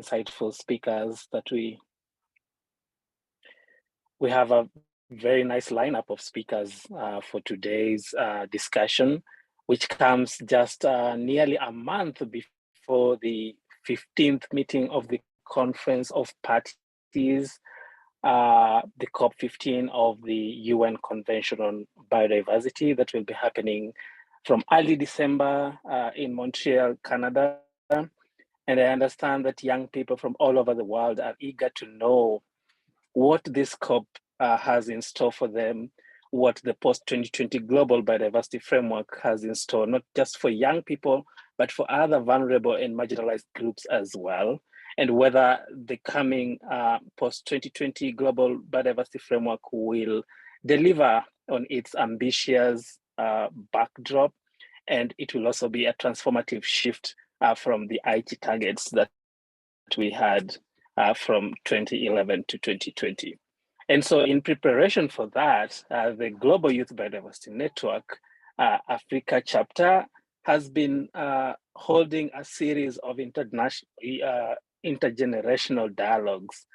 insightful speakers that we have a very nice lineup of speakers for today's discussion, which comes just nearly a month before the 15th meeting of the Conference of Parties, the COP15 of the UN Convention on Biodiversity that will be happening from early December in Montreal, Canada. And I understand that young people from all over the world are eager to know what this COP has in store for them, what the post-2020 Global Biodiversity Framework has in store, not just for young people, but for other vulnerable and marginalized groups as well, and whether the coming post-2020 Global Biodiversity Framework will deliver on its ambitious backdrop, and it will also be a transformative shift from the IT targets that we had from 2011 to 2020. And so in preparation for that, the Global Youth Biodiversity Network Africa chapter has been holding a series of intergenerational dialogues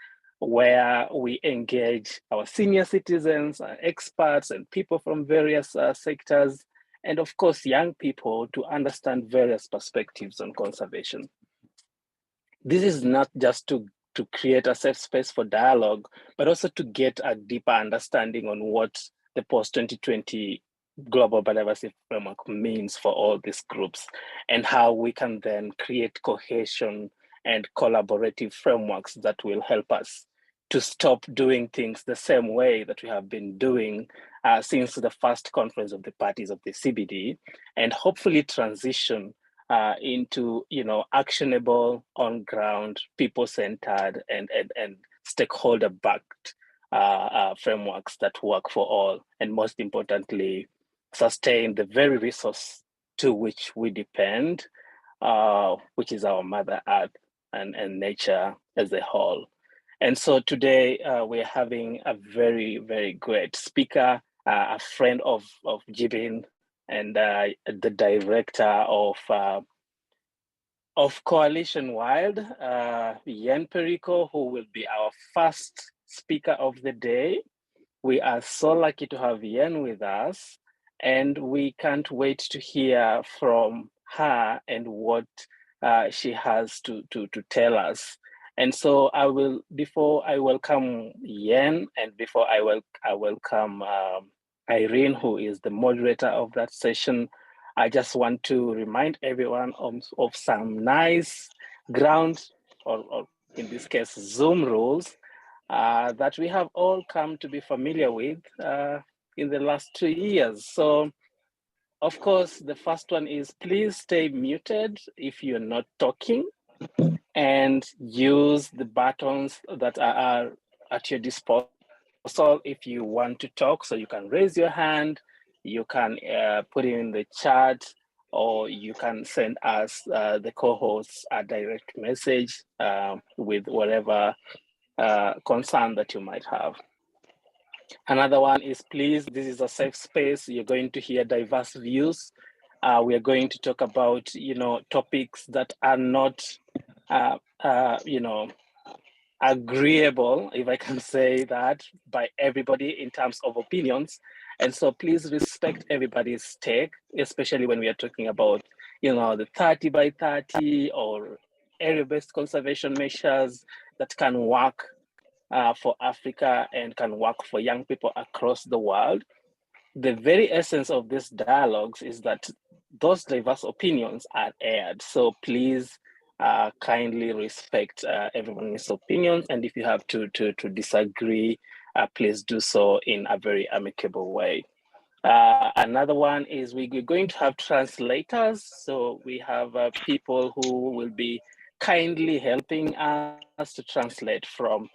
where we engage our senior citizens, experts, and people from various sectors, and of course, young people to understand various perspectives on conservation. This is not just to create a safe space for dialogue, but also to get a deeper understanding on what the post-2020 Global Biodiversity Framework means for all these groups, and how we can then create cohesion and collaborative frameworks that will help us to stop doing things the same way that we have been doing since the first conference of the parties of the CBD, and hopefully transition into actionable, on-ground, people-centered, and stakeholder-backed frameworks that work for all, and most importantly, sustain the very resource to which we depend, which is our Mother Earth and nature as a whole. And so today we're having a very, very great speaker, a friend of GYBN, and the director of Coalition Wild, Yen Perico, who will be our first speaker of the day. We are so lucky to have Yen with us, and we can't wait to hear from her and what she has to tell us. And so before I welcome Yen, and before I welcome Irene, who is the moderator of that session, I just want to remind everyone of some nice ground, or in this case, Zoom rules that we have all come to be familiar with in the last 2 years. So, of course, the first one is please stay muted if you're not talking, and use the buttons that are at your disposal if you want to talk. So you can raise your hand, you can put it in the chat, or you can send us, the co-hosts, a direct message with whatever concern that you might have. Another one is, please, this is a safe space. You're going to hear diverse views. We are going to talk about, topics that are not, agreeable, if I can say that, by everybody in terms of opinions. And so please respect everybody's take, especially when we are talking about, the 30 by 30 or area-based conservation measures that can work for Africa and can work for young people across the world. The very essence of these dialogues is that those diverse opinions are aired. So please kindly respect everyone's opinions. And if you have to disagree, please do so in a very amicable way. Another one is we're going to have translators. So we have people who will be kindly helping us to translate from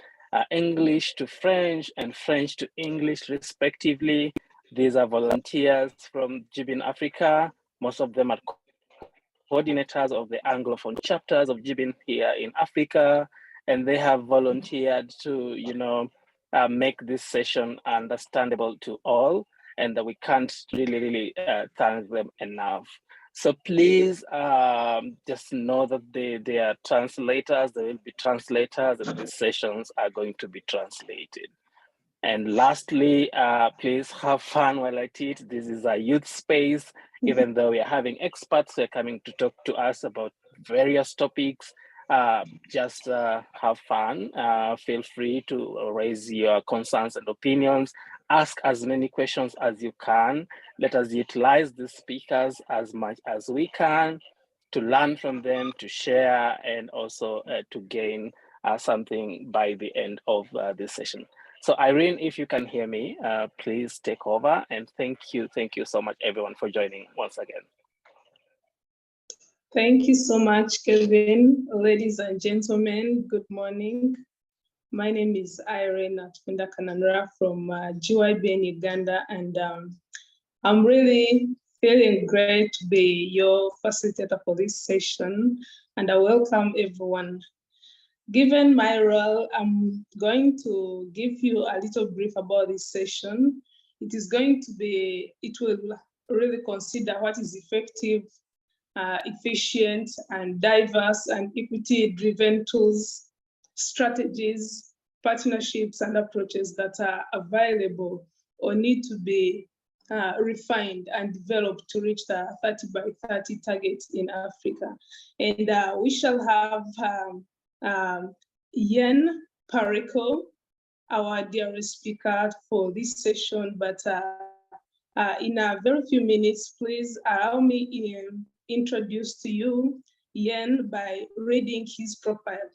English to French and French to English, respectively. These are volunteers from GYBN Africa. Most of them are coordinators of the Anglophone chapters of GYBN here in Africa, and they have volunteered to, make this session understandable to all, and that we can't really thank them enough. So please just know that they are translators, there will be translators, and these sessions are going to be translated. And lastly, please have fun while I teach. This is a youth space. Even though we are having experts who are coming to talk to us about various topics, just have fun. Feel free to raise your concerns and opinions. Ask as many questions as you can. Let us utilize the speakers as much as we can to learn from them, to share, and also to gain something by the end of this session. So Irene, if you can hear me, please take over, and thank you so much everyone for joining once again. Thank you so much, Kelvin. Ladies and gentlemen, good morning. My name is Irene Atunda Kananura from GYBN Uganda, and I'm really feeling great to be your facilitator for this session, and I welcome everyone. Given my role, I'm going to give you a little brief about this session. It will really consider what is effective, efficient, and diverse and equity-driven tools, strategies, partnerships, and approaches that are available or need to be refined and developed to reach the 30 by 30 target in Africa. And we shall have Yen Pareko, our dearest speaker for this session, but in a very few minutes, please allow me to introduce to you Yen by reading his profile.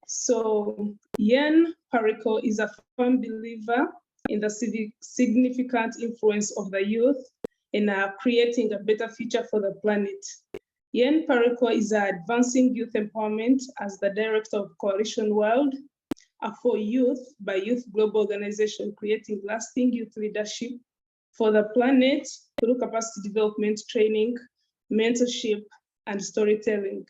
So Yen Pareko is a firm believer in the significant influence of the youth in creating a better future for the planet. Yen Pareko is advancing youth empowerment as the director of Coalition World, a for youth by youth global organization creating lasting youth leadership for the planet through capacity development training, mentorship, and storytelling.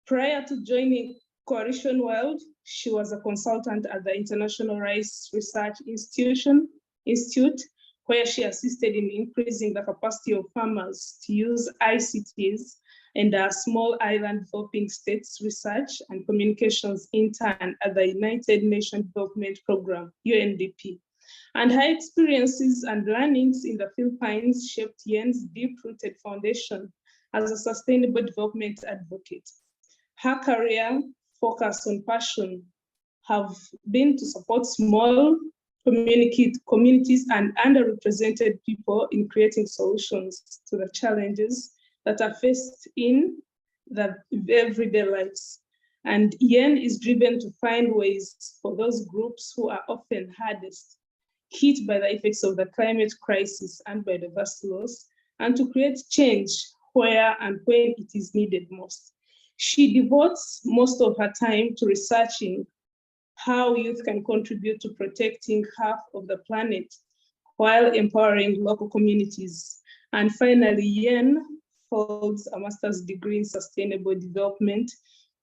Prior to joining Coalition World, she was a consultant at the International Rice Research Institute, where she assisted in increasing the capacity of farmers to use ICTs and small island developing states research and communications intern at the United Nations Development Program, UNDP. And her experiences and learnings in the Philippines shaped Yen's deep-rooted foundation as a sustainable development advocate. Her career focus on passion have been to support small communities and underrepresented people in creating solutions to the challenges that are faced in the everyday lives. And Yen is driven to find ways for those groups who are often hardest hit by the effects of the climate crisis and biodiversity loss, and to create change where and when it is needed most. She devotes most of her time to researching how youth can contribute to protecting half of the planet while empowering local communities. And finally, Yen holds a master's degree in sustainable development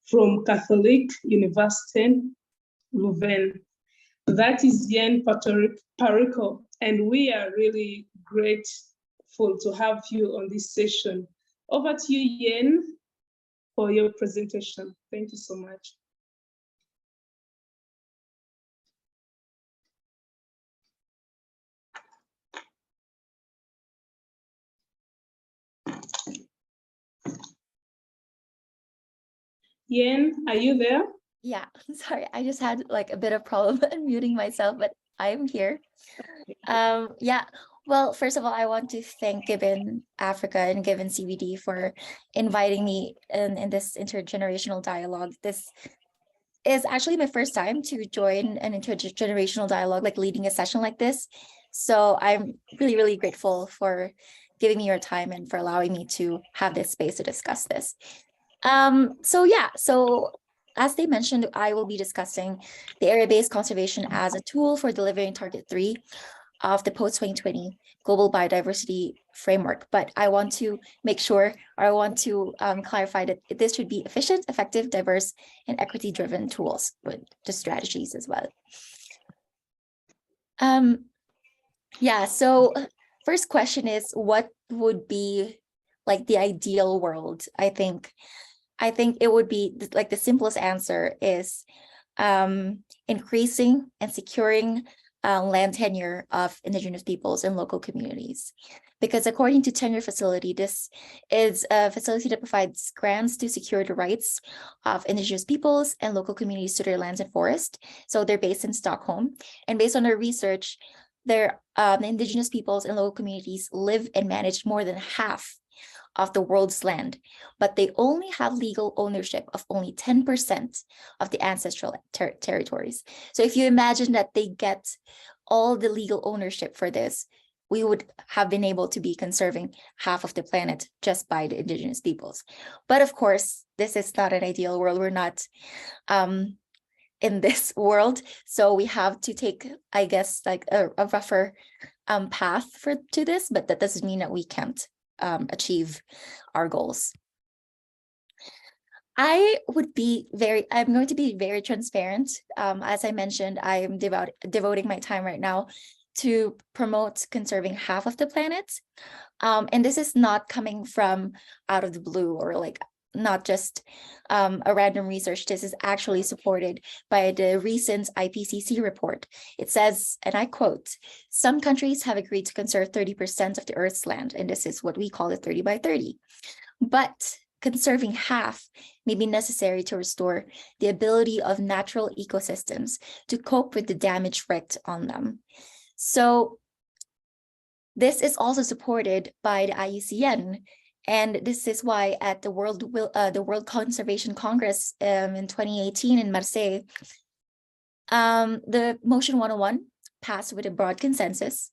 from Catholic University, Leuven. That is Yen Pareko, and we are really grateful to have you on this session. Over to you, Yen, for your presentation. Thank you so much. Yen, are you there? Yeah, sorry, I just had like a bit of problem unmuting myself, but I'm here. Yeah, well, first of all, I want to thank GYBN Africa and GYBN CBD for inviting me in this intergenerational dialogue. This is actually my first time to join an intergenerational dialogue, like leading a session like this. So I'm really, really grateful for giving me your time and for allowing me to have this space to discuss this. So as they mentioned, I will be discussing the area-based conservation as a tool for delivering Target 3 of the post-2020 Global Biodiversity Framework. But I want to make sure, or I want to clarify that this should be efficient, effective, diverse, and equity-driven tools with the strategies as well. Yeah, so first question is, what would be like the ideal world, I think it would be like the simplest answer is increasing and securing land tenure of indigenous peoples and local communities. Because according to Tenure Facility, this is a facility that provides grants to secure the rights of indigenous peoples and local communities to their lands and forests. So they're based in Stockholm. And based on their research, their indigenous peoples and local communities live and manage more than half of the world's land, but they only have legal ownership of only 10% of the ancestral territories. So if you imagine that they get all the legal ownership for this, we would have been able to be conserving half of the planet just by the indigenous peoples. But of course, this is not an ideal world. We're not in this world. So we have to take, I guess, like a rougher path to this, but that doesn't mean that we can't achieve our goals. I'm going to be very transparent. As I mentioned, I am devoting my time right now to promote conserving half of the planet. And this is not coming from out of the blue or like not just a random research. This is actually supported by the recent IPCC report. It says, and I quote, "Some countries have agreed to conserve 30% of the Earth's land, and this is what we call the 30 by 30. But conserving half may be necessary to restore the ability of natural ecosystems to cope with the damage wreaked on them." So this is also supported by the IUCN. And this is why at the World Conservation Congress in 2018 in Marseille, the Motion 101 passed with a broad consensus,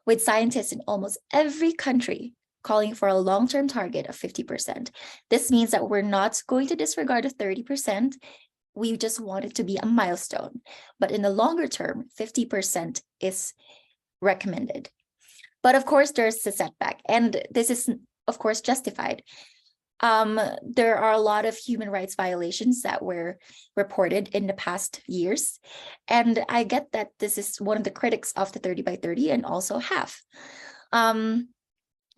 with scientists in almost every country calling for a long-term target of 50%. This means that we're not going to disregard the 30%. We just want it to be a milestone. But in the longer term, 50% is recommended. But of course, there's a setback, and this is, of course, justified. There are a lot of human rights violations that were reported in the past years. And I get that this is one of the critics of the 30 by 30 and also half.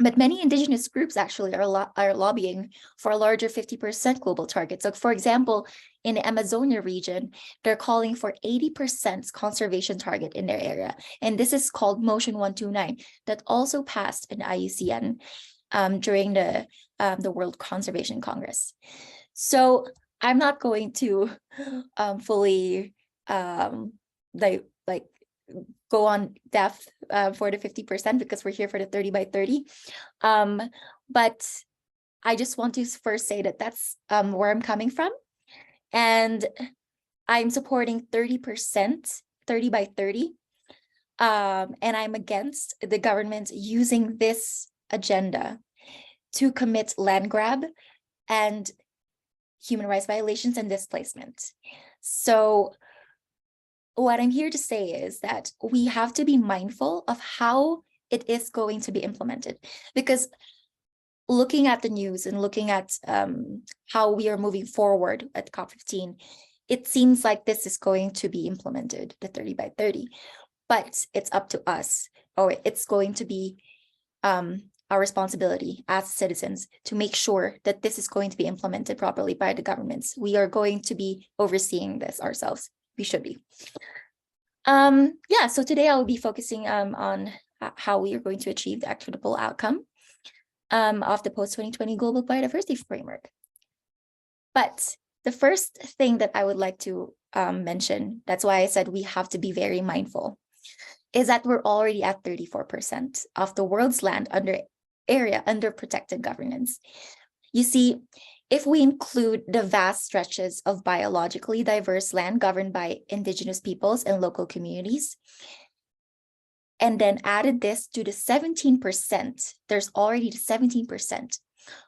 But many indigenous groups actually are lobbying for a larger 50% global target. So for example, in the Amazonia region, they're calling for 80% conservation target in their area. And this is called Motion 129 that also passed in IUCN during the World Conservation Congress. So I'm not going to fully go on depth for the 50% because we're here for the 30 by 30. But I just want to first say that that's where I'm coming from. And I'm supporting 30%, 30 by 30. And I'm against the government using this agenda to commit land grab and human rights violations and displacement. So what I'm here to say is that we have to be mindful of how it is going to be implemented, because looking at the news and looking at how we are moving forward at COP15, it seems like this is going to be implemented, the 30 by 30, but it's up to us, or it's going to be our responsibility as citizens to make sure that this is going to be implemented properly by the governments. We are going to be overseeing this ourselves. We should be. Yeah, so today I will be focusing on how we are going to achieve the equitable outcome of the post-2020 Global Biodiversity Framework. But the first thing that I would like to mention, that's why I said we have to be very mindful, is that we're already at 34% of the world's land under protected governance. You see, if we include the vast stretches of biologically diverse land governed by indigenous peoples and local communities, and then added this to the 17%, there's already the 17%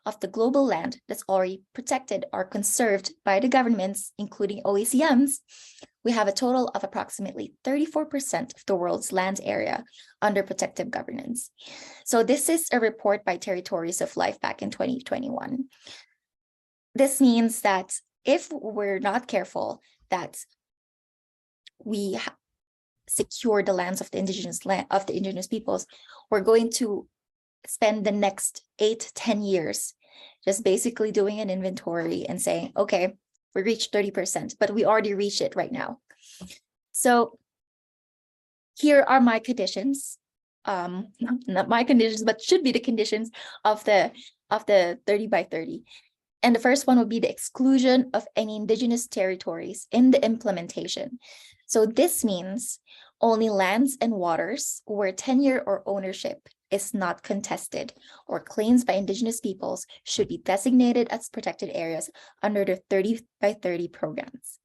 of the global land that's already protected or conserved by the governments, including OECMs, we have a total of approximately 34% of the world's land area under protective governance. So this is a report by Territories of Life back in 2021. This means that if we're not careful, that we secure the lands of the indigenous peoples, we're going to spend the next 8-10 years just basically doing an inventory and saying, okay, we reached 30%, but we already reached it right now. So here are my conditions. Not my conditions, but should be the conditions of the 30 by 30. And the first one would be the exclusion of any indigenous territories in the implementation. So this means only lands and waters where tenure or ownership is not contested or claims by indigenous peoples should be designated as protected areas under the 30 by 30 programs.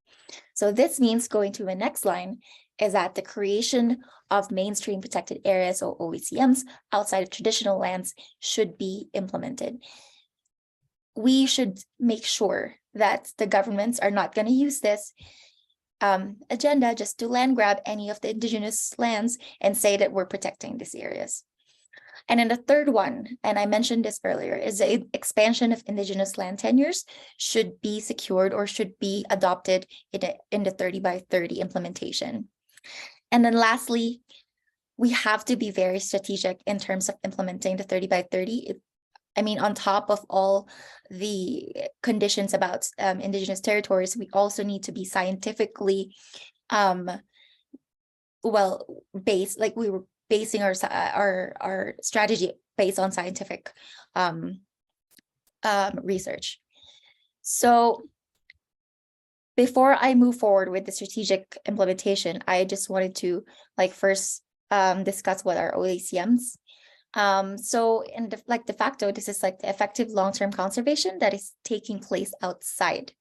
So this means, going to the next line, is that the creation of mainstream protected areas or OECMs outside of traditional lands should be implemented. We should make sure that the governments are not going to use this agenda just to land grab any of the indigenous lands and say that we're protecting these areas. And then the third one, and I mentioned this earlier, is the expansion of indigenous land tenures should be secured or should be adopted in the 30 by 30 implementation. And then lastly, we have to be very strategic in terms of implementing the 30 by 30. I mean, on top of all the conditions about indigenous territories, we also need to be scientifically based, like we were basing our strategy based on scientific research. So before I move forward with the strategic implementation, I just wanted to first discuss what are OACMs. So in de facto, this is like the effective long-term conservation that is taking place outside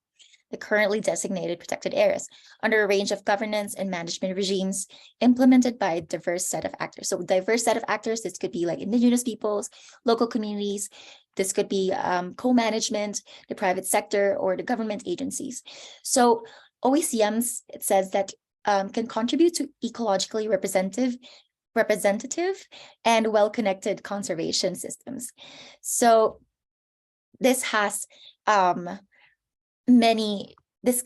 the currently designated protected areas under a range of governance and management regimes implemented by a diverse set of actors. So diverse set of actors, this could be like indigenous peoples, local communities, this could be co-management, the private sector, or the government agencies. So OECMs, it says that can contribute to ecologically representative and well-connected conservation systems. So this has this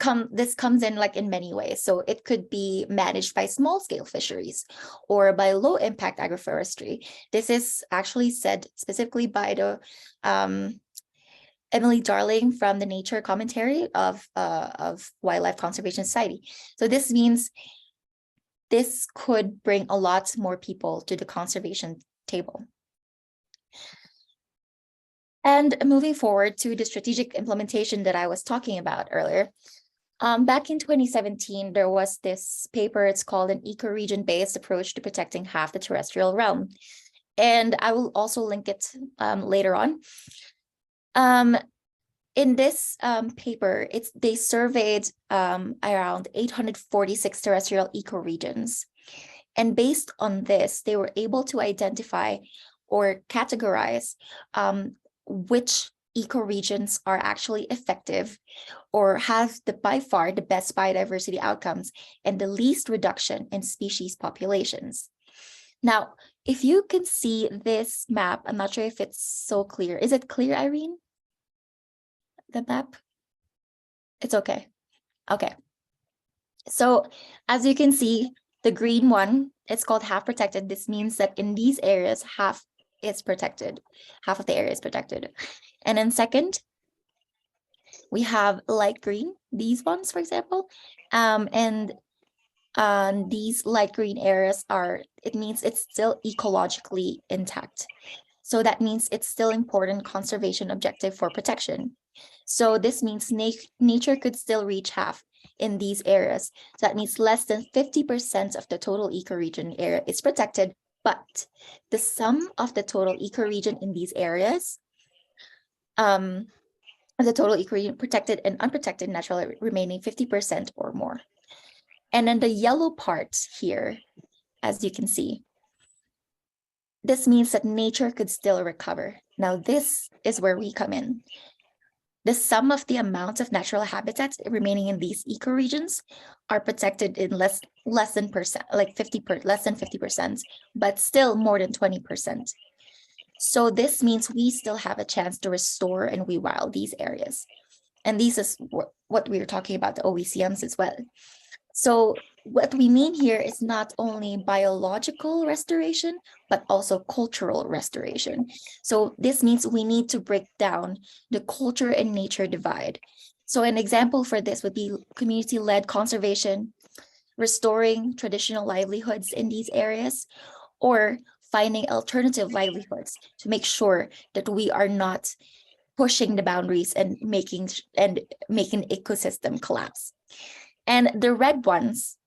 comes in in many ways. So it could be managed by small-scale fisheries or by low-impact agroforestry. This is actually said specifically by the Emily Darling from the Nature Commentary of Wildlife Conservation Society. So this means this could bring a lot more people to the conservation table. And moving forward to the strategic implementation that I was talking about earlier, back in 2017, there was this paper, it's called an ecoregion-based approach to protecting half the terrestrial realm. And I will also link it later on. In this paper, they surveyed around 846 terrestrial ecoregions. And based on this, they were able to identify or categorize which ecoregions are actually effective or have by far the best biodiversity outcomes and the least reduction in species populations. Now, if you can see this map, I'm not sure if it's so clear. Is it clear, Irene? The map? It's okay. Okay. So as you can see, the green one, it's called half protected. This means that in these areas, half is protected. Half of the area is protected. And then second, we have light green, these ones, for example. And these light green areas it means it's still ecologically intact. So that means it's still important conservation objective for protection. So this means nature could still reach half in these areas. So that means less than 50% of the total ecoregion area is protected, but the sum of the total ecoregion in these areas, the total ecoregion protected and unprotected natural remaining 50% or more. And then the yellow part here, as you can see, this means that nature could still recover. Now, this is where we come in. The sum of the amount of natural habitats remaining in these ecoregions are protected in less than 50%, but still more than 20%. So this means we still have a chance to restore and rewild these areas. And this is what we were talking about, the OECMs as well. So what we mean here is not only biological restoration, but also cultural restoration. So this means we need to break down the culture and nature divide. So an example for this would be community-led conservation, restoring traditional livelihoods in these areas, or finding alternative livelihoods to make sure that we are not pushing the boundaries and making ecosystem collapse. And the red ones,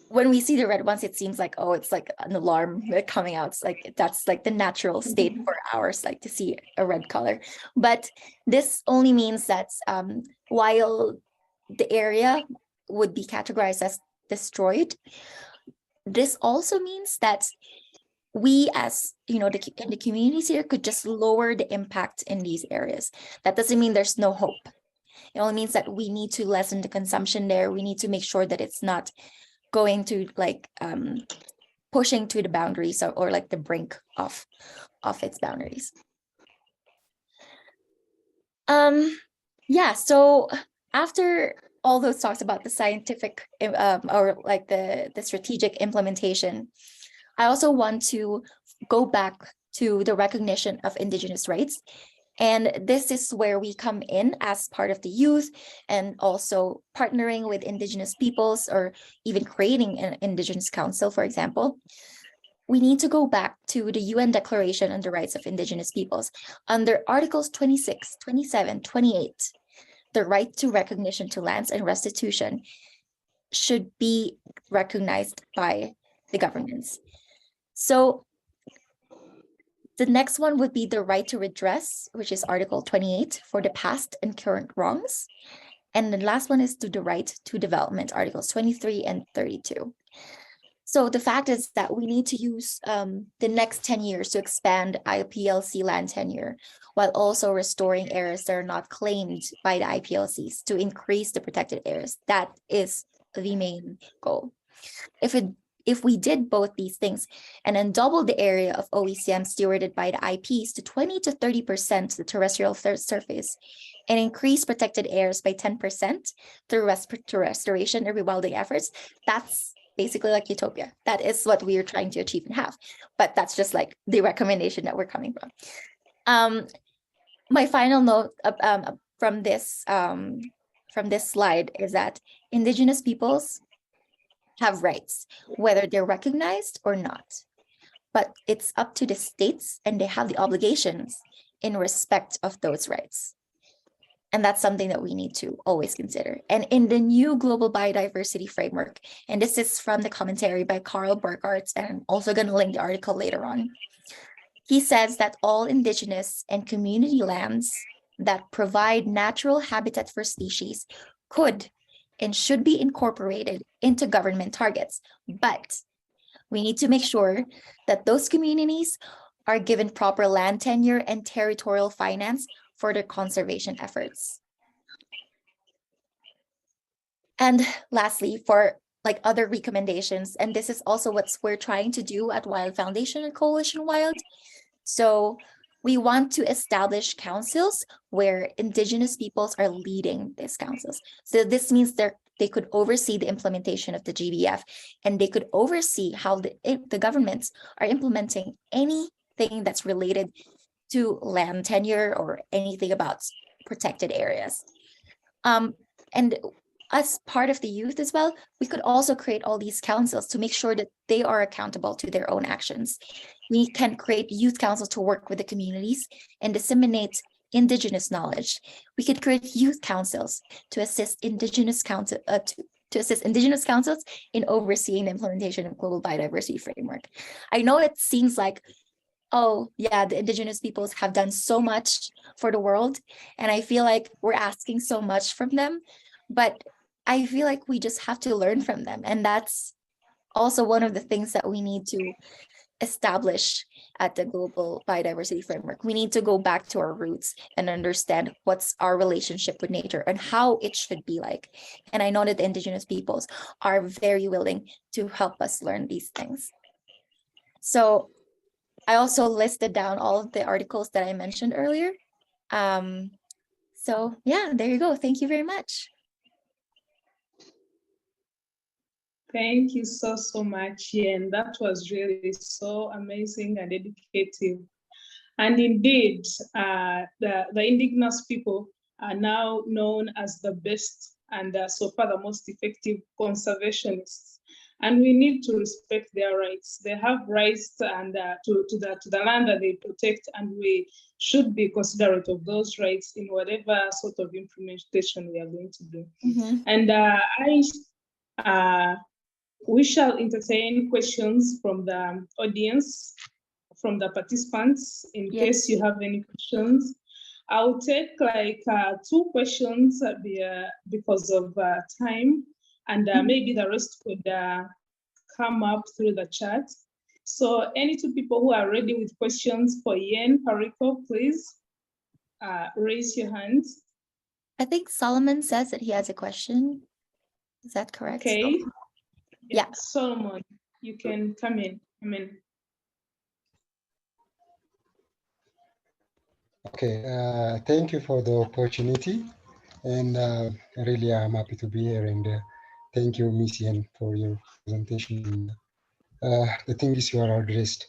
when we see the red ones, it seems like, oh, it's like an alarm coming out. It's like, that's like the natural state for ours, like to see a red color. But this only means that while the area would be categorized as destroyed, this also means that we, as in the communities here, could just lower the impact in these areas. That doesn't mean there's no hope. It only means that we need to lessen the consumption there. We need to make sure that it's not going to like pushing to the boundaries or like the brink of its boundaries. Yeah, so after all those talks about the scientific or like the strategic implementation, I also want to go back to the recognition of Indigenous rights. And this is where we come in as part of the youth, and also partnering with Indigenous peoples, or even creating an Indigenous Council, for example. We need to go back to the UN Declaration on the Rights of Indigenous Peoples. Under Articles 26, 27, 28, the right to recognition to lands and restitution should be recognized by the governments. So the next one would be the right to redress, which is Article 28, for the past and current wrongs. And the last one is to the right to development, Articles 23 and 32. So the fact is that we need to use the next 10 years to expand IPLC land tenure, while also restoring areas that are not claimed by the IPLCs to increase the protected areas. That is the main goal. If we did both these things and then double the area of OECM stewarded by the IPs to 20 to 30% the terrestrial surface, and increase protected areas by 10% through restoration and rewilding efforts, that's basically like utopia. That is what we are trying to achieve and have. But that's just like the recommendation that we're coming from. My final note from this slide is that Indigenous peoples have rights, whether they're recognized or not. But it's up to the states, and they have the obligations in respect of those rights. And that's something that we need to always consider. And in the new global biodiversity framework, and this is from the commentary by Carl Burkhardt, and I'm also going to link the article later on. He says that all Indigenous and community lands that provide natural habitat for species could and should be incorporated into government targets. But we need to make sure that those communities are given proper land tenure and territorial finance for their conservation efforts. And lastly, for like other recommendations, and this is also what we're trying to do at Wild Foundation and Coalition Wild. So we want to establish councils where Indigenous peoples are leading these councils. So this means they could oversee the implementation of the GBF, and they could oversee how the governments are implementing anything that's related to land tenure or anything about protected areas. And as part of the youth as well, we could also create all these councils to make sure that they are accountable to their own actions. We can create youth councils to work with the communities and disseminate Indigenous knowledge. We could create youth councils to assist Indigenous councils in overseeing the implementation of global biodiversity framework. I know it seems like, oh yeah, the Indigenous peoples have done so much for the world, and I feel like we're asking so much from them, but I feel like we just have to learn from them. And that's also one of the things that we need to establish at the global biodiversity framework. We need to go back to our roots and understand what's our relationship with nature and how it should be like. And I know that the Indigenous peoples are very willing to help us learn these things. So I also listed down all of the articles that I mentioned earlier. So yeah, there you go. Thank you very much. Thank you so much, Yen. That was really so amazing and educative. And indeed, the indigenous people are now known as the best and so far the most effective conservationists. And we need to respect their rights. They have rights and to the land that they protect, and we should be considerate of those rights in whatever sort of implementation we are going to do. And we shall entertain questions from the audience, from the participants, in case you have any questions. I'll take like 2 questions because of time, and maybe the rest could come up through the chat. So any 2 people who are ready with questions for Yen Pariko, please raise your hands. I think Solomon says that he has a question. Is that correct? Okay. Yeah. Solomon, you can come in. Okay, thank you for the opportunity, and really I'm happy to be here, and thank you, Miss Yen, for your presentation. The things you are addressed.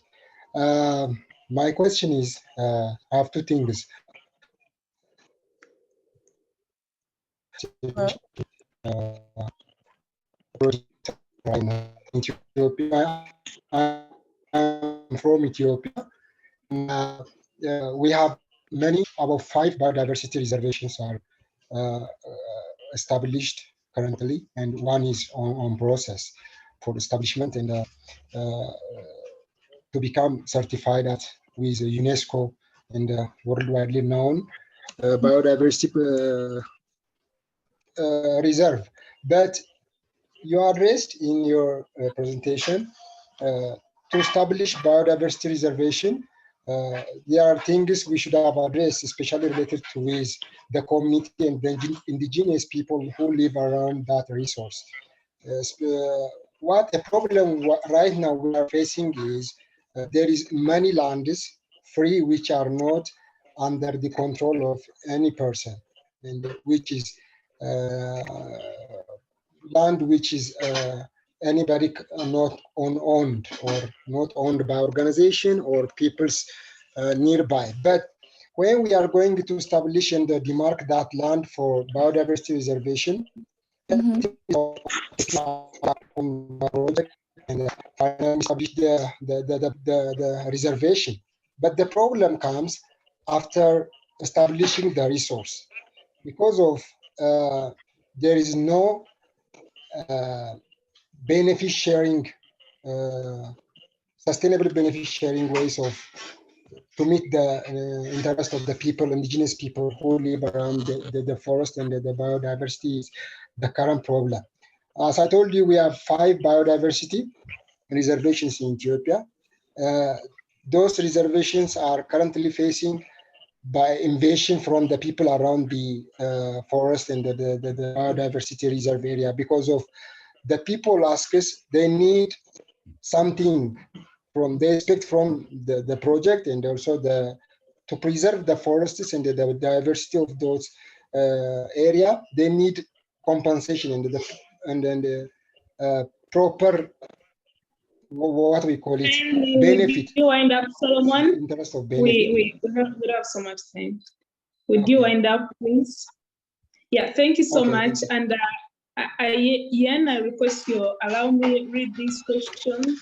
My question is, I have 2 things. Right now in Ethiopia, I'm from Ethiopia. We have about 5 biodiversity reservations are established currently, and 1 is on process for establishment and to become certified with UNESCO and worldwide known biodiversity reserve. But you addressed in your presentation to establish biodiversity reservation. There are things we should have addressed, especially related to with the community and the indigenous people who live around that resource. What a problem right now we are facing is there is many lands free which are not under the control of any person, and which is land which is anybody not owned or not owned by organization or people's nearby. But when we are going to establish and demark that land for biodiversity reservation, project and establish the reservation. But the problem comes after establishing the resource, because of there is no benefit sharing, sustainable benefit sharing ways of to meet the interest of the people, indigenous people who live around the forest and the biodiversity is the current problem. As I told you, we have 5 biodiversity reservations in Ethiopia. Those reservations are currently facing by invasion from the people around the forest and the biodiversity reserve area, because of the people ask us, they need something from, they expect from the project, and also to preserve the forests and the diversity of those area, they need compensation and the proper, what we call it, benefit. You wind up, Solomon? Interest of benefit. We don't have so much time. Would you wind up, please? Yeah, thank you so much. And Yen, I request you allow me read these questions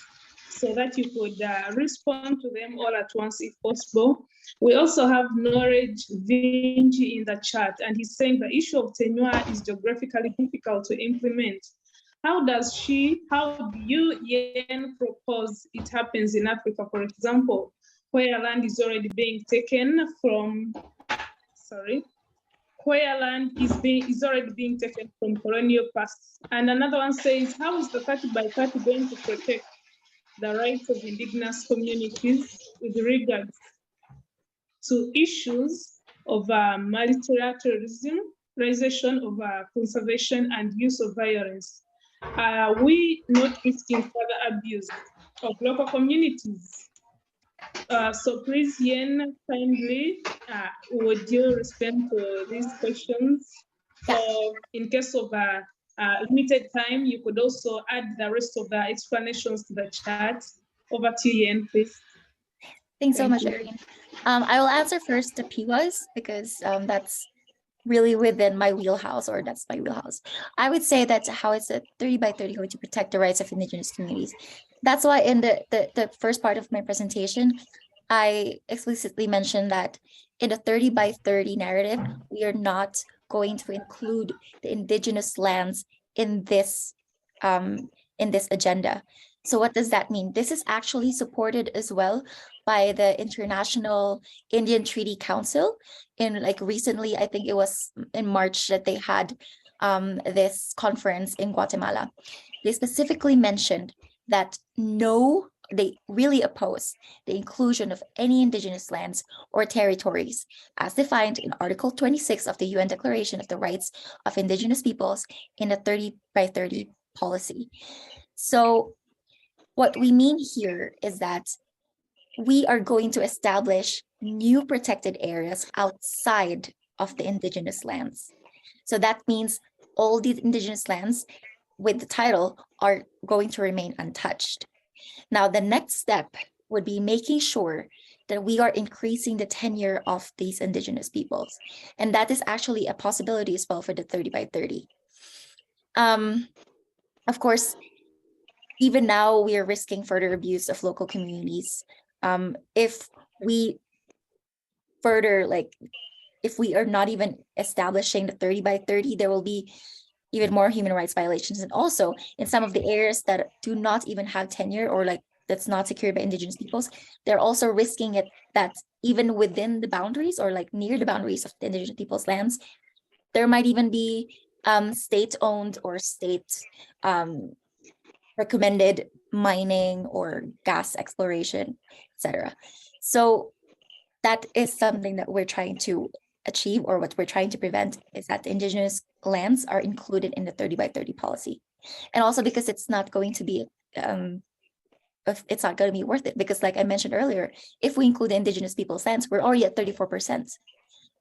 so that you could respond to them all at once if possible. We also have Knowledge Vinci in the chat, and he's saying the issue of tenure is geographically difficult to implement. How do you, Yen, propose it happens in Africa, for example, where land is already being taken from, where land is already being taken from colonial past? And another one says, how is the 30 by 30 going to protect the rights of indigenous communities with regards to issues of multilateralism, realization of conservation and use of violence? Are we not risking further abuse of local communities? So please, Yen, kindly, would you respond to these questions? So in case of limited time, you could also add the rest of the explanations to the chat. Over to you, Yen, please. Thanks so Thank much, you. Irene. I will answer first the PWAS because that's really within my wheelhouse, or that's my wheelhouse. I would say that's how it's a 30 by 30 going to protect the rights of indigenous communities. That's why in the first part of my presentation, I explicitly mentioned that in the 30 by 30 narrative, we are not going to include the indigenous lands in this agenda. So what does that mean? This is actually supported as well by the International Indian Treaty Council. In like recently, I think it was in March that they had this conference in Guatemala. They specifically mentioned that they really oppose the inclusion of any indigenous lands or territories as defined in Article 26 of the UN Declaration of the Rights of Indigenous Peoples in the 30 by 30 policy. So what we mean here is that we are going to establish new protected areas outside of the indigenous lands. So that means all these indigenous lands with the title are going to remain untouched. Now, the next step would be making sure that we are increasing the tenure of these indigenous peoples. And that is actually a possibility as well for the 30 by 30. Of course, even now we are risking further abuse of local communities. If we further, if we are not even establishing the 30 by 30, there will be even more human rights violations. And also in some of the areas that do not even have tenure or that's not secured by indigenous peoples, they're also risking it that even within the boundaries or near the boundaries of the indigenous people's lands, there might even be state-owned or state recommended mining or gas exploration, etc. So that is something that we're trying to achieve, or what we're trying to prevent, is that the indigenous lands are included in the 30 by 30 policy. And also because it's not going to be worth it, because like I mentioned earlier, if we include the indigenous people's lands, we're already at 34%.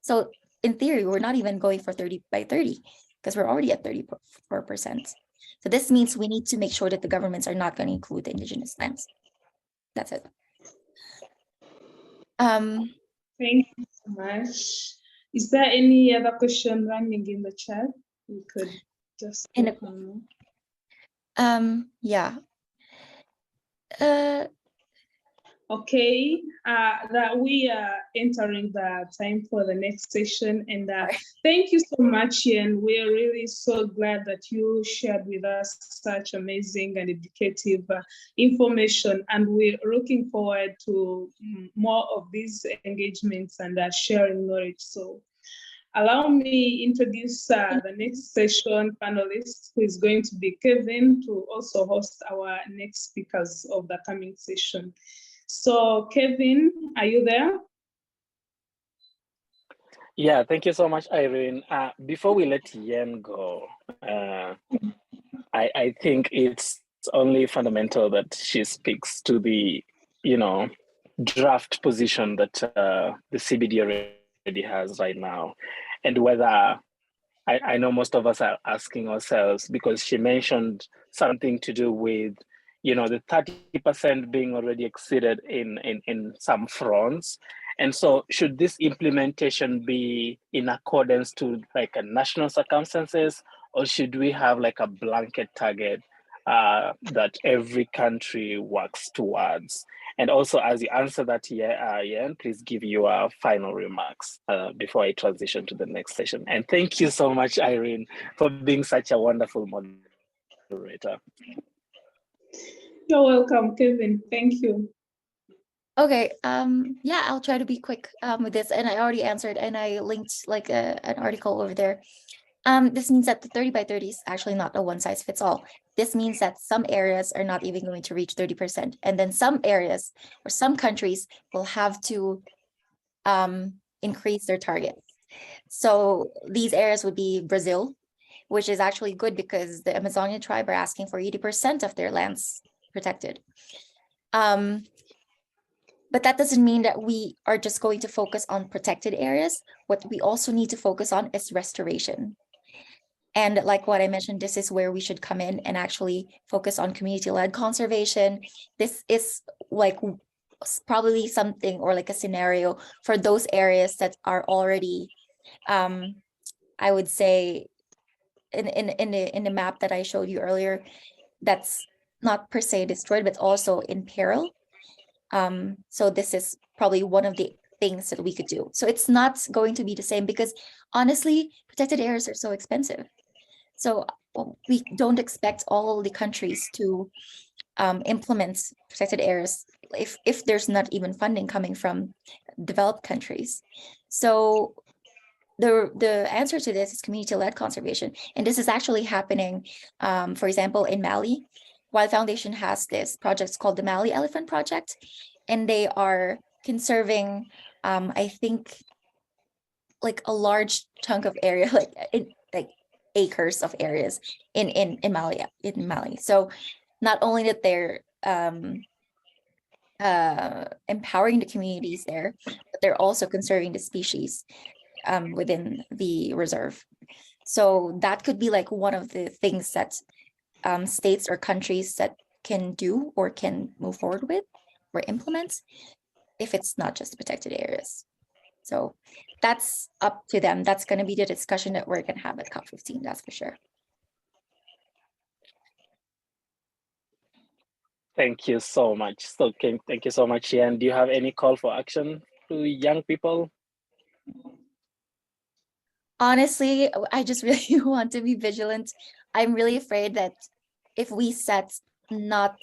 So in theory, we're not even going for 30 by 30 because we're already at 34%. So this means we need to make sure that the governments are not going to include the indigenous lands. That's it. Thank you so much. Is there any other question running in the chat? We could just yeah. Okay, that we are entering the time for the next session, and thank you so much, Yen. We are really so glad that you shared with us such amazing and educative information, and we're looking forward to more of these engagements and sharing knowledge. So allow me introduce the next session panelist, who is going to be Kevin, to also host our next speakers of the coming session. So Kevin, are you there? Yeah, thank you so much, Irene. Before we let Yen go, I think it's only fundamental that she speaks to the, draft position that the CBD already has right now, and whether I know most of us are asking ourselves, because she mentioned something to do with, the 30% being already exceeded in some fronts. And so should this implementation be in accordance to a national circumstances, or should we have a blanket target that every country works towards? And also, as you answer that, Yen, please give your final remarks before I transition to the next session. And thank you so much, Irene, for being such a wonderful moderator. You're welcome, Kevin. Thank you. Okay, yeah, I'll try to be quick with this, and I already answered, and I linked an article over there. This means that the 30 by 30 is actually not a one size fits all. This means that some areas are not even going to reach 30%. And then some areas or some countries will have to increase their targets. So these areas would be Brazil, which is actually good because the Amazonian tribe are asking for 80% of their lands protected. But that doesn't mean that we are just going to focus on protected areas. What we also need to focus on is restoration. And like what I mentioned, this is where we should come in and actually focus on community-led conservation. This is like probably something or like a scenario for those areas that are already, I would say, in the map that I showed you earlier, that's not per se destroyed, but also in peril. So this is probably one of the things that we could do. So it's not going to be the same because honestly, protected areas are so expensive. So we don't expect all the countries to implement protected areas if there's not even funding coming from developed countries. So the answer to this is community-led conservation. And this is actually happening, for example, in Mali. Wild Foundation has this project called the Mali Elephant Project, and they are conserving, I think, like a large chunk of area, like acres of areas in Mali. So not only that they're empowering the communities there, but they're also conserving the species within the reserve. So that could be like one of the things that states or countries that can do or can move forward with or implement if it's not just protected areas. So that's up to them. That's going to be the discussion that we're going to have at COP15, that's for sure. Thank you so much. So, thank you so much, Ian. Do you have any call for action to young people? Honestly, I just really want to be vigilant. I'm really afraid that if we set not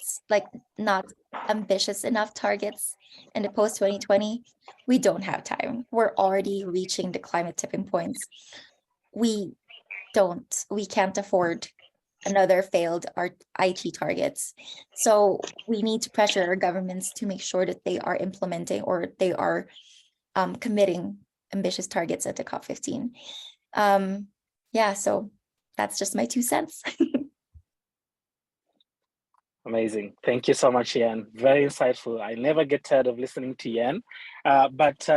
ambitious enough targets in the post 2020, we don't have time. We're already reaching the climate tipping points. We can't afford another failed IT targets. So we need to pressure our governments to make sure that they are implementing or they are committing ambitious targets at the COP15. Yeah, so that's just my 2 cents. Amazing. Thank you so much, Ian. Very insightful. I never get tired of listening to Ian. But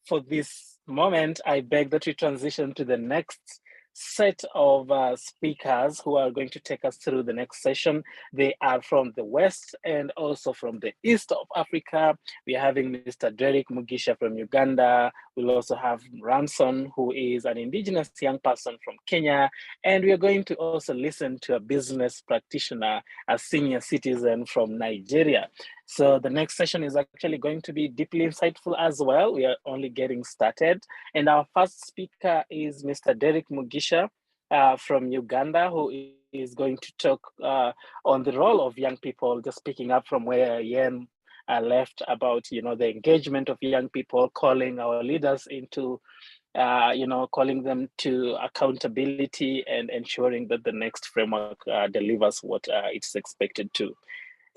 for this moment, I beg that we transition to the next set of speakers who are going to take us through the next session. They are from the West and also from the East of Africa. We are having Mr. Derek Mugisha from Uganda. We'll also have Ranson, who is an indigenous young person from Kenya. And we are going to also listen to a business practitioner, a senior citizen from Nigeria. So the next session is actually going to be deeply insightful as well. We are only getting started. And our first speaker is Mr. Derek Mugisha from Uganda, who is going to talk on the role of young people, just picking up from where Ian left about, the engagement of young people, calling our leaders into calling them to accountability and ensuring that the next framework delivers what it's expected to.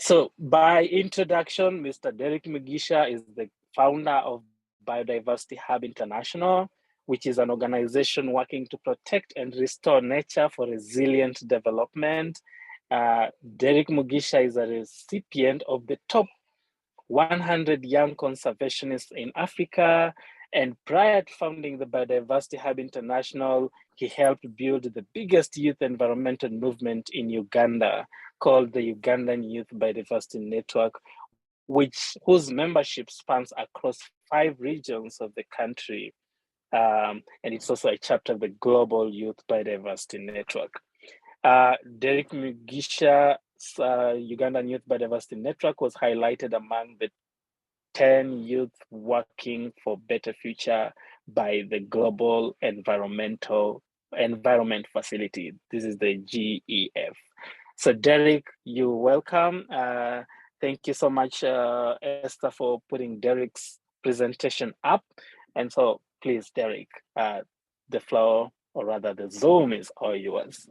So by introduction, Mr. Derek Mugisha is the founder of Biodiversity Hub International, which is an organization working to protect and restore nature for resilient development. Derek Mugisha is a recipient of the top 100 young conservationists in Africa. And prior to founding the Biodiversity Hub International, he helped build the biggest youth environmental movement in Uganda, called the Ugandan Youth Biodiversity Network, whose membership spans across 5 regions of the country. And it's also a chapter of the Global Youth Biodiversity Network. Derek Mugisha's Ugandan Youth Biodiversity Network was highlighted among the 10 youth working for better future by the Global Environment Facility. This is the GEF. So Derek, you're welcome. Thank you so much, Esther, for putting Derek's presentation up. And so please, Derek, the floor, or rather the Zoom is all yours.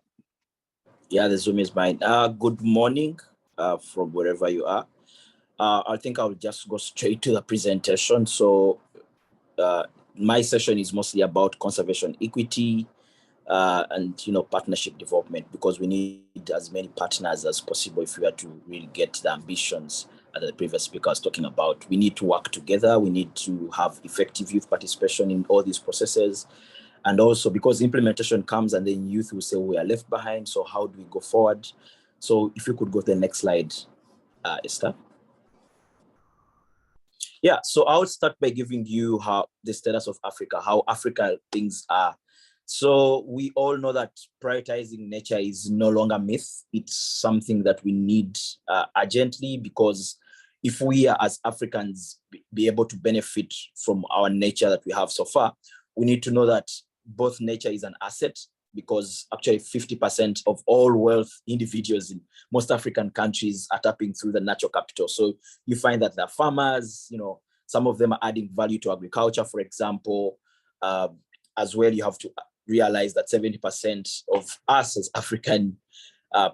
Yeah, the Zoom is mine. Good morning from wherever you are. I think I'll just go straight to the presentation. So my session is mostly about conservation equity and partnership development, because we need as many partners as possible if we are to really get the ambitions that the previous speaker was talking about. We need to work together. We need to have effective youth participation in all these processes. And also because implementation comes and then youth will say we are left behind, so how do we go forward? So if you could go to the next slide, Esther. Yeah, so I would start by giving you how the status of Africa, how Africa things are. So we all know that prioritizing nature is no longer myth. It's something that we need urgently, because if we are as Africans be able to benefit from our nature that we have so far, we need to know that both nature is an asset, because actually 50% of all wealth individuals in most African countries are tapping through the natural capital. So you find that the farmers, you know, some of them are adding value to agriculture, for example. As well, you have to realize that 70% of us as African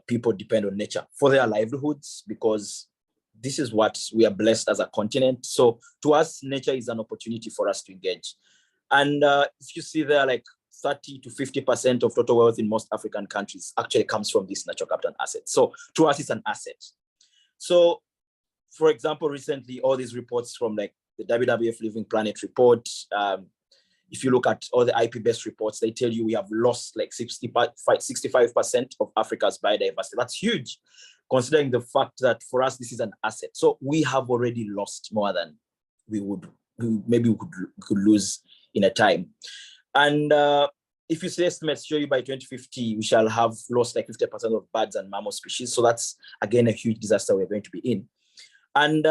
people depend on nature for their livelihoods, because this is what we are blessed as a continent. So to us, nature is an opportunity for us to engage. And if you see there, like 30 to 50% of total wealth in most African countries actually comes from this natural capital asset. So to us, it's an asset. So for example, recently, all these reports from like the WWF Living Planet report, if you look at all the IP-based reports, they tell you we have lost like 65% of Africa's biodiversity. That's huge, considering the fact that for us, this is an asset. So we have already lost more than we could lose in a time. And if you say estimates show you by 2050, we shall have lost like 50% of birds and mammal species. So that's, again, a huge disaster we're going to be in. And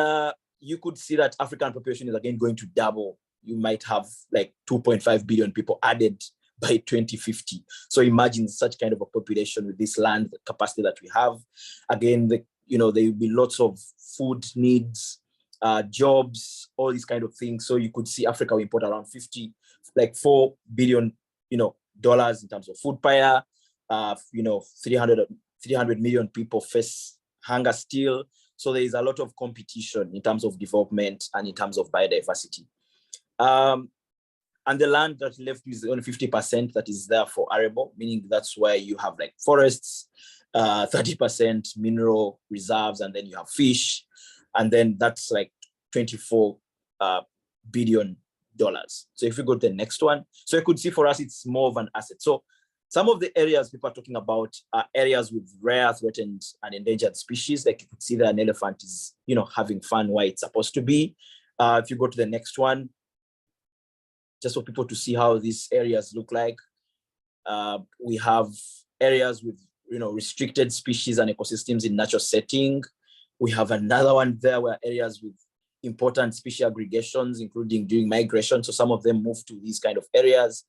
you could see that African population is again going to double. You might have like 2.5 billion people added by 2050. So imagine such kind of a population with this land capacity that we have. Again, there will be lots of food needs, jobs, all these kind of things. So you could see Africa will import around $4 billion, dollars in terms of food pyre. 300 million people face hunger still. So there is a lot of competition in terms of development and in terms of biodiversity. And the land that left is only 50% that is there for arable, meaning that's where you have like forests, 30% mineral reserves, and then you have fish. And then that's like $24 billion. So if you go to the next one, so you could see for us, it's more of an asset. So some of the areas people are talking about are areas with rare, threatened, and endangered species. Like you could see that an elephant is, having fun where it's supposed to be. If you go to the next one, just for people to see how these areas look like, we have areas with, restricted species and ecosystems in natural setting. We have another one there where areas with important species aggregations, including during migration. So some of them move to these kind of areas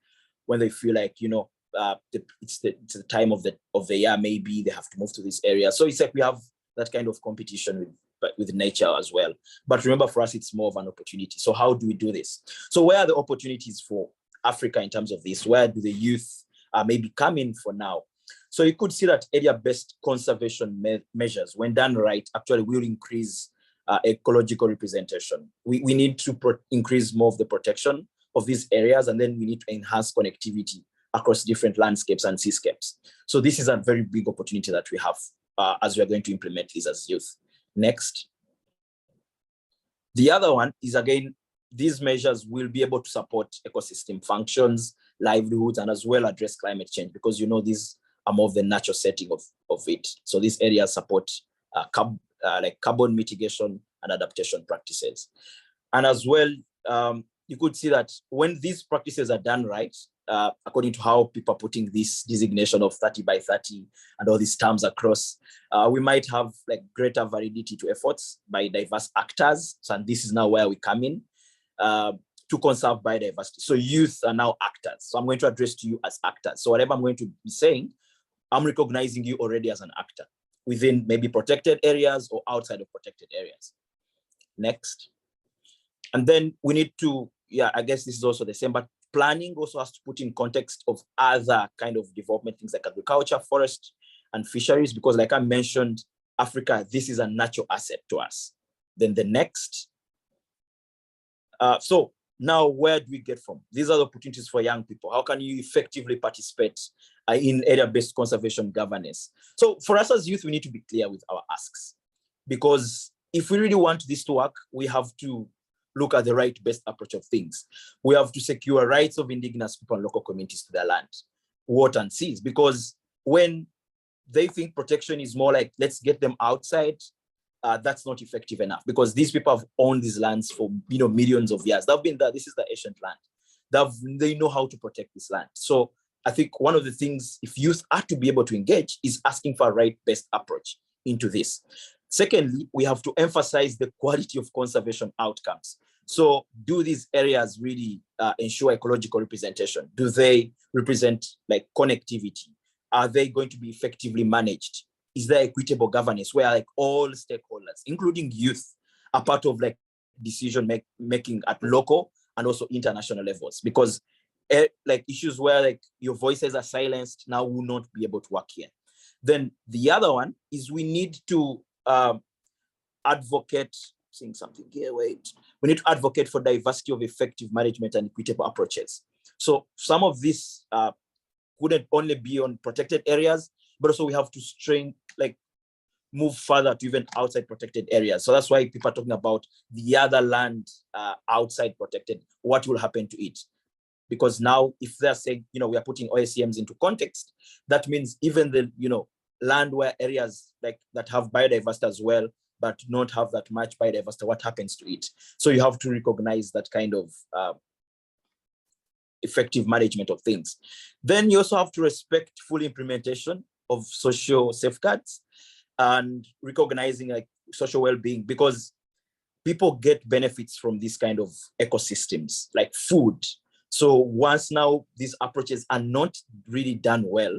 when they feel like, it's the time of the year, maybe they have to move to this area. So it's like we have that kind of competition with nature as well. But remember, for us, it's more of an opportunity. So how do we do this? So where are the opportunities for Africa in terms of this? Where do the youth maybe come in for now? So you could see that area-based conservation measures, when done right, actually will increase ecological representation. We need to increase more of the protection of these areas, and then we need to enhance connectivity across different landscapes and seascapes. So this is a very big opportunity that we have as we are going to implement this as youth. Next. The other one is, again, these measures will be able to support ecosystem functions, livelihoods, and as well address climate change, because these are more of the natural setting of it. So these areas support like carbon mitigation and adaptation practices. And as well, you could see that when these practices are done right, according to how people are putting this designation of 30 by 30 and all these terms across, we might have like greater validity to efforts by diverse actors. So, and this is now where we come in to conserve biodiversity. So youth are now actors. So I'm going to address to you as actors. So whatever I'm going to be saying, I'm recognizing you already as an actor within maybe protected areas or outside of protected areas. Next. And then we need to, I guess this is also the same, but planning also has to put in context of other kind of development, things like agriculture, forest, and fisheries, because like I mentioned, Africa, this is a natural asset to us. Then the next. So now where do we get from? These are the opportunities for young people. How can you effectively participate in area-based conservation governance? So for us as youth, we need to be clear with our asks, because if we really want this to work, we have to look at the right best approach of things. We have to secure rights of indigenous people and local communities to their land, water and seas, because when they think protection is more like, let's get them outside, that's not effective enough, because these people have owned these lands for millions of years. They've been there. This is the ancient land. They know how to protect this land. So I think one of the things, if youth are to be able to engage, is asking for a right best approach into this. Secondly, we have to emphasize the quality of conservation outcomes. So do these areas really ensure ecological representation? Do they represent like connectivity? Are they going to be effectively managed? Is there equitable governance where like all stakeholders, including youth, are part of like decision making at local and also international levels? Because like issues where like your voices are silenced now will not be able to work here. Then the other one is we need to advocate, saying something here, wait. We need to advocate for diversity of effective management and equitable approaches. So some of this couldn't only be on protected areas, but also we have to move further to even outside protected areas. So that's why people are talking about the other land outside protected, what will happen to it? Because now if they're saying, we are putting OSCMs into context, that means even the, land where areas like that have biodiversity as well, but not have that much biodiversity, what happens to it? So you have to recognize that kind of effective management of things. Then you also have to respect full implementation of social safeguards and recognizing like social well-being, because people get benefits from these kind of ecosystems like food. So once now these approaches are not really done well,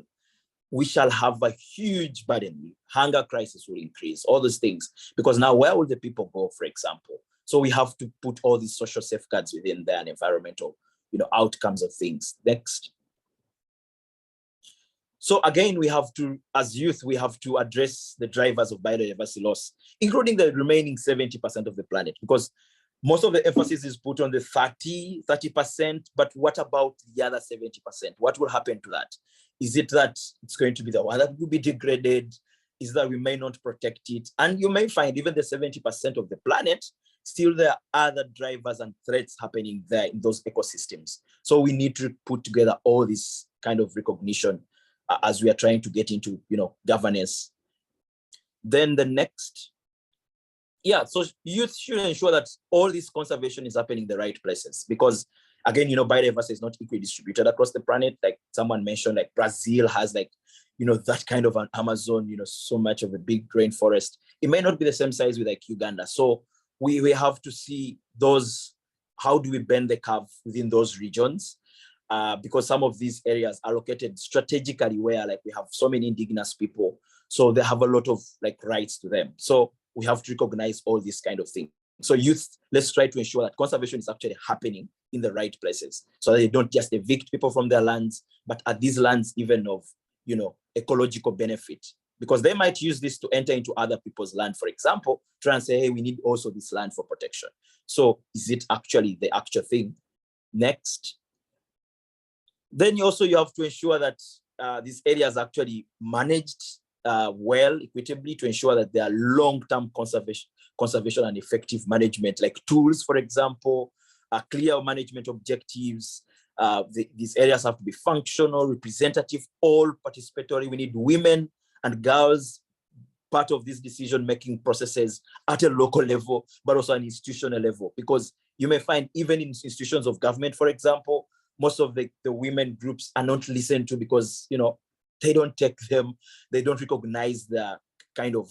we shall have a huge burden. Hunger crisis will increase, all those things, because now where will the people go, for example? So we have to put all these social safeguards within there and environmental, outcomes of things. Next. So again, we have to, as youth, we have to address the drivers of biodiversity loss, including the remaining 70% of the planet, because most of the emphasis is put on the 30%, but what about the other 70%? What will happen to that? Is it that it's going to be the one that will be degraded? Is that we may not protect it? And you may find even the 70% of the planet, still there are other drivers and threats happening there in those ecosystems. So we need to put together all this kind of recognition as we are trying to get into, governance. Then the next, so youth should ensure that all this conservation is happening in the right places, because again, biodiversity is not equally distributed across the planet. Like someone mentioned, like Brazil has like, that kind of an Amazon, so much of a big rainforest. It may not be the same size with like Uganda. So we have to see those, how do we bend the curve within those regions? Because some of these areas are located strategically where like we have so many indigenous people. So they have a lot of like rights to them. So we have to recognize all these kind of things. So youth, let's try to ensure that conservation is actually happening in the right places, so that they don't just evict people from their lands, but at these lands even of, ecological benefit, because they might use this to enter into other people's land, for example, try and say, hey, we need also this land for protection. So is it actually the actual thing? Next. Then you have to ensure that these areas are actually managed well, equitably, to ensure that there are long-term conservation and effective management, like tools, for example, clear management objectives. These areas have to be functional, representative, all participatory. We need women and girls part of these decision-making processes at a local level, but also an institutional level, because you may find even in institutions of government, for example, most of the women groups are not listened to because, they don't take them, they don't recognize the kind of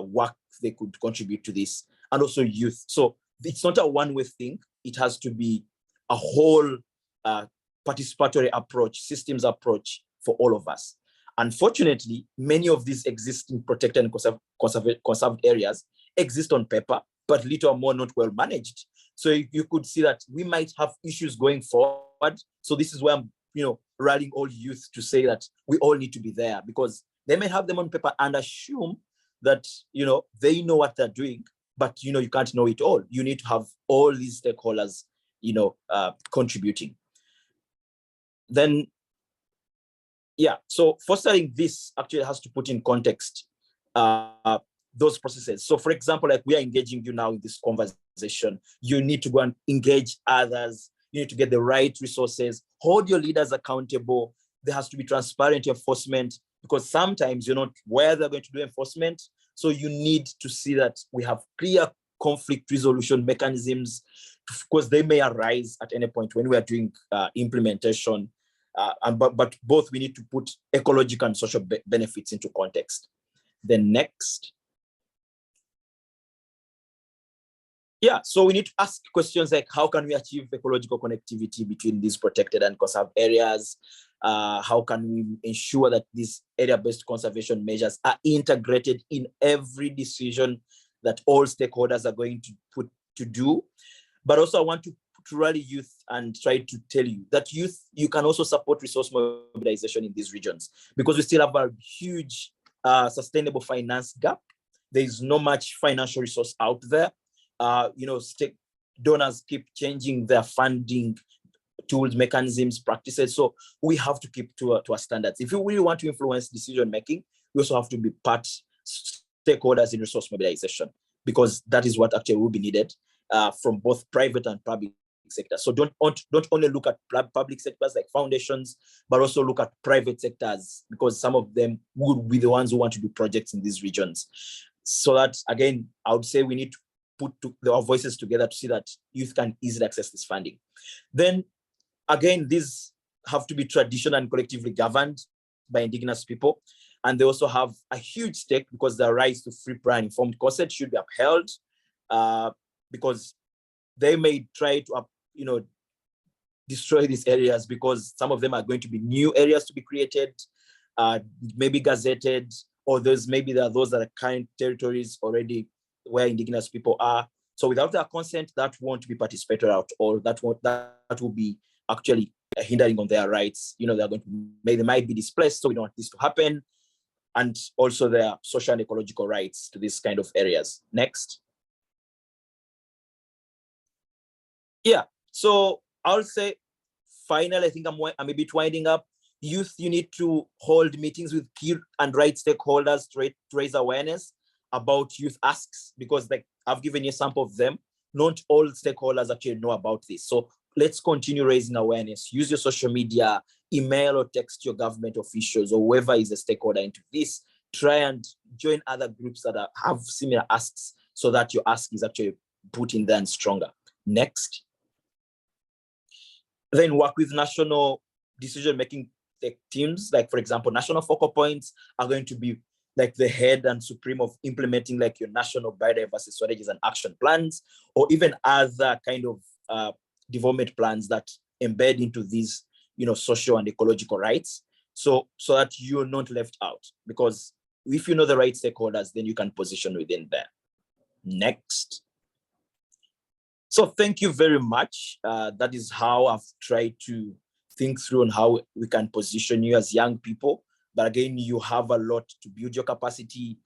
work they could contribute to this, and also youth. So it's not a one-way thing. It has to be a whole participatory approach, systems approach for all of us. Unfortunately, many of these existing protected and conserved areas exist on paper, but little or more not well managed. So you could see that we might have issues going forward. So this is where I'm, rallying all youth to say that we all need to be there, because they may have them on paper and assume that, they know what they're doing, but, you can't know it all. You need to have all these stakeholders, contributing. Then, so fostering this actually has to put in context those processes. So for example, like we are engaging you now in this conversation, you need to go and engage others. You need to get the right resources, hold your leaders accountable. There has to be transparent enforcement, because sometimes you're not where they're going to do enforcement. So you need to see that we have clear conflict resolution mechanisms, because they may arise at any point when we are doing implementation. But both, we need to put ecological and social benefits into context. Then next. Yeah, so we need to ask questions like, how can we achieve ecological connectivity between these protected and conserved areas? How can we ensure that these area-based conservation measures are integrated in every decision that all stakeholders are going to do? But also I want to rally youth and try to tell you that youth, you can also support resource mobilization in these regions, because we still have a huge sustainable finance gap. There is not much financial resource out there. State donors keep changing their funding tools, mechanisms, practices. So we have to keep to our standards. If you really want to influence decision making, we also have to be stakeholders in resource mobilization, because that is what actually will be needed from both private and public sector. So don't only look at public sectors like foundations, but also look at private sectors, because some of them would be the ones who want to do projects in these regions. So that, again, I would say we need to put our voices together to see that youth can easily access this funding. Then again, these have to be traditional and collectively governed by indigenous people. And they also have a huge stake, because their rights to free, prior, and informed consent should be upheld, because they may try to, destroy these areas, because some of them are going to be new areas to be created, maybe gazetted, or there are those that are current territories already where indigenous people are. So without their consent, that won't be participatory at all. That will be actually hindering on their rights. They might be displaced, so we don't want this to happen. And also their social and ecological rights to these kind of areas. Next. Yeah, so I'll say, finally, I think I'm a bit winding up. Youth, you need to hold meetings with key and right stakeholders to raise awareness about youth asks, because I've given you a sample of them. Not all stakeholders actually know about this. So let's continue raising awareness. Use your social media, email or text your government officials or whoever is a stakeholder into this. Try and join other groups that have similar asks, so that your ask is actually put in there and stronger. Next. Then work with national decision-making teams. Like, for example, national focal points are going to be like the head and supreme of implementing like your national biodiversity strategies and action plans, or even other kind of development plans that embed into these, social and ecological rights, so that you're not left out. Because if you know the right stakeholders, then you can position within there. Next. So thank you very much. That is how I've tried to think through on how we can position you as young people. But again, you have a lot to build your capacity,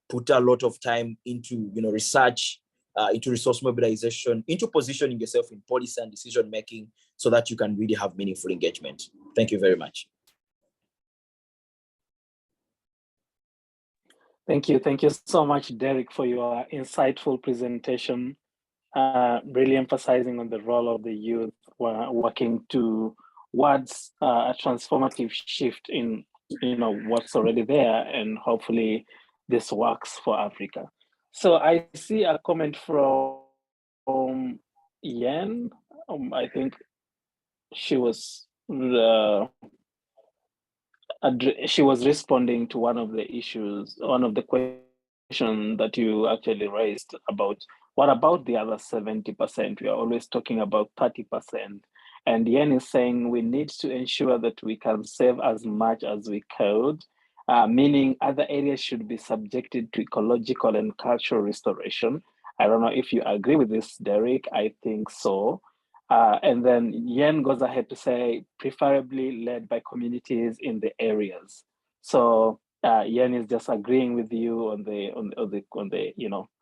put a lot of time into research, into resource mobilization, into positioning yourself in policy and decision making, so that you can really have meaningful engagement. Thank you very much. Thank you so much, Derek, for your insightful presentation. Really emphasizing on the role of the youth working towards a transformative shift in what's already there, and hopefully this works for Africa. So I see a comment from Yen. I think she was responding to one of the issues, one of the questions that you actually raised about what about the other 70%? We are always talking about 30%. And Yen is saying we need to ensure that we can save as much as we could, meaning other areas should be subjected to ecological and cultural restoration. I don't know if you agree with this, Derek. I think so. And then Yen goes ahead to say, preferably led by communities in the areas. So Yen is just agreeing with you on the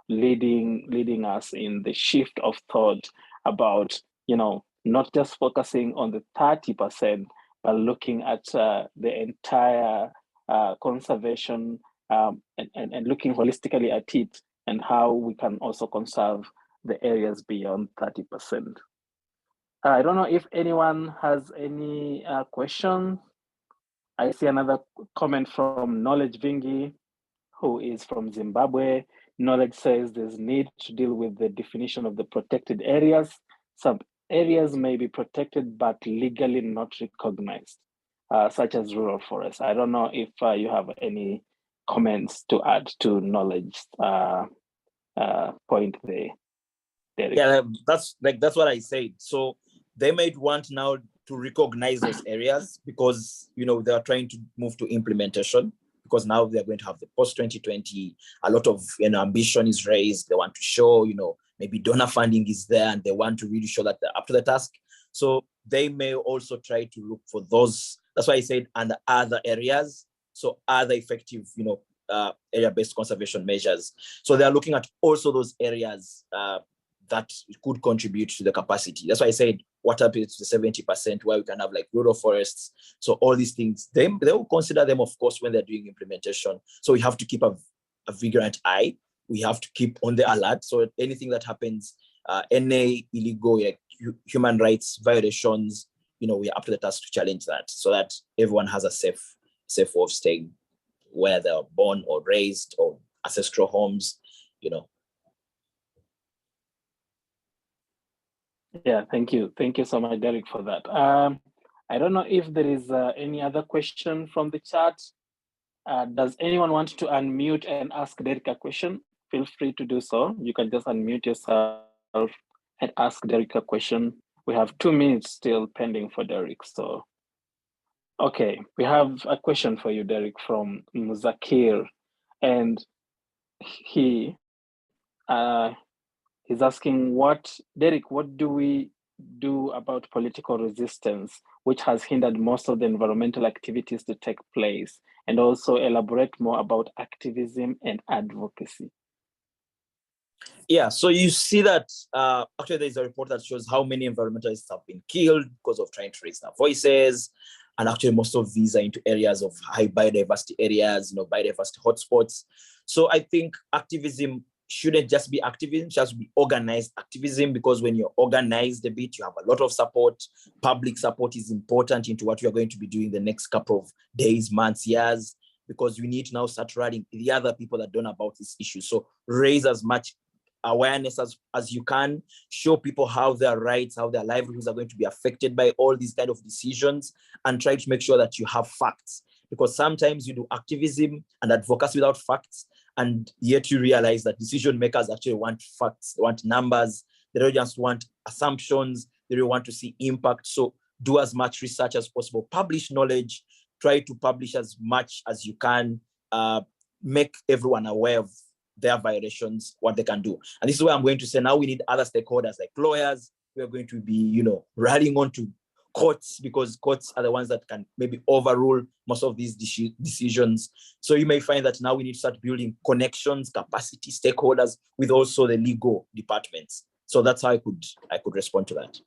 leading us in the shift of thought about not just focusing on the 30%, but looking at the entire conservation and looking holistically at it and how we can also conserve the areas beyond 30%. I don't know if anyone has any questions. I see another comment from Knowledge Vingi, who is from Zimbabwe. Knowledge says there's need to deal with the definition of the protected areas. Some areas may be protected but legally not recognized, such as rural forests. I don't know if you have any comments to add to Knowledge point there, Derek. Yeah, that's what I said. So they might want now to recognize those areas because they are trying to move to implementation, because now they're going to have the post 2020. A lot of ambition is raised. They want to show maybe donor funding is there, and they want to really show that they're up to the task. So they may also try to look for those. That's why I said under other areas. So other effective area-based conservation measures. So they are looking at also those areas that could contribute to the capacity. That's why I said what happens to the 70% where we can have like rural forests. So all these things, they will consider them, of course, when they're doing implementation. So we have to keep a vigilant eye. We have to keep on the alert. So anything that happens, any illegal human rights violations, we're up to the task to challenge that, so that everyone has a safe way of staying where they're born or raised, or ancestral homes, Yeah, thank you. Thank you so much, Derek, for that. I don't know if there is any other question from the chat. Does anyone want to unmute and ask Derek a question? Feel free to do so. You can just unmute yourself and ask Derek a question. We have 2 minutes still pending for Derek. So, okay, we have a question for you, Derek, from Muzakir. And he's asking, Derek, what do we do about political resistance, which has hindered most of the environmental activities to take place? And also elaborate more about activism and advocacy. Yeah, so you see that actually there's a report that shows how many environmentalists have been killed because of trying to raise their voices. And actually most of these are into areas of high biodiversity areas, biodiversity hotspots. So I think activism shouldn't just be activism, it should be organized activism, because when you're organized a bit, you have a lot of support. Public support is important into what you're going to be doing the next couple of days, months, years, because we need to now start rallying the other people that don't know about this issue. So raise as much awareness as you can, show people how their rights, how their livelihoods are going to be affected by all these kind of decisions, and try to make sure that you have facts. Because sometimes you do activism and advocacy without facts, and yet you realize that decision makers actually want facts, they want numbers, they don't just want assumptions, they don't want to see impact. So do as much research as possible, publish knowledge, try to publish as much as you can, make everyone aware of their violations, what they can do. And this is where I'm going to say now we need other stakeholders like lawyers. We are going to be, rallying on to courts, because courts are the ones that can maybe overrule most of these decisions. So you may find that now we need to start building connections, capacity, stakeholders with also the legal departments. So that's how I could respond to that.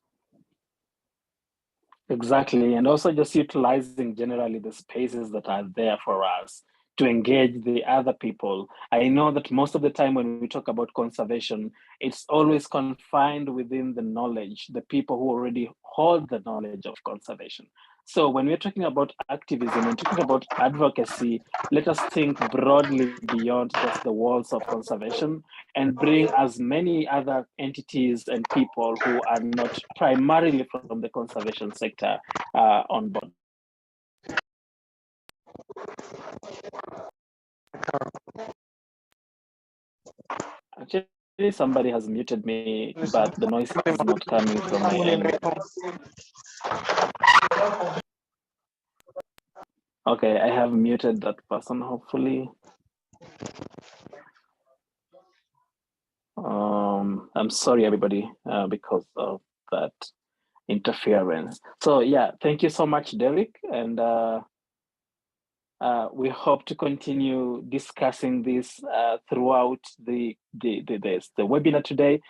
Exactly, and also just utilizing generally the spaces that are there for us to engage the other people. I know that most of the time when we talk about conservation, it's always confined within the knowledge, the people who already hold the knowledge of conservation. So when we're talking about activism and talking about advocacy, let us think broadly beyond just the walls of conservation and bring as many other entities and people who are not primarily from the conservation sector on board. Actually, somebody has muted me, but the noise is not coming from my end. Okay, I have muted that person, hopefully. I'm sorry, everybody, because of that interference. So yeah, thank you so much, Derek. And we hope to continue discussing this throughout the webinar today.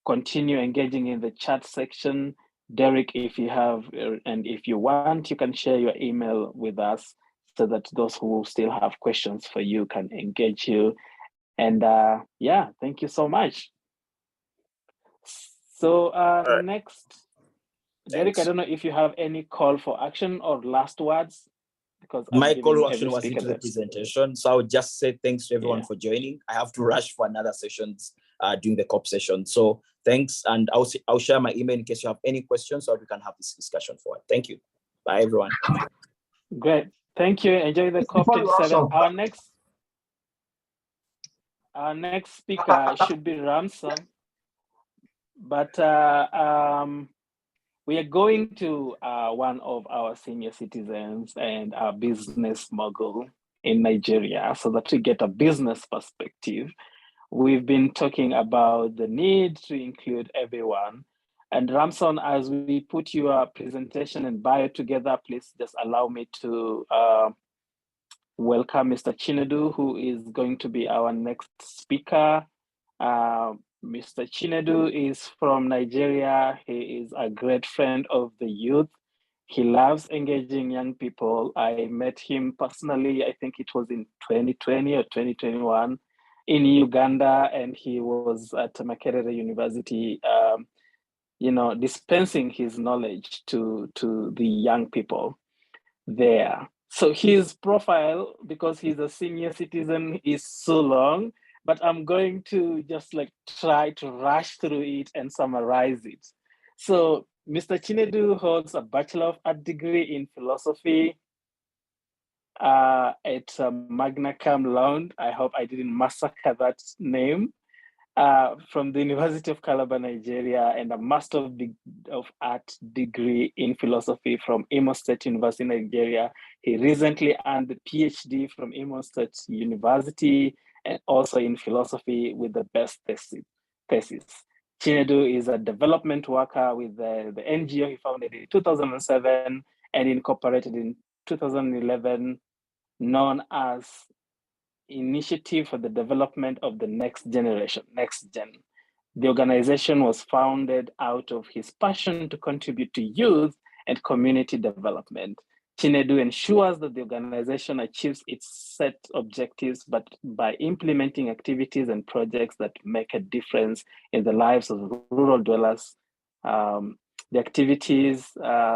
Continue engaging in the chat section. Derek, if you have, and if you want, you can share your email with us so that those who still have questions for you can engage you. And yeah, thank you so much. So right. next, Derek, I don't know if you have any call for action or last words, because I'm My call giving to action every was speaker into the that. presentation. So I would just say thanks to everyone Yeah. for joining. I have to rush for another sessions during the COP session. So thanks. And I'll share my email in case you have any questions so we can have this discussion forward. Thank you. Bye, everyone. Great. Thank you. Enjoy the COP27. Our next speaker should be Ramson. But we are going to one of our senior citizens and our business mogul in Nigeria so that we get a business perspective. We've been talking about the need to include everyone. And Ramson, as we put your presentation and bio together, please just allow me to welcome Mr. Chinedu, who is going to be our next speaker. Mr. Chinedu is from Nigeria. He is a great friend of the youth. He loves engaging young people. I met him personally, I think it was in 2020 or 2021 in Uganda, and he was at Makerere University, dispensing his knowledge to the young people there. So his profile, because he's a senior citizen, is so long, but I'm going to just try to rush through it and summarize it. So Mr. Chinedu holds a Bachelor of Art degree in philosophy at Magna Cum Laude. I hope I didn't massacre that name. From the University of Calabar, Nigeria, and a Master of Art degree in philosophy from Imo State University, Nigeria. He recently earned the PhD from Imo State University and also in philosophy with the best thesis. Chinedu is a development worker with the NGO he founded in 2007 and incorporated in 2011, known as Initiative for the Development of the Next Generation, Next Gen. The organization was founded out of his passion to contribute to youth and community development. Chinedu ensures that the organization achieves its set objectives, but by implementing activities and projects that make a difference in the lives of rural dwellers. The activities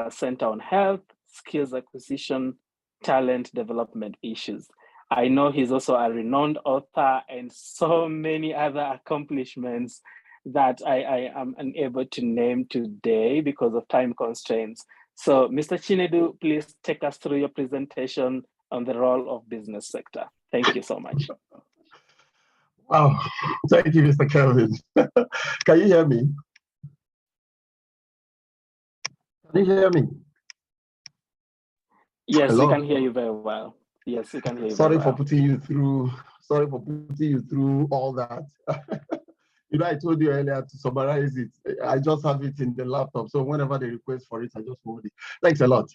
center on health, skills acquisition, talent development issues. I know he's also a renowned author and so many other accomplishments that I am unable to name today because of time constraints. So Mr. Chinedu, please take us through your presentation on the role of business sector. Thank you so much. Wow, thank you, Mr. Kelvin. Can you hear me? Can you hear me? Yes, Hello? we can hear you very well. Yes, we can hear you Sorry very well. for putting you through all that. I told you earlier to summarize it. I just have it in the laptop. So whenever they request for it, I just hold it. Thanks a lot.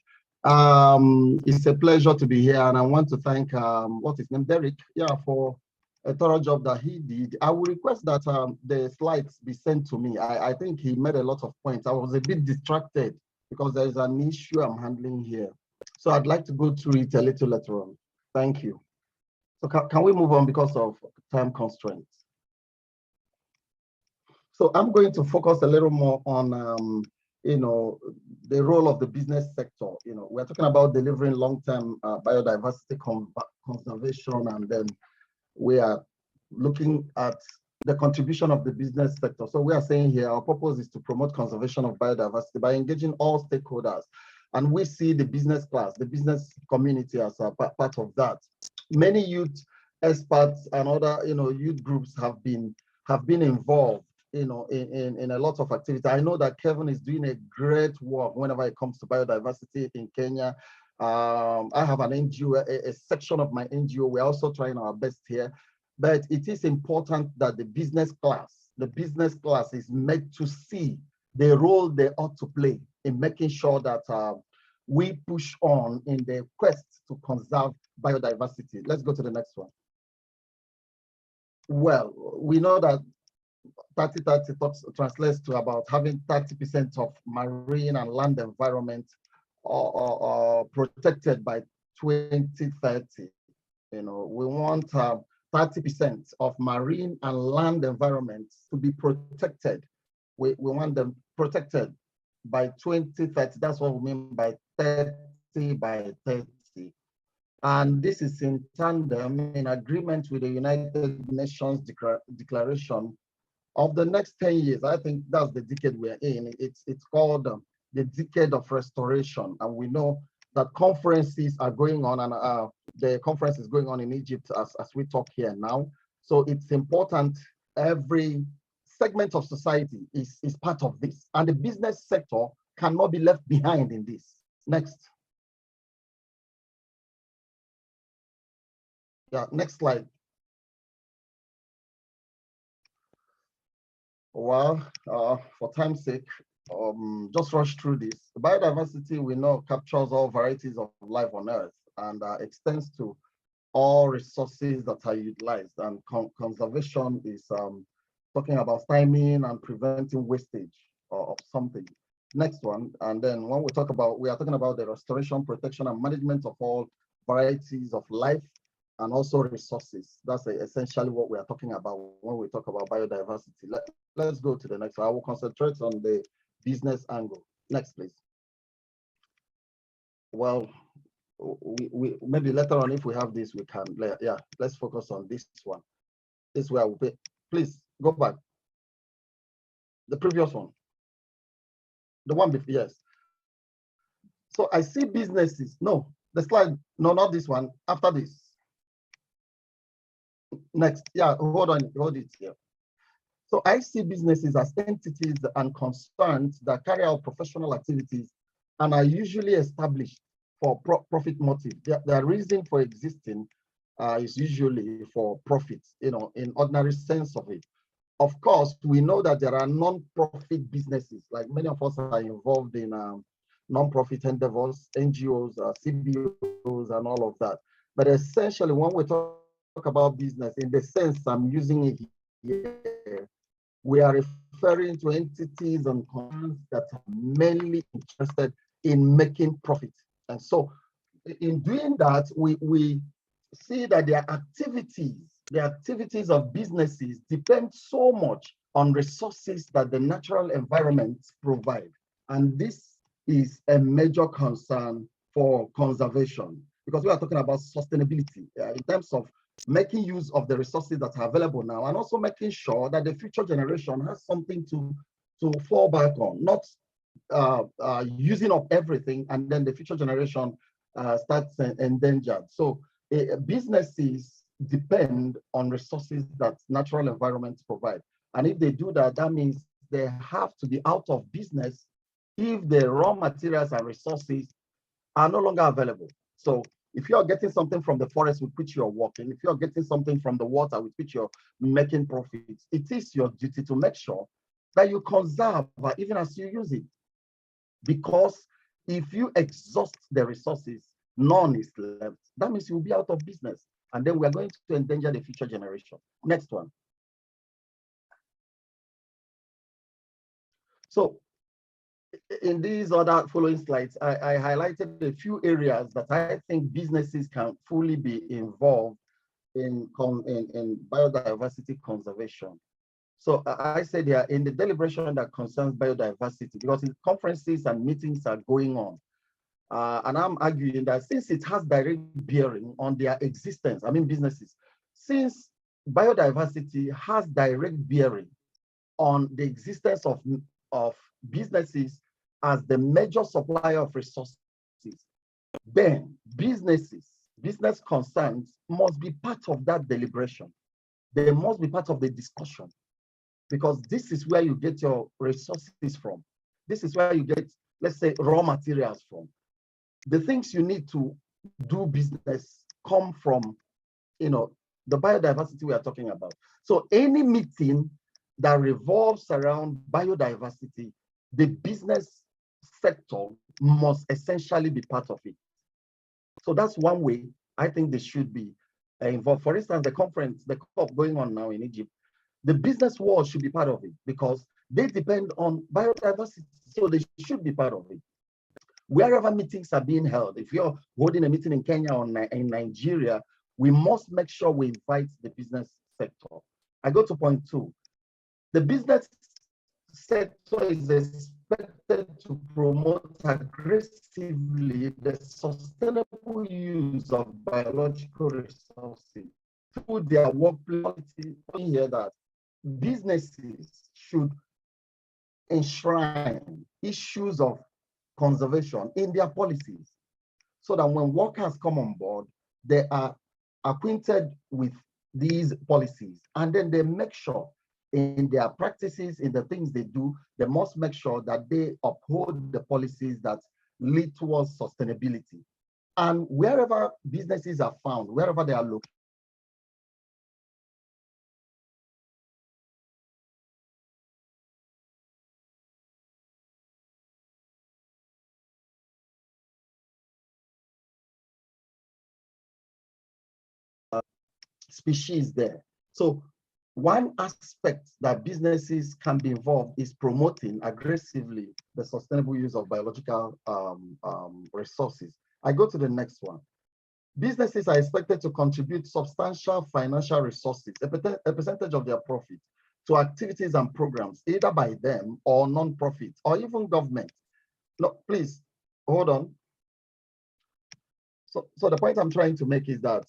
It's a pleasure to be here. And I want to thank, what's his name, Derek, for a thorough job that he did. I will request that the slides be sent to me. I think he made a lot of points. I was a bit distracted because there is an issue I'm handling here. So I'd like to go through it a little later on. Thank you. So can we move on because of time constraints? So I'm going to focus a little more on, the role of the business sector. We're talking about delivering long-term biodiversity conservation, and then we are looking at the contribution of the business sector. So we are saying here, our purpose is to promote conservation of biodiversity by engaging all stakeholders. And we see the business class, the business community as a part of that. Many youth experts and other, youth groups have been involved, in a lot of activity. I know that Kevin is doing a great work whenever it comes to biodiversity in Kenya. I have an NGO, a section of my NGO. We're also trying our best here, but it is important that the business class is made to see the role they ought to play in making sure that we push on in the quest to conserve biodiversity. Let's go to the next one. Well, we know that 30-30 translates to about having 30% of marine and land environment protected by 2030. We want 30% of marine and land environments to be protected. We want them protected by 2030. That's what we mean by 30 by 30. And this is in tandem, in agreement with the United Nations Declaration of the next 10 years. I think that's the decade we're in. It's called the Decade of Restoration. And we know that conferences are going on, and the conference is going on in Egypt as we talk here now. So it's important. Every segment of society is part of this, and the business sector cannot be left behind in this. Next. Yeah, next slide. Well, for time's sake, just rush through this. Biodiversity, we know, captures all varieties of life on Earth and extends to all resources that are utilized. And conservation is talking about stymieing and preventing wastage of something. Next one. And then when we are talking about the restoration, protection, and management of all varieties of life and also resources. That's essentially what we are talking about when we talk about biodiversity. Let's go to the next one. I will concentrate on the business angle. Next, please. Well, we maybe later on, if we have this, we can, yeah, let's focus on this one. This is where I will pay. Please go back. The previous one. The one before, yes. So I see businesses. No, the slide, no, not this one, after this. Next, yeah, hold it here. So I see businesses as entities and concerns that carry out professional activities and are usually established for profit motive. Their reason for existing is usually for profit, in ordinary sense of it. Of course, we know that there are non-profit businesses, like many of us are involved in non-profit endeavors, NGOs, CBOs, and all of that. But essentially, when we talk about business, in the sense I'm using it here, we are referring to entities and concerns that are mainly interested in making profit. And so in doing that, we see that the activities of businesses depend so much on resources that the natural environment provide. And this is a major concern for conservation, because we are talking about sustainability in terms of making use of the resources that are available now, and also making sure that the future generation has something to fall back on, not using up everything and then the future generation starts endangered. So businesses depend on resources that natural environments provide. And if they do that, that means they have to be out of business if the raw materials and resources are no longer available. So if you're getting something from the forest with which you're working, if you're getting something from the water with which you're making profits, it is your duty to make sure that you conserve even as you use it. Because if you exhaust the resources, none is left. That means you'll be out of business. And then we are going to endanger the future generation. Next one. So in these other following slides, I highlighted a few areas that I think businesses can fully be involved in biodiversity conservation. So I said here in the deliberation that concerns biodiversity, because conferences and meetings are going on. And I'm arguing that since it has direct bearing on their existence, I mean businesses, since biodiversity has direct bearing on the existence of businesses as the major supplier of resources, then business concerns must be part of that deliberation. They must be part of the discussion, because this is where you get your resources from. This is where you get, let's say, raw materials from. The things you need to do business come from, the biodiversity we are talking about. So any meeting that revolves around biodiversity, the business sector must essentially be part of it. So that's one way I think they should be involved. For instance, the conference, the COP going on now in Egypt, the business world should be part of it because they depend on biodiversity, so they should be part of it. Wherever meetings are being held, if you're holding a meeting in Kenya or in Nigeria, we must make sure we invite the business sector. I go to point 2. The business sector is expected to promote aggressively the sustainable use of biological resources through their workplace. Here that businesses should enshrine issues of conservation in their policies, so that when workers come on board, they are acquainted with these policies, and then they make sure in their practices, in the things they do, they must make sure that they uphold the policies that lead towards sustainability. And wherever businesses are found, wherever they are located, species there. So one aspect that businesses can be involved is promoting aggressively the sustainable use of biological resources. I go to the next one. Businesses are expected to contribute substantial financial resources, a percentage of their profit, to activities and programs, either by them or non-profit or even government. No, please, hold on. So the point I'm trying to make is that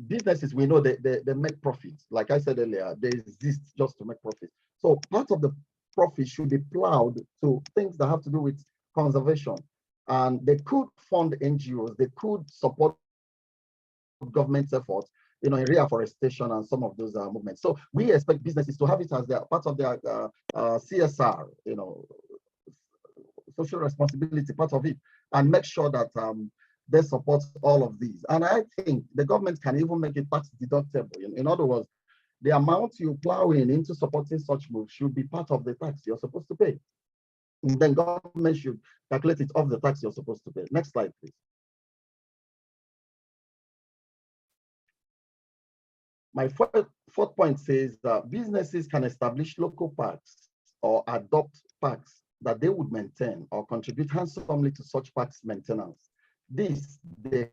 businesses, we know they make profits. Like I said earlier, they exist just to make profits. So part of the profit should be plowed to things that have to do with conservation. And they could fund NGOs, they could support government efforts, in reforestation and some of those movements. So we expect businesses to have it as their part of their CSR, social responsibility, part of it, and make sure that they support all of these. And I think the government can even make it tax deductible. In other words, the amount you plow into supporting such moves should be part of the tax you're supposed to pay. And then government should calculate it off the tax you're supposed to pay. Next slide, please. My fourth point says that businesses can establish local parks or adopt parks that they would maintain or contribute handsomely to such parks maintenance. This they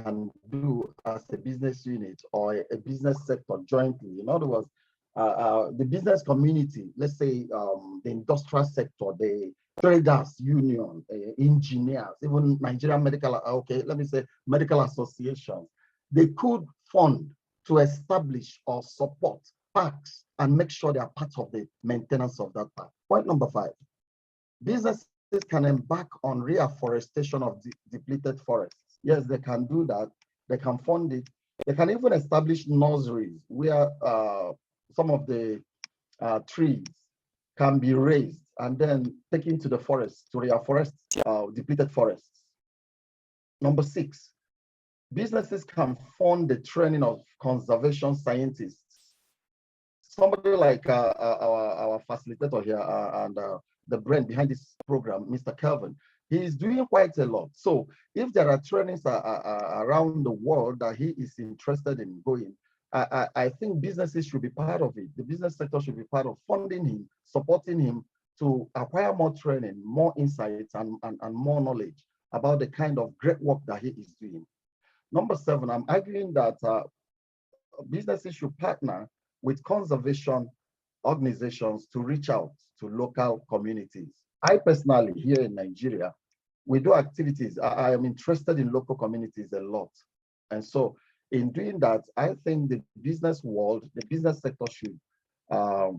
can do as a business unit or a business sector jointly. In other words, the business community, let's say the industrial sector, the traders union, engineers, even Nigerian medical associations, they could fund to establish or support parks and make sure they are part of the maintenance of that park. Point number 5, businesses can embark on reforestation of depleted forests. Yes, they can do that. They can fund it. They can even establish nurseries where some of the trees can be raised and then taken to the forest to reforest depleted forests. Number 6, businesses can fund the training of conservation scientists. Somebody like our facilitator here and the brain behind this program, Mr. Kelvin, he is doing quite a lot. So if there are trainings around the world that he is interested in going, I think businesses should be part of it. The business sector should be part of funding him, supporting him to acquire more training, more insights, and more knowledge about the kind of great work that he is doing. Number 7, I'm arguing that businesses should partner with conservation organizations to reach out to local communities. I personally, here in Nigeria, we do activities. I am interested in local communities a lot. And so in doing that, I think the business world, the business sector should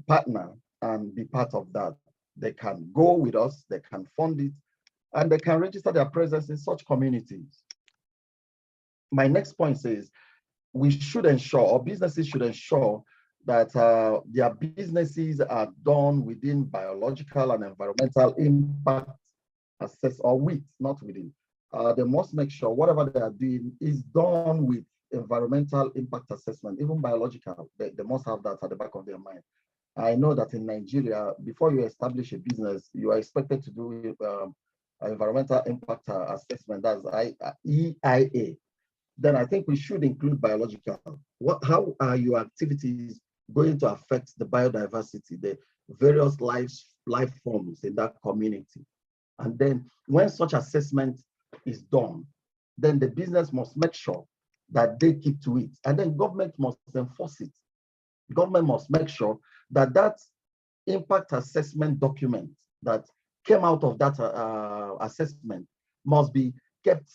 partner and be part of that. They can go with us, they can fund it, and they can register their presence in such communities. My next point says, we should ensure, or businesses should ensure, that their businesses are done within biological and environmental impact assessment, or with, not within. They must make sure whatever they are doing is done with environmental impact assessment, even biological. They must have that at the back of their mind. I know that in Nigeria, before you establish a business, you are expected to do environmental impact assessment, that's EIA. Then I think we should include biological. How are your activities going to affect the biodiversity, the various life forms in that community? And then when such assessment is done, then the business must make sure that they keep to it. And then government must enforce it. Government must make sure that that impact assessment document that came out of that assessment must be kept,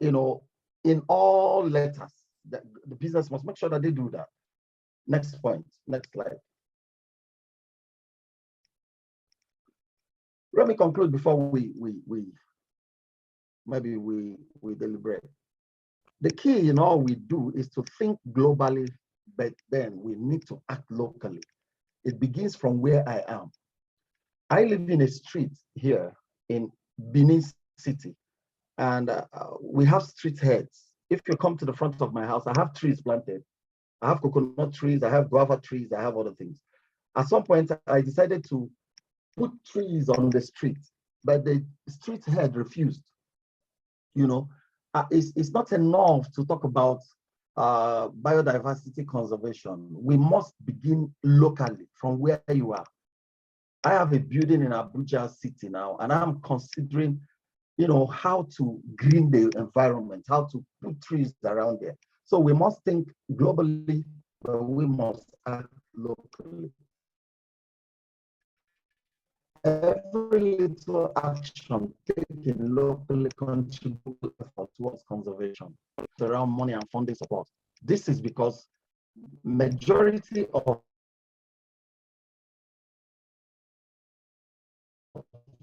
in all letters. The business must make sure that they do that. Next point, next slide. Let me conclude before we deliberate. The key in all we do is to think globally, but then we need to act locally. It begins from where I am. I live in a street here in Benin City, and we have street heads. If you come to the front of my house, I have trees planted. I have coconut trees, I have guava trees, I have other things. At some point, I decided to put trees on the street, but the street head refused. It's not enough to talk about biodiversity conservation. We must begin locally from where you are. I have a building in Abuja City now, and I'm considering, how to green the environment, how to put trees around there. So we must think globally, but we must act locally. Every little action taken locally contributes towards conservation, around money and funding support. This is because majority of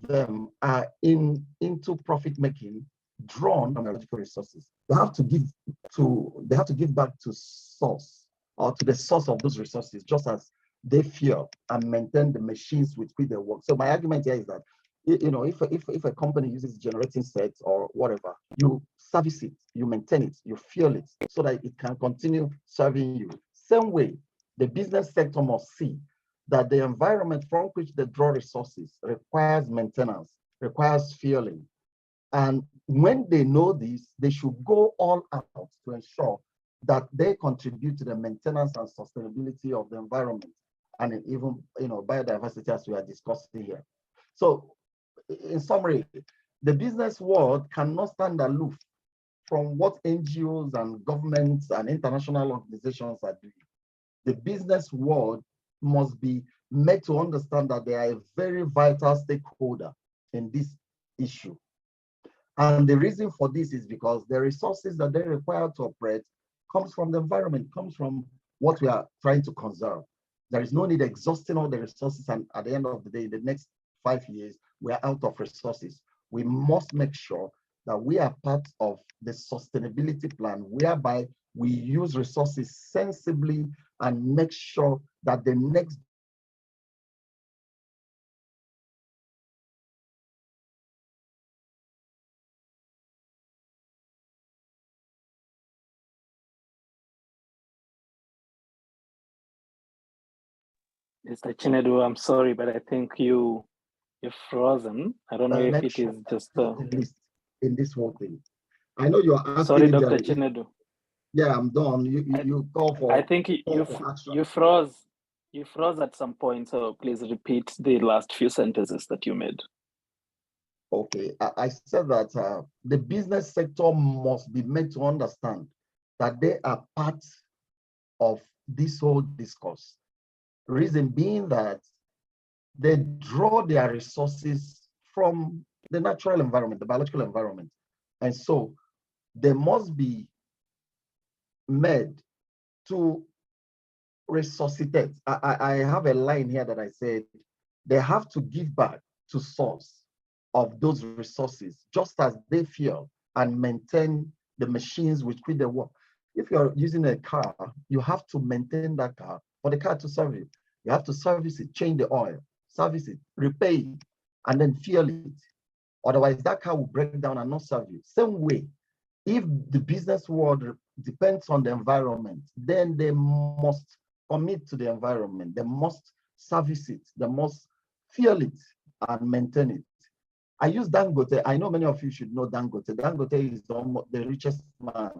them are into profit making, drawn from biological resources. They have to give back to source, or to the source of those resources, just as they fuel and maintain the machines with which they work. So my argument here is that, if a company uses generating sets or whatever, you service it, you maintain it, you fuel it, so that it can continue serving you. Same way, the business sector must see that the environment from which they draw resources requires maintenance, requires fueling. And when they know this, they should go all out to ensure that they contribute to the maintenance and sustainability of the environment, and even biodiversity, as we are discussing here. So in summary, the business world cannot stand aloof from what NGOs and governments and international organizations are doing. The business world must be made to understand that they are a very vital stakeholder in this issue. And the reason for this is because the resources that they require to operate comes from the environment, comes from what we are trying to conserve. There is no need exhausting all the resources, and at the end of the day, the next 5 years, we are out of resources. We must make sure that we are part of the sustainability plan, whereby we use resources sensibly and make sure that the next Mr. Chinedu, I'm sorry, but I think you're frozen. I don't know if it is just in this whole thing. I know you're asking. Sorry, Dr. Chinedu. Yeah, I'm done. You call for. I think you froze. You froze at some point, so please repeat the last few sentences that you made. Okay, I said that the business sector must be made to understand that they are part of this whole discourse. Reason being that they draw their resources from the natural environment, the biological environment. And so they must be made to resuscitate. I have a line here that I said, they have to give back to source of those resources, just as they fuel and maintain the machines with which they work. If you're using a car, you have to maintain that car for the car to serve you. You have to service it, change the oil, service it, repair it, and then fuel it. Otherwise, that car will break down and not serve you. Same way, if the business world depends on the environment, then they must commit to the environment. They must service it. They must fuel it and maintain it. I use Dangote. I know many of you should know Dangote. Dangote is the richest man,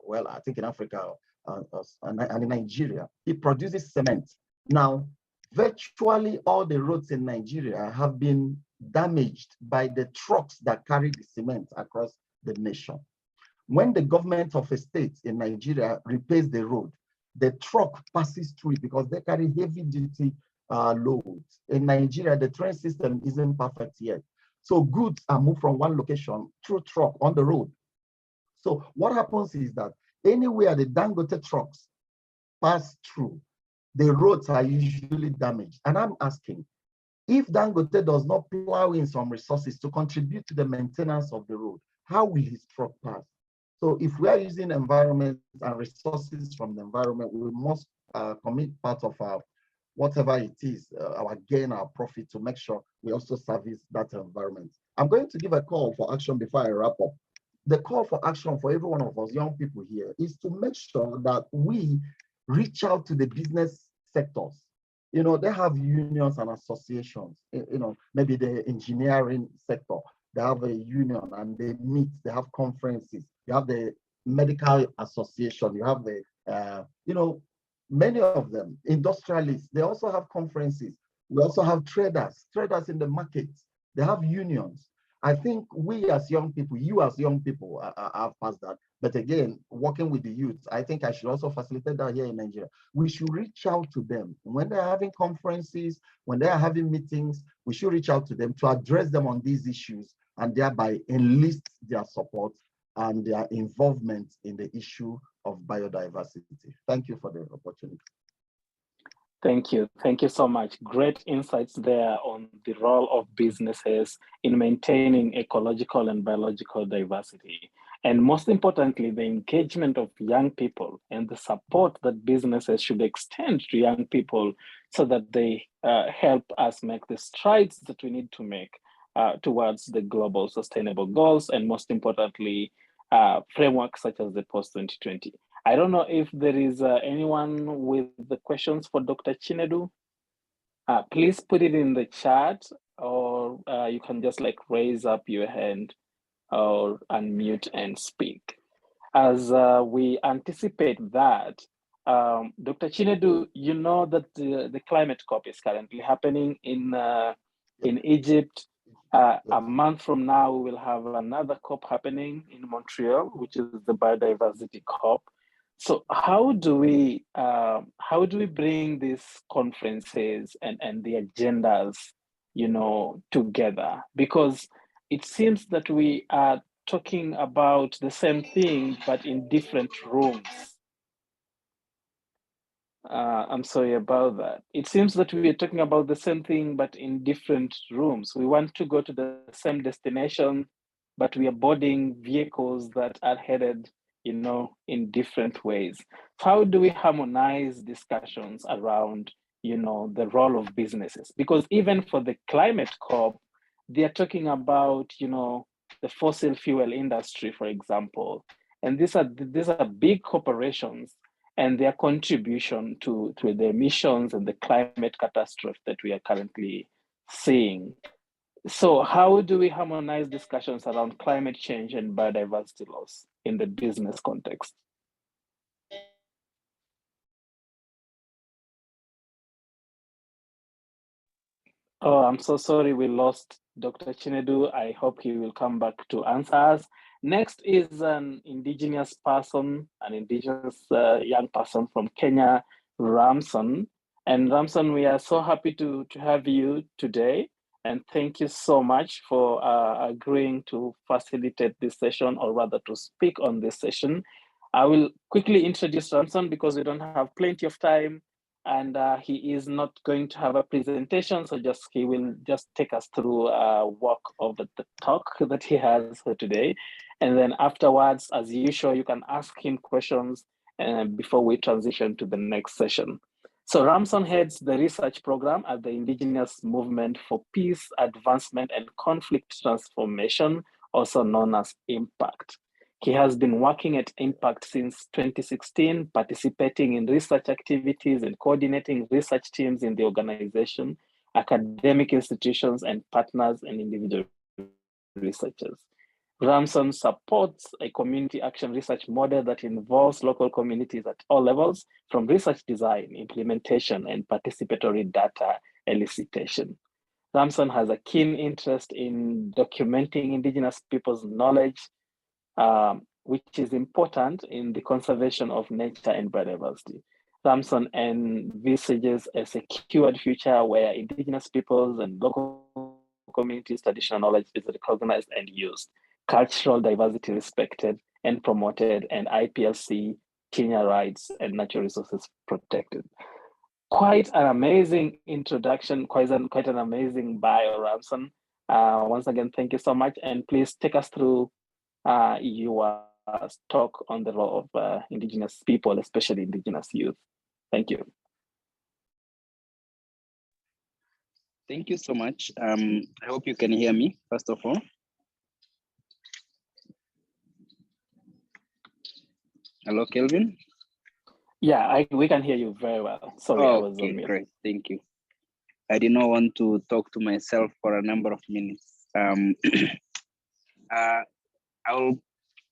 well, I think in Africa and in Nigeria. He produces cement. Now, virtually all the roads in Nigeria have been damaged by the trucks that carry the cement across the nation. When the government of a state in Nigeria repairs the road, the truck passes through it because they carry heavy duty loads. In Nigeria, the train system isn't perfect yet. So goods are moved from one location through truck on the road. So what happens is that anywhere the Dangote trucks pass through, the roads are usually damaged. And I'm asking, if Dangote does not plow in some resources to contribute to the maintenance of the road, how will his truck pass? So if we are using environment and resources from the environment, we must commit part of our, whatever it is, our gain, our profit, to make sure we also service that environment. I'm going to give a call for action before I wrap up. The call for action for every one of us young people here is to make sure that we reach out to the business sectors. You know, they have unions and associations, you know, maybe the engineering sector, they have a union and they meet, they have conferences. You have the medical association, you have the, you know, many of them, industrialists, they also have conferences. We also have traders in the markets, they have unions. I think we as young people, you as young people have passed that. But again, working with the youth, I think I should also facilitate that here in Nigeria. We should reach out to them. When they're having conferences, when they're having meetings, we should reach out to them to address them on these issues and thereby enlist their support and their involvement in the issue of biodiversity. Thank you for the opportunity. Thank you. Thank you so much. Great insights there on the role of businesses in maintaining ecological and biological diversity. And most importantly, the engagement of young people and the support that businesses should extend to young people so that they help us make the strides that we need to make towards the global sustainable goals, and most importantly, frameworks such as the post-2020. I don't know if there is anyone with the questions for Dr. Chinedu. Please put it in the chat, or you can just like raise up your hand or unmute and speak. As we anticipate that, Dr. Chinedu, you know that the climate COP is currently happening in Egypt. A month from now, we will have another COP happening in Montreal, which is the biodiversity COP. So how do we bring these conferences and the agendas, you know, together? Because it seems that we are talking about the same thing, but in different rooms. I'm sorry about that. It seems that we are talking about the same thing, but in different rooms. We want to go to the same destination, but we are boarding vehicles that are headed, you know, in different ways. How do we harmonize discussions around, you know, the role of businesses? Because even for the climate COP, they are talking about, you know, the fossil fuel industry, for example. And these are big corporations and their contribution to the emissions and the climate catastrophe that we are currently seeing. So how do we harmonize discussions around climate change and biodiversity loss in the business context? Oh, I'm so sorry we lost Dr. Chinedu. I hope he will come back to answer us. Next is an indigenous person, an indigenous young person from Kenya, Ramson. And Ramson, we are so happy to have you today. And thank you so much for agreeing to facilitate this session, or rather to speak on this session. I will quickly introduce Ramson because we don't have plenty of time. And he is not going to have a presentation, so he will just take us through a walk of the talk that he has for today. And then afterwards, as usual, you can ask him questions before we transition to the next session. So Ramson heads the research program at the Indigenous Movement for Peace, Advancement and Conflict Transformation, also known as IMPACT. He has been working at IMPACT since 2016, participating in research activities and coordinating research teams in the organization, academic institutions, and partners and individual researchers. Ramson supports a community action research model that involves local communities at all levels, from research design, implementation, and participatory data elicitation. Ramson has a keen interest in documenting indigenous people's knowledge, which is important in the conservation of nature and biodiversity. Ramson envisages a secured future where indigenous peoples and local communities' traditional knowledge is recognized and used, cultural diversity respected and promoted, and IPLC, Kenya rights, and natural resources protected. Quite an amazing introduction, quite an amazing bio, Ramson. Once again, thank you so much. And please take us through your talk on the role of indigenous people, especially indigenous youth. Thank you. Thank you so much. I hope you can hear me, first of all. Hello, Kelvin? Yeah, we can hear you very well. Sorry, I was on mute. Great, thank you. I did not want to talk to myself for a number of minutes. I'll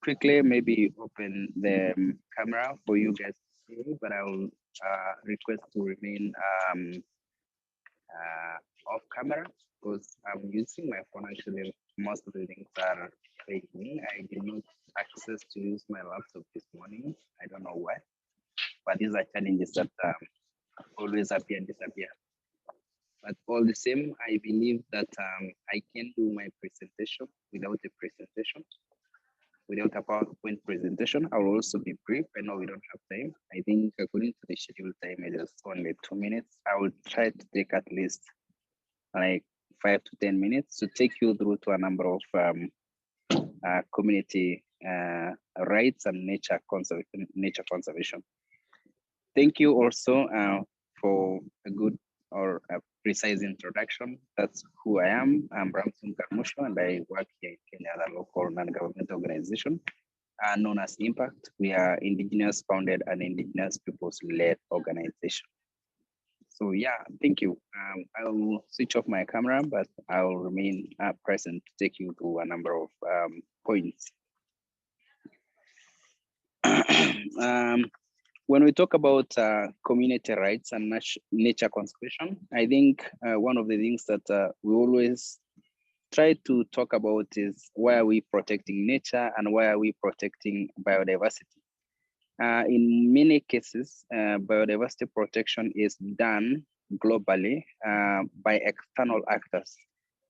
quickly maybe open the camera for you guys to see, but I will request to remain off camera because I'm using my phone. Actually, most of the things are failing. I did not access to use my laptop this morning. I don't know why, but these are challenges that always appear and disappear. But all the same, I believe that I can do my presentation without a presentation, without a PowerPoint presentation. I will also be brief. I know we don't have time. I think according to the scheduled time, it is only 2 minutes. I will try to take at least like 5 to 10 minutes to take you through to a number of community rights and nature conservation. Thank you also for a good or a precise introduction. That's who I am. I'm Ramson Karmusho, and I work here in Kenya at a local non-government organization known as Impact. We are indigenous founded and indigenous peoples led organization. So yeah, thank you. I will switch off my camera, but I will remain present to take you through a number of points. When we talk about community rights and nature conservation, I think one of the things that we always try to talk about is why are we protecting nature and why are we protecting biodiversity? In many cases, biodiversity protection is done globally by external actors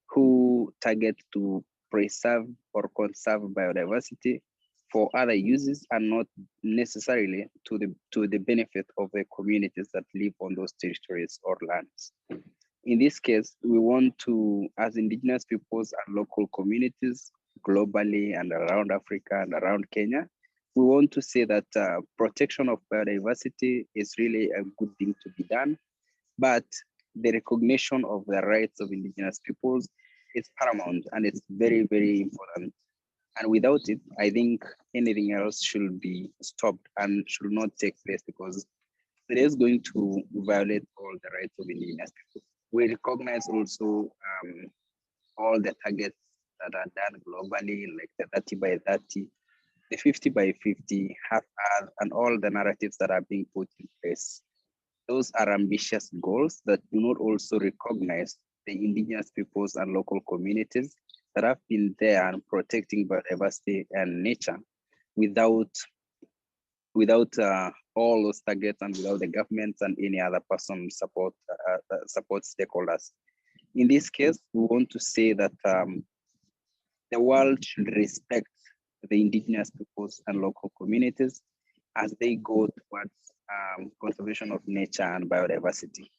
who target to preserve or conserve biodiversity for other uses and not necessarily to the benefit of the communities that live on those territories or lands. In this case, we want to, as indigenous peoples and local communities globally and around Africa and around Kenya, we want to say that protection of biodiversity is really a good thing to be done, but the recognition of the rights of indigenous peoples is paramount and it's very, very important. And without it, I think anything else should be stopped and should not take place because it is going to violate all the rights of indigenous people. We recognize also all the targets that are done globally, like the 30 by 30, the 50 by 50, half Earth, and all the narratives that are being put in place. Those are ambitious goals that do not also recognize the indigenous peoples and local communities that have been there and protecting biodiversity and nature without all those targets and without the governments and any other person support stakeholders. In this case, we want to say that the world should respect the indigenous peoples and local communities as they go towards conservation of nature and biodiversity.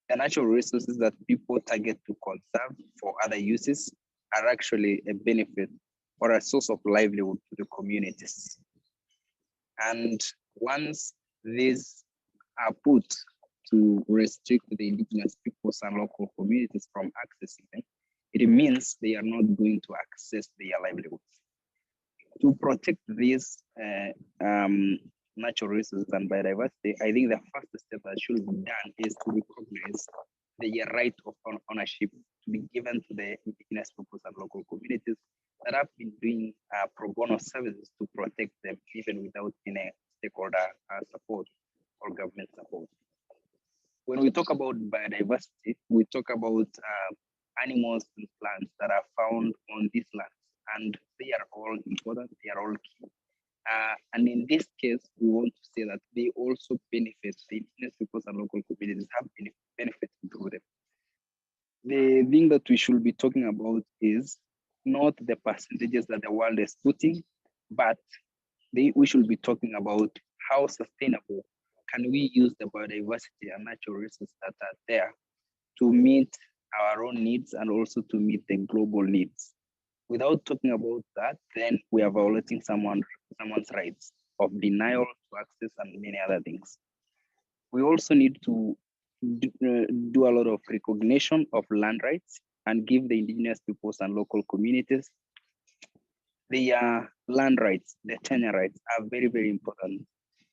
The natural resources that people target to conserve for other uses are actually a benefit or a source of livelihood to the communities. And once these are put to restrict the indigenous peoples and local communities from accessing them, it means they are not going to access their livelihoods. To protect these natural resources and biodiversity, I think the first step that should be done is to recognize the right of ownership to be given to the indigenous peoples and local communities that have been doing pro bono services to protect them even without any stakeholder support or government support. When we talk about biodiversity, we talk about animals and plants that are found on these lands, and they are all important, they are all key. And in this case, we want to say that they also benefit, the indigenous peoples and local communities have benefited through them. The thing that we should be talking about is not the percentages that the world is putting, but we should be talking about how sustainable can we use the biodiversity and natural resources that are there to meet our own needs and also to meet the global needs. Without talking about that, then we are violating someone's rights of denial to access and many other things. We also need to do a lot of recognition of land rights and give the indigenous peoples and local communities their land rights, their tenure rights are very, very important.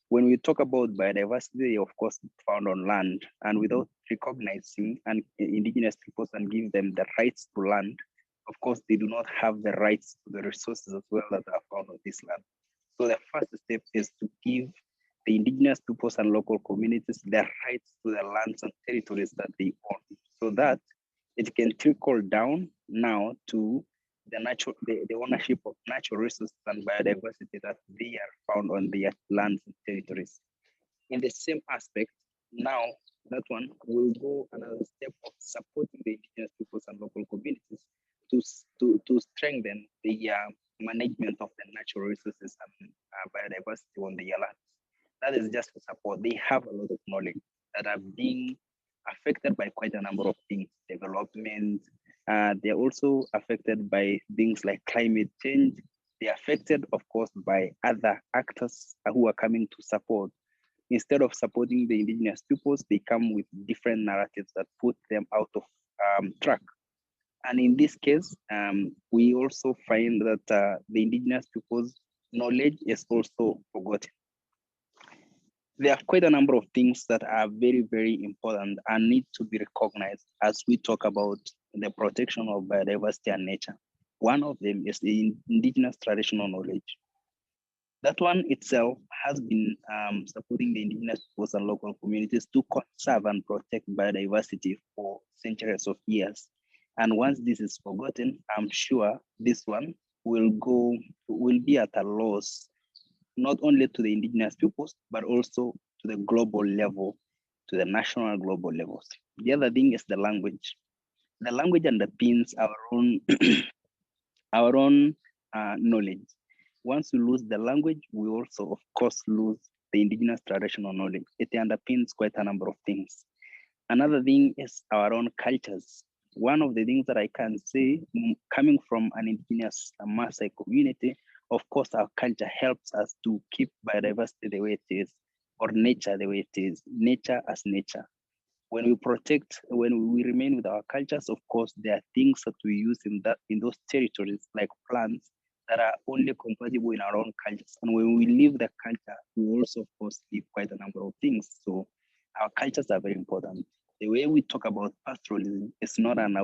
When we talk about biodiversity, of course, it's found on land, and without recognizing indigenous peoples and give them the rights to land, of course, they do not have the rights to the resources as well that are found on this land. So the first step is to give the indigenous peoples and local communities their rights to the lands and territories that they own, so that it can trickle down now to the ownership of natural resources and biodiversity that they are found on their lands and territories. In the same aspect, now that one will go another step of supporting the indigenous peoples and local communities to strengthen the management of the natural resources and biodiversity on their lands. That is just to support. They have a lot of knowledge that are being affected by quite a number of things, development. They're also affected by things like climate change. They're affected, of course, by other actors who are coming to support. Instead of supporting the indigenous peoples, they come with different narratives that put them out of track. And in this case, we also find that the indigenous peoples' knowledge is also forgotten. There are quite a number of things that are very, very important and need to be recognized as we talk about the protection of biodiversity and nature. One of them is the indigenous traditional knowledge. That one itself has been supporting the indigenous peoples and local communities to conserve and protect biodiversity for centuries of years. And once this is forgotten, I'm sure this one will be at a loss, not only to the indigenous peoples, but also to the global level, to the national global levels. The other thing is the language. The language underpins our own knowledge. Once we lose the language, we also, of course, lose the indigenous traditional knowledge. It underpins quite a number of things. Another thing is our own cultures. One of the things that I can say, coming from an indigenous Maasai community, of course, our culture helps us to keep biodiversity the way it is, or nature the way it is, nature as nature. When we remain with our cultures, of course, there are things that we use in those territories, like plants, that are only compatible in our own cultures. And when we leave the culture, we also, of course, leave quite a number of things. So our cultures are very important. The way we talk about pastoralism is not an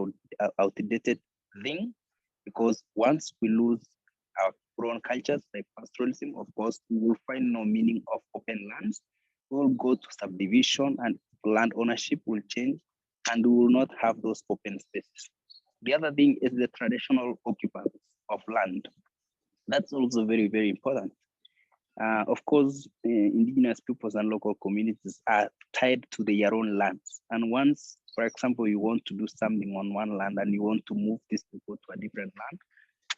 outdated thing, because once we lose our own cultures like pastoralism, of course, we will find no meaning of open lands. We will go to subdivision and land ownership will change, and we will not have those open spaces. The other thing is the traditional occupants of land. That's also very, very important. Of course, indigenous peoples and local communities are tied to their own lands. And once, for example, you want to do something on one land and you want to move these people to a different land,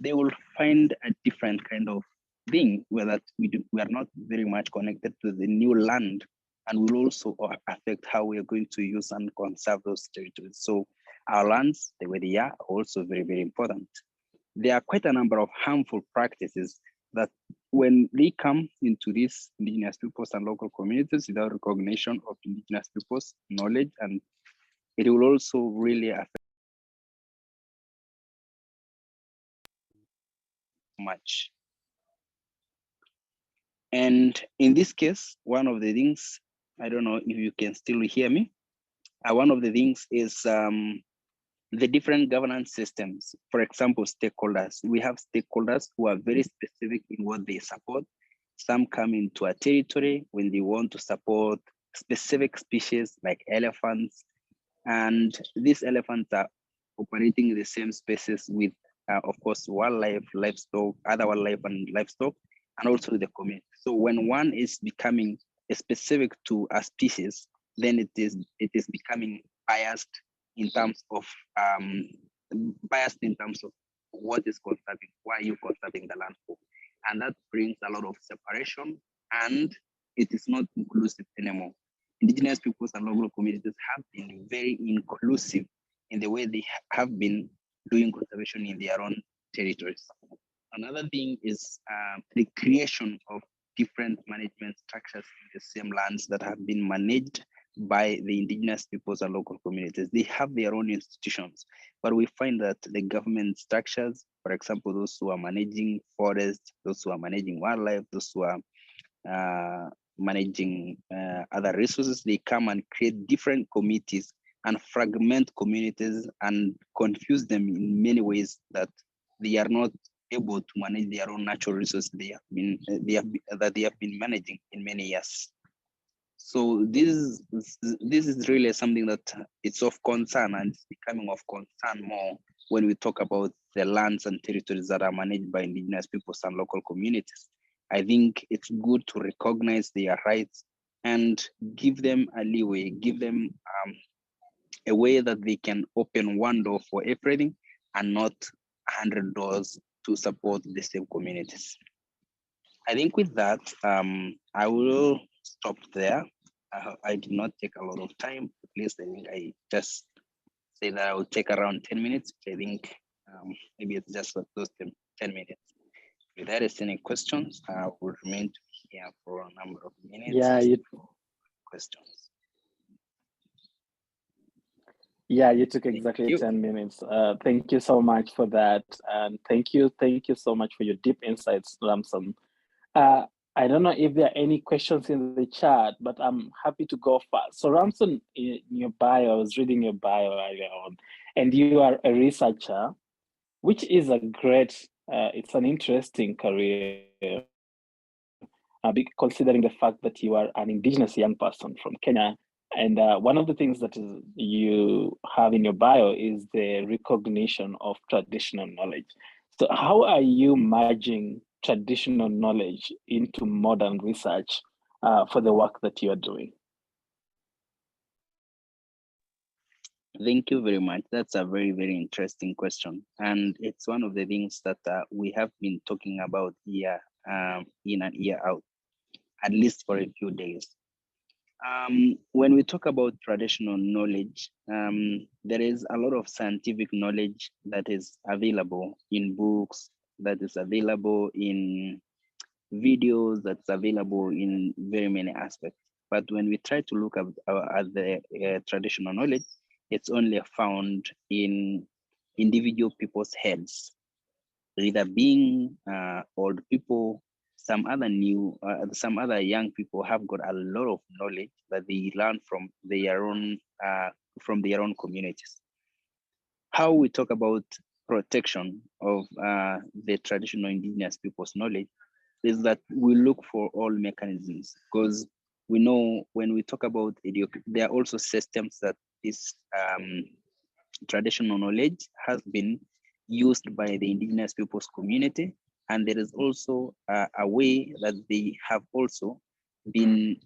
they will find a different kind of thing where that we are not very much connected to the new land, and will also affect how we are going to use and conserve those territories. So our lands, the way they are also very, very important. There are quite a number of harmful practices that when they come into these indigenous peoples and local communities without recognition of indigenous peoples' knowledge, and it will also really affect much. And in this case, one of the things, I don't know if you can still hear me, one of the things is the different governance systems. For example, stakeholders. We have stakeholders who are very specific in what they support. Some come into a territory when they want to support specific species like elephants, and these elephants are operating in the same spaces with, of course, wildlife, livestock, other wildlife and livestock, and also the community. So when one is becoming specific to a species, then it is becoming biased in terms of what is conserving, why are you conserving the land for, and that brings a lot of separation, and it is not inclusive anymore. Indigenous peoples and local communities have been very inclusive in the way they have been doing conservation in their own territories. Another thing is the creation of different management structures in the same lands that have been managed by the indigenous peoples and local communities. They have their own institutions, but we find that the government structures, for example, those who are managing forests, those who are managing wildlife, those who are managing other resources, they come and create different committees and fragment communities and confuse them in many ways that they are not able to manage their own natural resources they have been managing in many years. So this is really something that it's of concern, and it's becoming of concern more when we talk about the lands and territories that are managed by indigenous peoples and local communities. I think it's good to recognize their rights and give them a leeway, give them a way that they can open one door for everything and not 100 doors to support the same communities. I think with that, I will stop there. I did not take a lot of time. At least I think I just say that I will take around 10 minutes. I think maybe it's just those 10 minutes. If there is any questions, I will remain here for a number of minutes. Yeah, questions. Yeah, you took exactly 10 minutes. Thank you so much for that. And thank you so much for your deep insights, Ramson. I don't know if there are any questions in the chat, but I'm happy to go fast. So Ramson, in your bio, I was reading your bio earlier on, and you are a researcher, which is a great, it's an interesting career, considering the fact that you are an indigenous young person from Kenya. And one of the things that you have in your bio is the recognition of traditional knowledge. So how are you merging traditional knowledge into modern research for the work that you are doing? Thank you very much. That's a very, very interesting question. And it's one of the things that we have been talking about year in and year out, at least for a few days. When we talk about traditional knowledge, there is a lot of scientific knowledge that is available in books, that is available in videos, that's available in very many aspects. But when we try to look at the traditional knowledge, it's only found in individual people's heads, either being old people, some other young people have got a lot of knowledge that they learn from their own communities. How we talk about protection of the traditional indigenous people's knowledge is that we look for all mechanisms, because we know when we talk about education, there are also systems that this traditional knowledge has been used by the indigenous people's community, and there is also a way that they have also been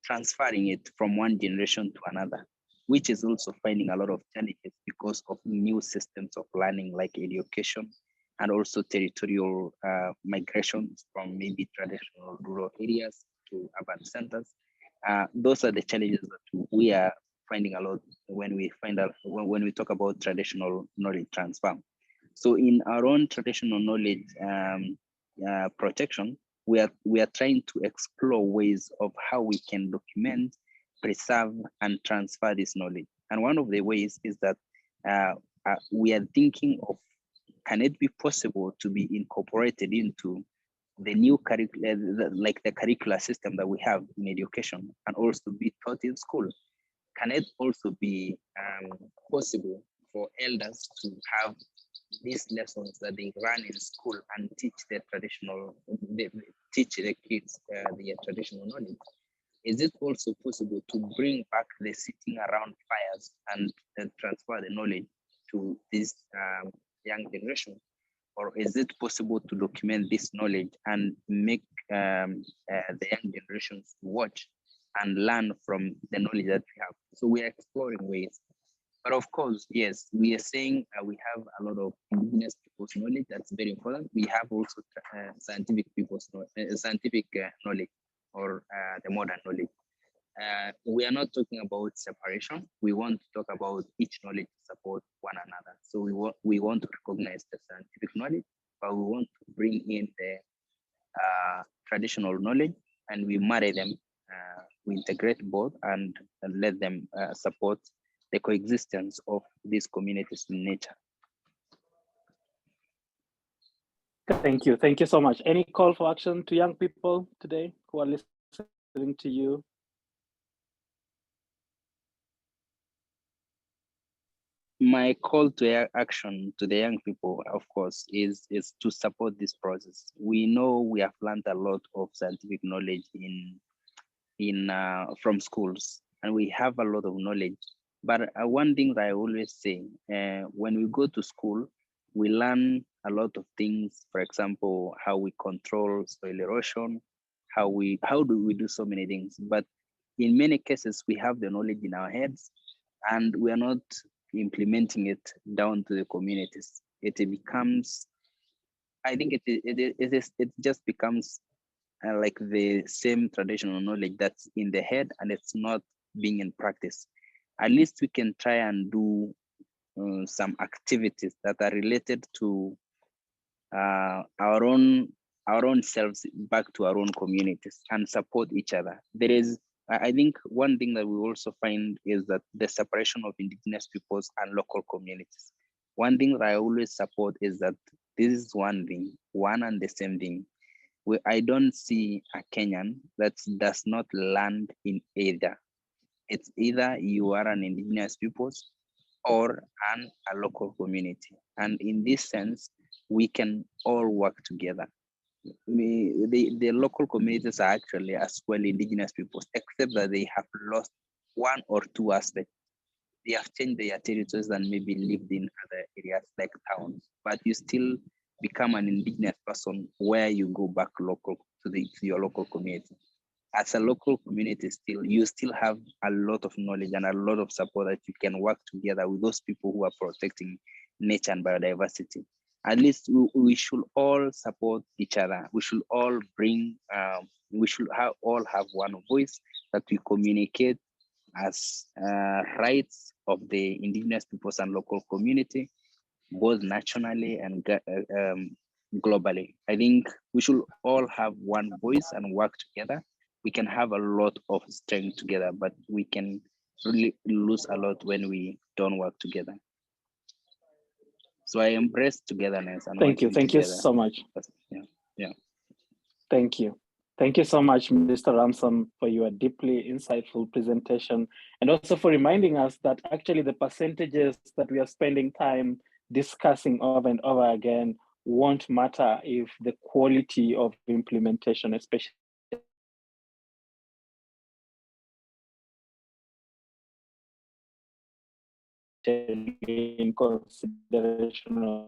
transferring it from one generation to another, which is also finding a lot of challenges because of new systems of learning like education, and also territorial migrations from maybe traditional rural areas to urban centers. Those are the challenges that we are finding a lot when we talk about traditional knowledge transfer. So in our own traditional knowledge protection, we are trying to explore ways of how we can document, preserve, and transfer this knowledge. And one of the ways is that we are thinking of, can it be possible to be incorporated into the new curricula, like the curricular system that we have in education, and also be taught in school? Can it also be possible for elders to have these lessons that they run in school and teach the traditional, teach the kids their traditional knowledge, is it also possible to bring back the sitting around fires and transfer the knowledge to this young generation? Or is it possible to document this knowledge and make the young generations watch and learn from the knowledge that we have? So we are exploring ways. But of course, yes, we are saying we have a lot of indigenous people's knowledge. That's very important. We have also scientific people's scientific knowledge, or the modern knowledge. We are not talking about separation. We want to talk about each knowledge to support one another. So we want to recognize the scientific knowledge, but we want to bring in the traditional knowledge, and we marry them. We integrate both and let them support the coexistence of these communities in nature. Thank you. Thank you so much. Any call for action to young people today who are listening to you? My call to action to the young people, of course, is to support this process. We know we have learned a lot of scientific knowledge from schools, and we have a lot of knowledge. But one thing that I always say, when we go to school, we learn a lot of things. For example, how we control soil erosion, how do we do so many things. But in many cases, we have the knowledge in our heads, and we are not implementing it down to the communities. It becomes, I think it just becomes like the same traditional knowledge that's in the head, and it's not being in practice. At least we can try and do some activities that are related to our own selves, back to our own communities, and support each other. I think one thing that we also find is that the separation of indigenous peoples and local communities. One thing that I always support is that this is one thing, one and the same thing. I don't see a Kenyan that does not land in either. It's either you are an indigenous peoples or a local community. And in this sense, we can all work together. The local communities are actually as well indigenous peoples, except that they have lost one or two aspects. They have changed their territories and maybe lived in other areas like towns, but you still become an indigenous person where you go back local to your local community. As a local community, you still have a lot of knowledge and a lot of support that you can work together with those people who are protecting nature and biodiversity. At least we should all support each other. We should all all have one voice, that we communicate as rights of the indigenous peoples and local community, both nationally and globally. I think we should all have one voice and work together. We can have a lot of strength together, but we can really lose a lot when we don't work together. So I embrace togetherness. And thank you so much. Yeah. Thank you. Thank you so much, Mr. Ransom, for your deeply insightful presentation, and also for reminding us that actually the percentages that we are spending time discussing over and over again won't matter if the quality of implementation, especially in consideration,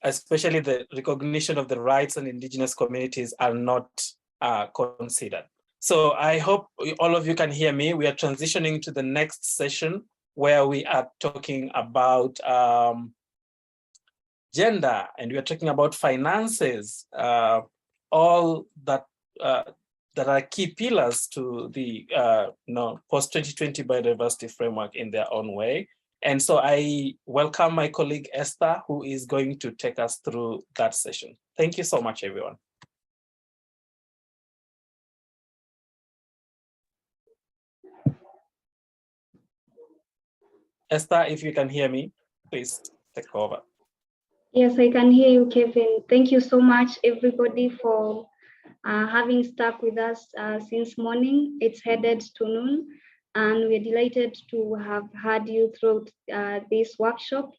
especially the recognition of the rights of indigenous communities, are not considered. So I hope all of you can hear me. We are transitioning to the next session where we are talking about gender, and we are talking about finances, all that that are key pillars to the post-2020 biodiversity framework in their own way. And so I welcome my colleague Esther, who is going to take us through that session. Thank you so much, everyone. Esther, if you can hear me, please take over. Yes, I can hear you, Kevin. Thank you so much, everybody, for having stuck with us since morning. It's headed to noon, and we're delighted to have had you throughout this workshop.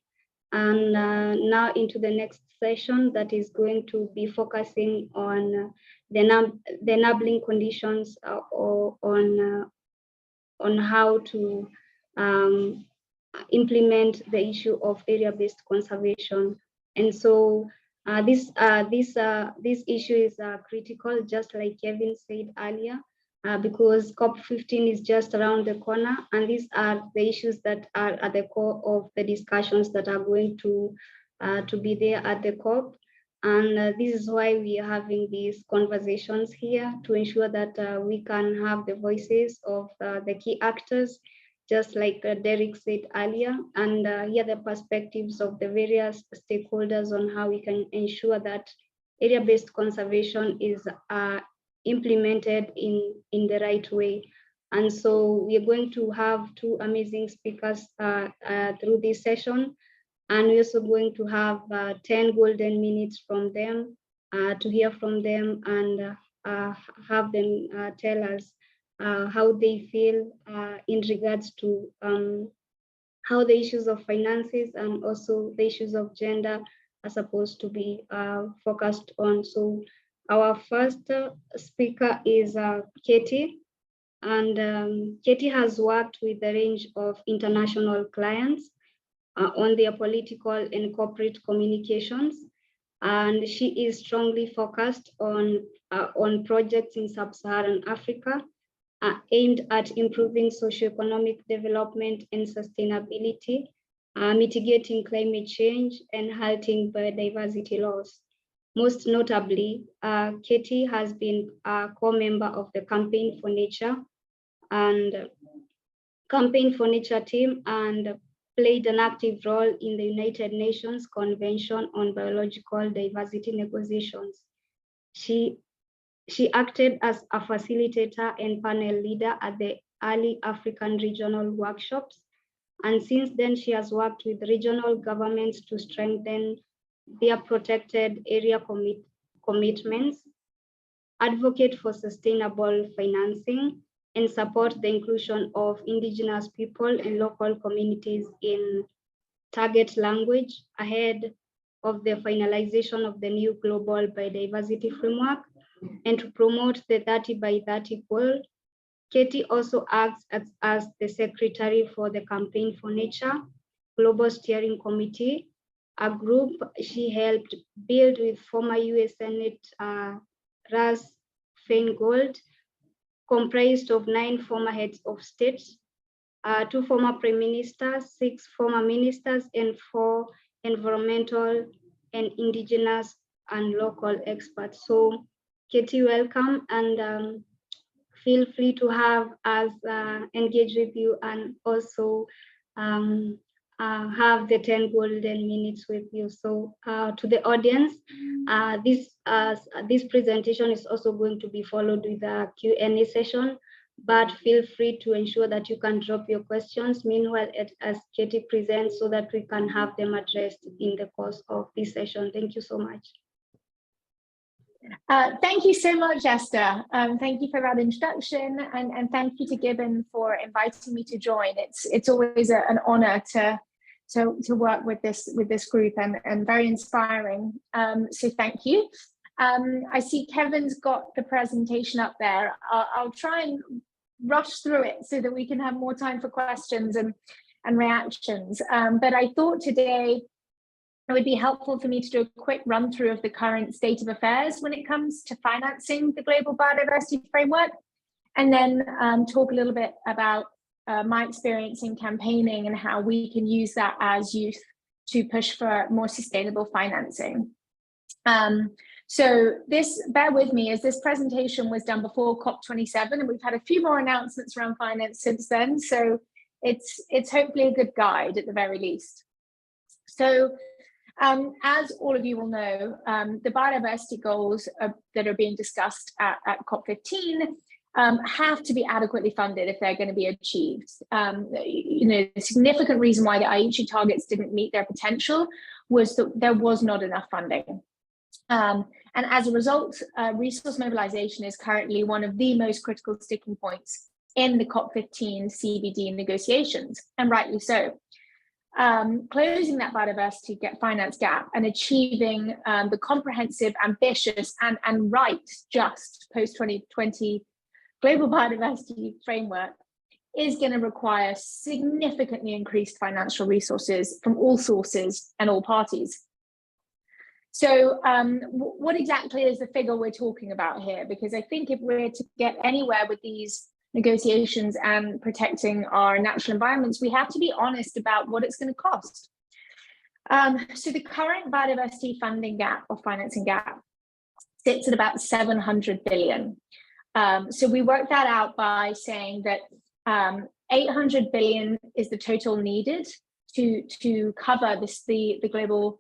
And now into the next session that is going to be focusing on the enabling conditions or on how to implement the issue of area-based conservation. And so this issue is critical, just like Kevin said earlier, because COP15 is just around the corner, and these are the issues that are at the core of the discussions that are going to be there at the COP. And this is why we are having these conversations here, to ensure that we can have the voices of the key actors, just like Derek said earlier, and hear the perspectives of the various stakeholders on how we can ensure that area-based conservation is implemented in the right way. And so we are going to have two amazing speakers through this session. And we're also going to have 10 golden minutes from them to hear from them and have them tell us how they feel in regards to how the issues of finances and also the issues of gender are supposed to be focused on. So our first speaker is Katie, and Katie has worked with a range of international clients on their political and corporate communications, and she is strongly focused on projects in sub-Saharan Africa aimed at improving socioeconomic development and sustainability, mitigating climate change, and halting biodiversity loss. Most notably, Katie has been a core member of the Campaign for Nature team and played an active role in the United Nations Convention on Biological Diversity negotiations. She acted as a facilitator and panel leader at the early African regional workshops. And since then, she has worked with regional governments to strengthen their protected area commitments, advocate for sustainable financing, and support the inclusion of indigenous people and local communities in target language ahead of the finalization of the new global biodiversity framework, and to promote the 30 by 30 goal. Katie also acts as the secretary for the Campaign for Nature Global Steering Committee, a group she helped build with former US Senate Russ Feingold, comprised of 9 former heads of states, 2 former prime ministers, 6 former ministers, and 4 environmental and indigenous and local experts. So Katie, welcome, and feel free to have us engage with you and also have the 10 golden minutes with you. So to the audience, this presentation is also going to be followed with a Q&A session, but feel free to ensure that you can drop your questions meanwhile as Katie presents, so that we can have them addressed in the course of this session. Thank you so much. Thank you so much, Esther. Thank you for that introduction, and thank you to GYBN for inviting me to join. It's always an honor to work with this group, and very inspiring. So thank you. I see Kevin's got the presentation up there. I'll try and rush through it so that we can have more time for questions and reactions. But I thought today it would be helpful for me to do a quick run through of the current state of affairs when it comes to financing the Global Biodiversity Framework, and then talk a little bit about my experience in campaigning and how we can use that as youth to push for more sustainable financing. So this, bear with me, as this presentation was done before COP27, and we've had a few more announcements around finance since then. So it's hopefully a good guide at the very least. So as all of you will know, the biodiversity goals that are being discussed at COP15 have to be adequately funded if they're going to be achieved. The significant reason why the Aichi targets didn't meet their potential was that there was not enough funding. And as a result, resource mobilization is currently one of the most critical sticking points in the COP15 CBD negotiations, and rightly so. closing that biodiversity finance gap and achieving the comprehensive, ambitious, and right, just post-2020 global biodiversity framework is going to require significantly increased financial resources from all sources and all parties. So what exactly is the figure we're talking about here? Because I think if we're to get anywhere with these negotiations and protecting our natural environments, we have to be honest about what it's going to cost. So the current biodiversity funding gap or financing gap sits at about 700 billion. So we worked that out by saying that 800 billion is the total needed to cover the global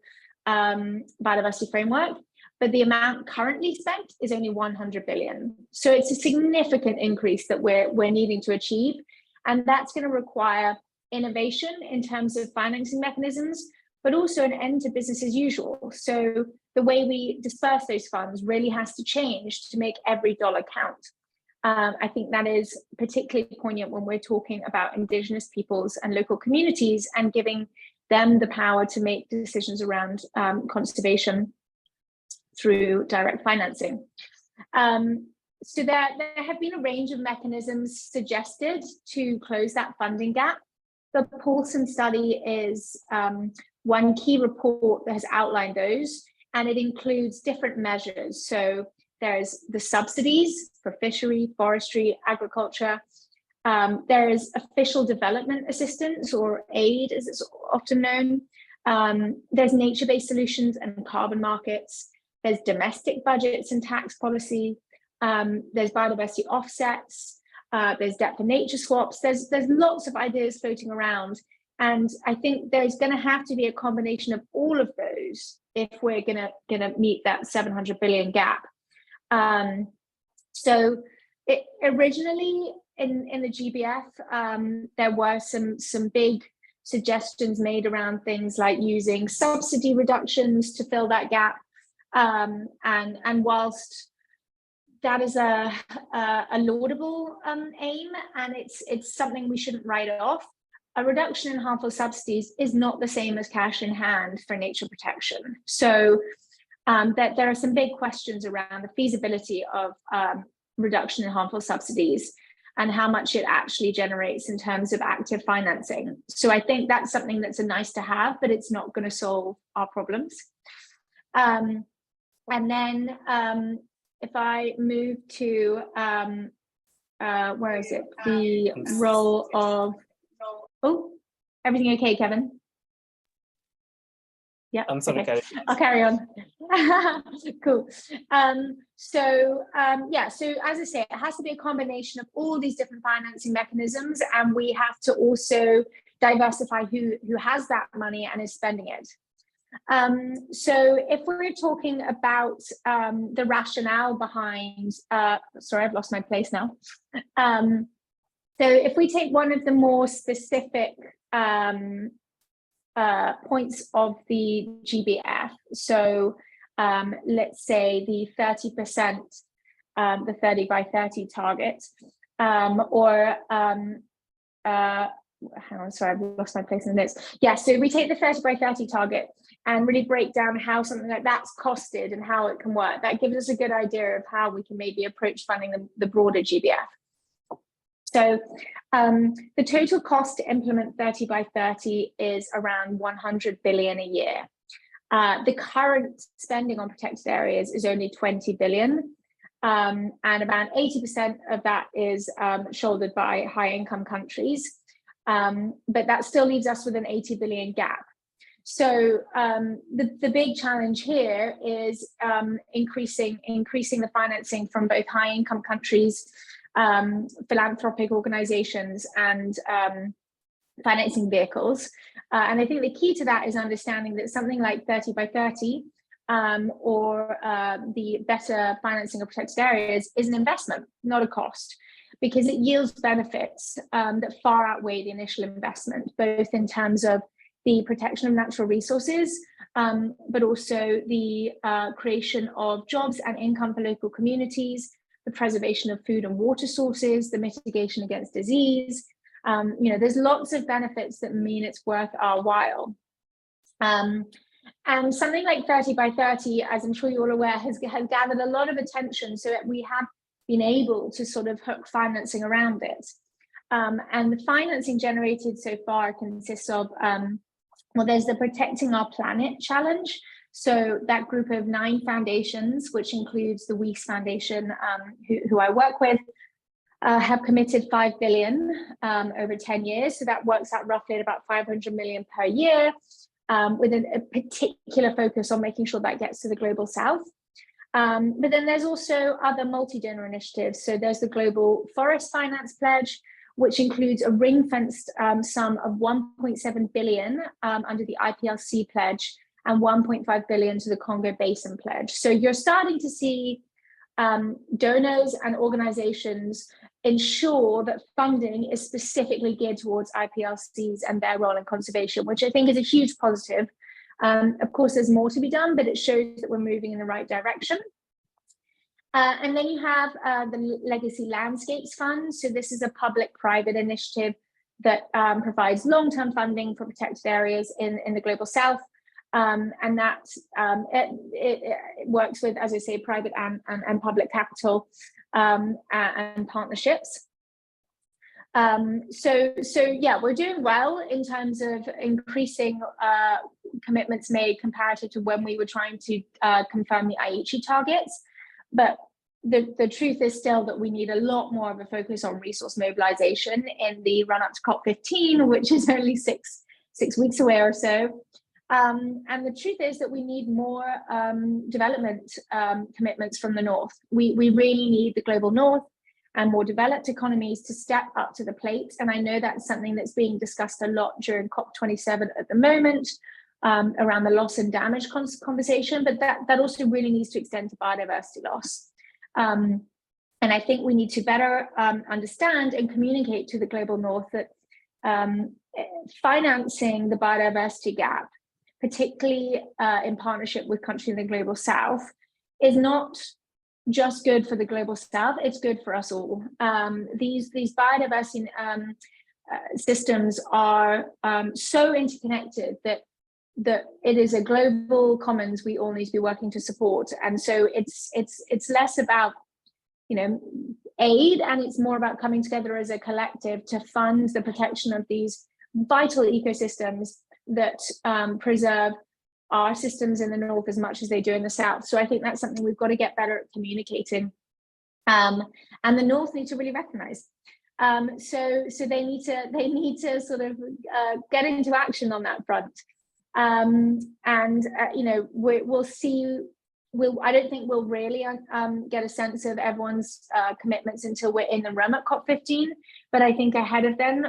biodiversity framework, but the amount currently spent is only 100 billion. So it's a significant increase that we're needing to achieve, and that's going to require innovation in terms of financing mechanisms, but also an end to business as usual. So the way we disperse those funds really has to change to make every dollar count. I think that is particularly poignant when we're talking about Indigenous peoples and local communities and giving them the power to make decisions around conservation through direct financing. So there have been a range of mechanisms suggested to close that funding gap. The Paulson study is one key report that has outlined those, and it includes different measures. So there's the subsidies for fishery, forestry, agriculture. There is official development assistance, or aid as it's often known. There's nature-based solutions and carbon markets. There's domestic budgets and tax policy. There's biodiversity offsets. There's debt for nature swaps. There's lots of ideas floating around. And I think there's going to have to be a combination of all of those if we're going to meet that 700 billion gap. So originally in the GBF, there were some big suggestions made around things like using subsidy reductions to fill that gap. And whilst that is a laudable aim, and it's something we shouldn't write off, a reduction in harmful subsidies is not the same as cash in hand for nature protection. So that there are some big questions around the feasibility of reduction in harmful subsidies and how much it actually generates in terms of active financing. So I think that's something that's a nice to have, but it's not going to solve our problems. And then if I move to, where is it? The role of, oh, everything okay, Kevin? Yeah, I'm sorry, okay. I'll carry on. Cool. So as I say, it has to be a combination of all these different financing mechanisms, and we have to also diversify who has that money and is spending it. So if we're talking about the rationale behind, sorry, I've lost my place now. So if we take one of the more specific points of the GBF, so let's say the 30%, the 30 by 30 target, or hang on, sorry, I've lost my place in this. Yeah, so we take the 30 by 30 target and really break down how something like that's costed and how it can work. That gives us a good idea of how we can maybe approach funding the broader GBF. So the total cost to implement 30 by 30 is around 100 billion a year. The current spending on protected areas is only 20 billion. And about 80% of that is shouldered by high income countries. But that still leaves us with an 80 billion gap. So the big challenge here is increasing the financing from both high income countries, philanthropic organizations, and financing vehicles. And I think the key to that is understanding that something like 30 by 30 or the better financing of protected areas is an investment, not a cost, because it yields benefits that far outweigh the initial investment, both in terms of the protection of natural resources, but also the creation of jobs and income for local communities, the preservation of food and water sources, the mitigation against disease, You know, there's lots of benefits that mean it's worth our while. And something like 30 by 30, as I'm sure you're all aware, has gathered a lot of attention, so that we have been able to sort of hook financing around it. And the financing generated so far consists of, well, there's the Protecting Our Planet Challenge. So that group of 9 foundations, which includes the Weiss Foundation, who I work with, have committed 5 billion over 10 years. So that works out roughly at about 500 million per year, with a particular focus on making sure that gets to the Global South. But then there's also other multi-donor initiatives. So there's the Global Forest Finance Pledge, which includes a ring-fenced sum of 1.7 billion under the IPLC pledge and 1.5 billion to the Congo Basin pledge. So you're starting to see donors and organizations ensure that funding is specifically geared towards IPLCs and their role in conservation, which I think is a huge positive. Of course, there's more to be done, but it shows that we're moving in the right direction. And then you have the Legacy Landscapes Fund. So this is a public-private initiative that provides long-term funding for protected areas in the Global South. And that it works with, as I say, private and public capital and partnerships. So yeah, we're doing well in terms of increasing commitments made comparative to when we were trying to confirm the Aichi targets. But the truth is still that we need a lot more of a focus on resource mobilization in the run up to COP15, which is only six weeks away or so. And the truth is that we need more development commitments from the North. We really need the global North and more developed economies to step up to the plate. And I know that's something that's being discussed a lot during COP27 at the moment, around the loss and damage conversation, but that also really needs to extend to biodiversity loss. And I think we need to better understand and communicate to the global North that financing the biodiversity gap, particularly in partnership with countries in the Global South, is not just good for the Global South, it's good for us all. These biodiversity systems are so interconnected that it is a global commons we all need to be working to support. And so it's less about, you know, aid, and it's more about coming together as a collective to fund the protection of these vital ecosystems that preserve our systems in the North as much as they do in the South. So I think that's something we've got to get better at communicating. And the North need to really recognize. So they need to sort of get into action on that front. You know, we'll see. I don't think we'll really get a sense of everyone's commitments until we're in the room at COP15. But I think ahead of them,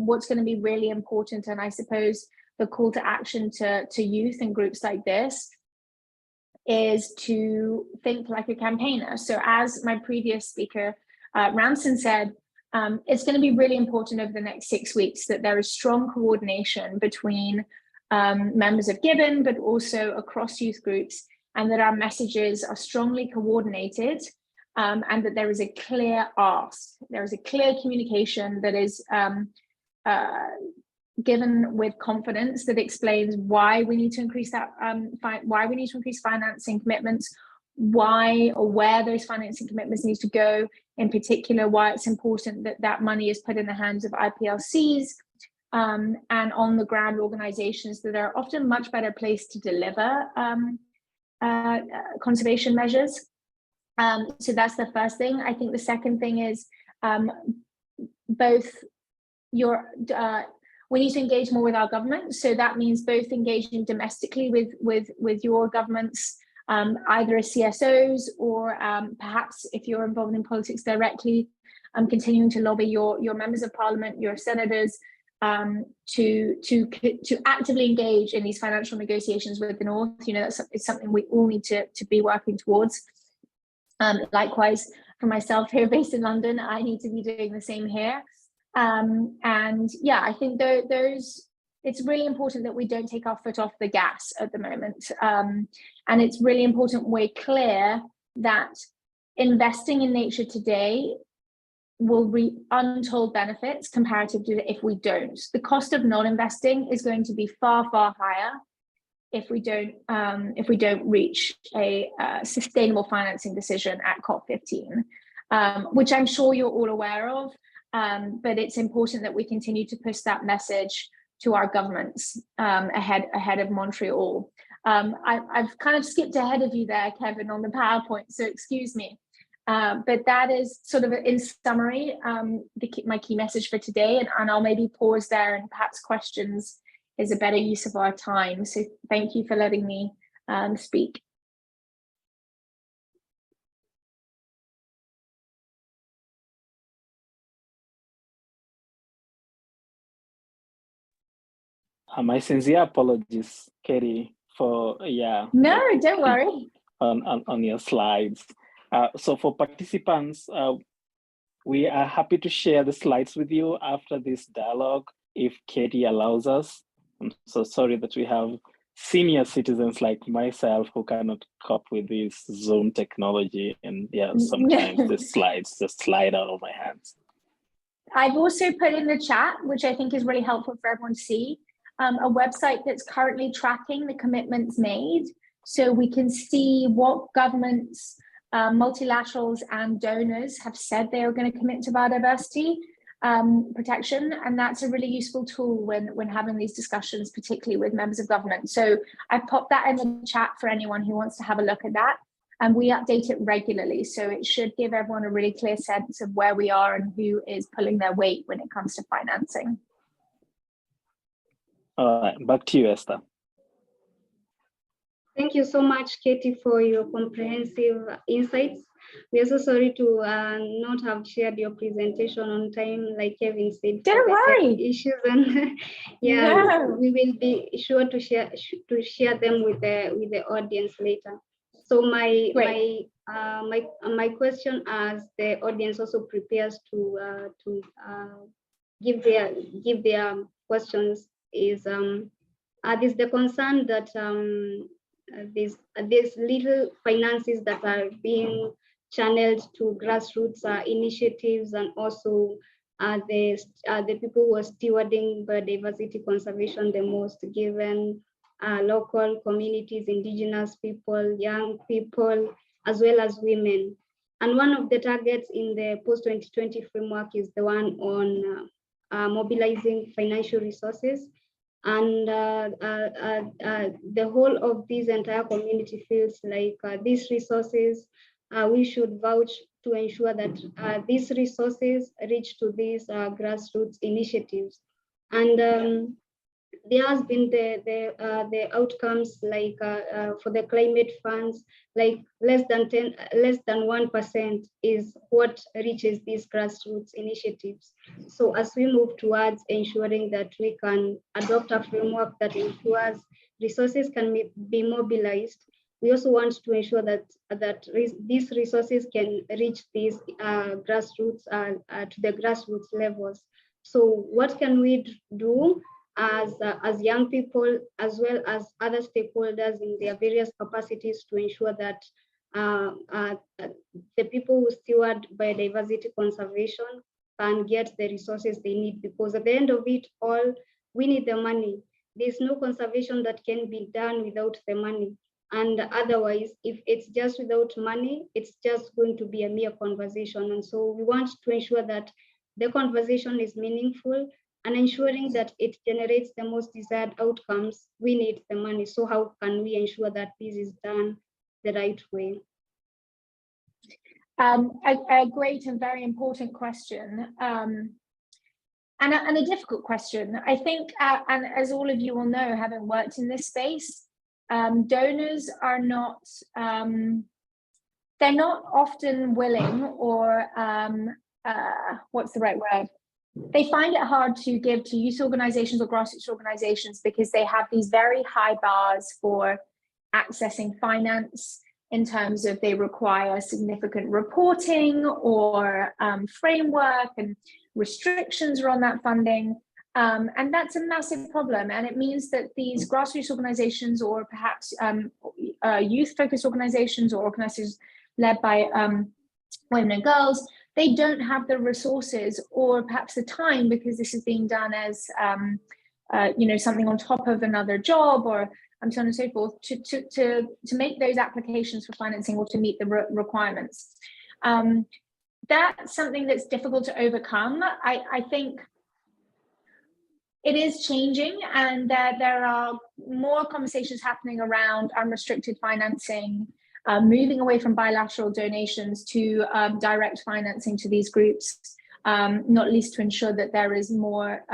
what's going to be really important, and I suppose the call to action to youth and groups like this, is to think like a campaigner. So as my previous speaker, Ramson, said, it's going to be really important over the next 6 weeks that there is strong coordination between members of GYBN, but also across youth groups, and that our messages are strongly coordinated, and that there is a clear ask. There is a clear communication that is given with confidence, that explains why we need to increase that, why we need to increase financing commitments, why or where those financing commitments need to go, in particular, why it's important that that money is put in the hands of IPLCs, and on the ground organizations that are often much better placed to deliver conservation measures. So that's the first thing. I think the second thing is we need to engage more with our government. So that means both engaging domestically with your governments, either as CSOs or perhaps if you're involved in politics directly, continuing to lobby your members of parliament, your senators, to actively engage in these financial negotiations with the North. You know, it's something we all need to be working towards. Likewise, for myself here based in London, I need to be doing the same here. And yeah, I think it's really important that we don't take our foot off the gas at the moment. And it's really important we're clear that investing in nature today will reap untold benefits comparative to if we don't. The cost of non-investing is going to be far, far higher if we don't reach a sustainable financing decision at COP15, which I'm sure you're all aware of. But it's important that we continue to push that message to our governments ahead of Montreal. I've kind of skipped ahead of you there, Kevin, on the PowerPoint, so excuse me. But that is sort of, in summary, my key message for today, and I'll maybe pause there, and perhaps questions is a better use of our time. So thank you for letting me speak. My sincere apologies, Katie, for No, don't worry. On your slides. So for participants, we are happy to share the slides with you after this dialogue, if Katie allows us. I'm so sorry that we have senior citizens like myself who cannot cope with this Zoom technology, and sometimes the slides just slide out of my hands. I've also put in the chat, which I think is really helpful for everyone to see, a website that's currently tracking the commitments made, so we can see what governments, multilaterals and donors have said they are going to commit to biodiversity protection, and that's a really useful tool when having these discussions, particularly with members of government. So I popped that in the chat for anyone who wants to have a look at that, and we update it regularly, so it should give everyone a really clear sense of where we are and who is pulling their weight when it comes to financing. All right, back to you, Esther. Thank you so much, Katie, for your comprehensive insights. We are so sorry to not have shared your presentation on time, like Kevin said. Don't worry. Issues, and we will be sure to share them with the audience later. So my question, as the audience also prepares to give their questions, is the concern that there's little finances that are being channeled to grassroots initiatives, and also the people who are stewarding biodiversity conservation the most, given local communities, indigenous people, young people, as well as women. And one of the targets in the post-2020 framework is the one on mobilizing financial resources. And the whole of this entire community feels like these resources, we should vouch to ensure that these resources reach to these grassroots initiatives. And there has been the outcomes, like for the climate funds, like less than 1% is what reaches these grassroots initiatives. So as we move towards ensuring that we can adopt a framework that ensures resources can be mobilized, we also want to ensure that these resources can reach these grassroots to the grassroots levels. So what can we do as young people, as well as other stakeholders in their various capacities, to ensure that the people who steward biodiversity conservation can get the resources they need? Because at the end of it all, we need the money. There's no conservation that can be done without the money. And otherwise, if it's just without money, it's just going to be a mere conversation. And so we want to ensure that the conversation is meaningful, and ensuring that it generates the most desired outcomes. We need the money. So how can we ensure that this is done the right way? A great and very important question, and a difficult question. I think, and as all of you will know, having worked in this space, donors are not, they're not often willing, or what's the right word? They find it hard to give to youth organizations or grassroots organizations, because they have these very high bars for accessing finance, in terms of they require significant reporting or framework, and restrictions are on that funding. And that's a massive problem. And it means that these grassroots organizations, or perhaps youth-focused organizations, or organizations led by women and girls, they don't have the resources or perhaps the time, because this is being done as something on top of another job, or so on and so forth, to make those applications for financing or to meet the requirements. That's something that's difficult to overcome. I think it is changing, and there are more conversations happening around unrestricted financing, moving away from bilateral donations to direct financing to these groups, not least to ensure that there is more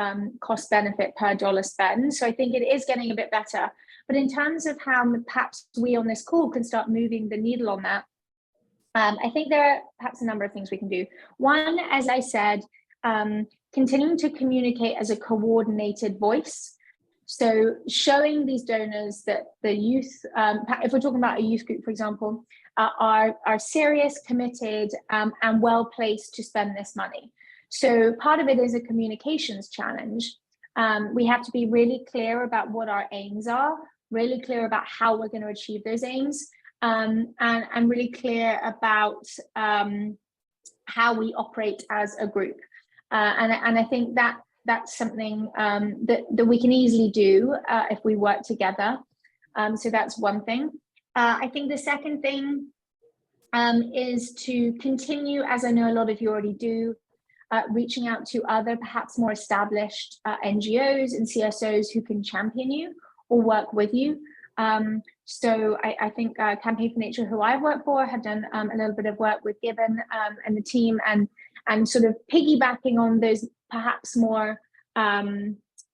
cost benefit per dollar spend. So I think it is getting a bit better. But in terms of how perhaps we on this call can start moving the needle on that, I think there are perhaps a number of things we can do. One, as I said, continuing to communicate as a coordinated voice. So showing these donors that the youth, if we're talking about a youth group, for example, are serious, committed, and well placed to spend this money. So part of it is a communications challenge. We have to be really clear about what our aims are, really clear about how we're going to achieve those aims, and really clear about how we operate as a group. And I think that's something that we can easily do if we work together. So that's one thing. I think the second thing is to continue, as I know a lot of you already do, reaching out to other perhaps more established NGOs and CSOs who can champion you or work with you. So I think Campaign for Nature, who I work for, have done a little bit of work with GYBN and the team, and sort of piggybacking on those perhaps more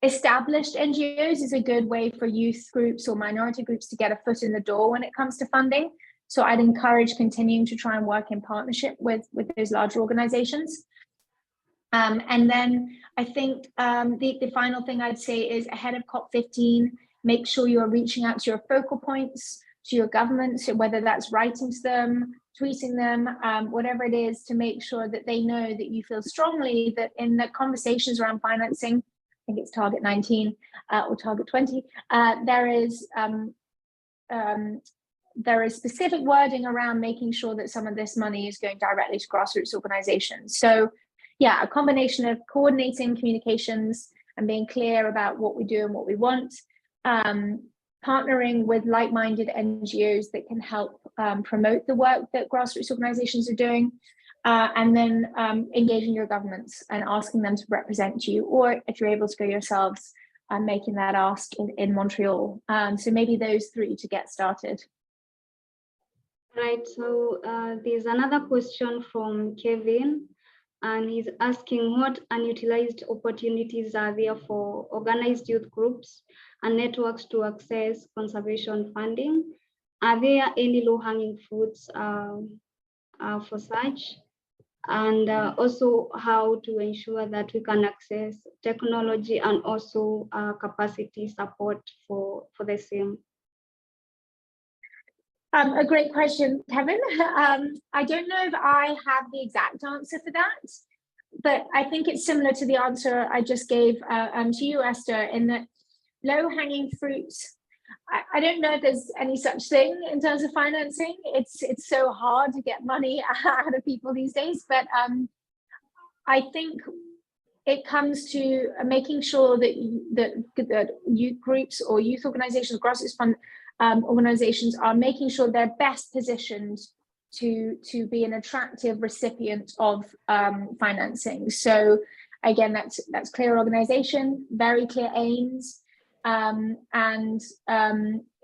established NGOs is a good way for youth groups or minority groups to get a foot in the door when it comes to funding. So I'd encourage continuing to try and work in partnership with those larger organizations. And then I think the final thing I'd say is, ahead of COP15, make sure you're reaching out to your focal points, to your governments, whether that's writing to them, tweeting them, whatever it is, to make sure that they know that you feel strongly that in the conversations around financing, I think it's target 19 or target 20, there is specific wording around making sure that some of this money is going directly to grassroots organizations. So yeah, a combination of coordinating communications and being clear about what we do and what we want, partnering with like-minded NGOs that can help promote the work that grassroots organizations are doing, and then engaging your governments and asking them to represent you, or if you're able to go yourselves, making that ask in Montreal. So maybe those three to get started. Right, so there's another question from Kevin, and he's asking what unutilized opportunities are there for organized youth groups and networks to access conservation funding? Are there any low-hanging fruits for such? And also how to ensure that we can access technology and also capacity support for the same? A great question, Kevin. I don't know if I have the exact answer for that, but I think it's similar to the answer I just gave to you, Esther, in that low-hanging fruits, I don't know if there's any such thing in terms of financing. It's so hard to get money out of people these days, but I think it comes to making sure that youth groups or youth organizations, grassroots fund organizations are making sure they're best positioned to be an attractive recipient of financing. So again, that's clear organization, very clear aims, and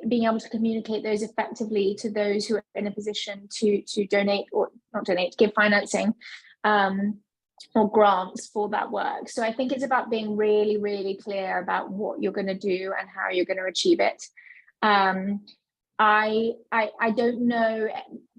being able to communicate those effectively to those who are in a position to donate, or not donate, give financing or grants for that work. So I think it's about being really, really clear about what you're going to do and how you're going to achieve it. I don't know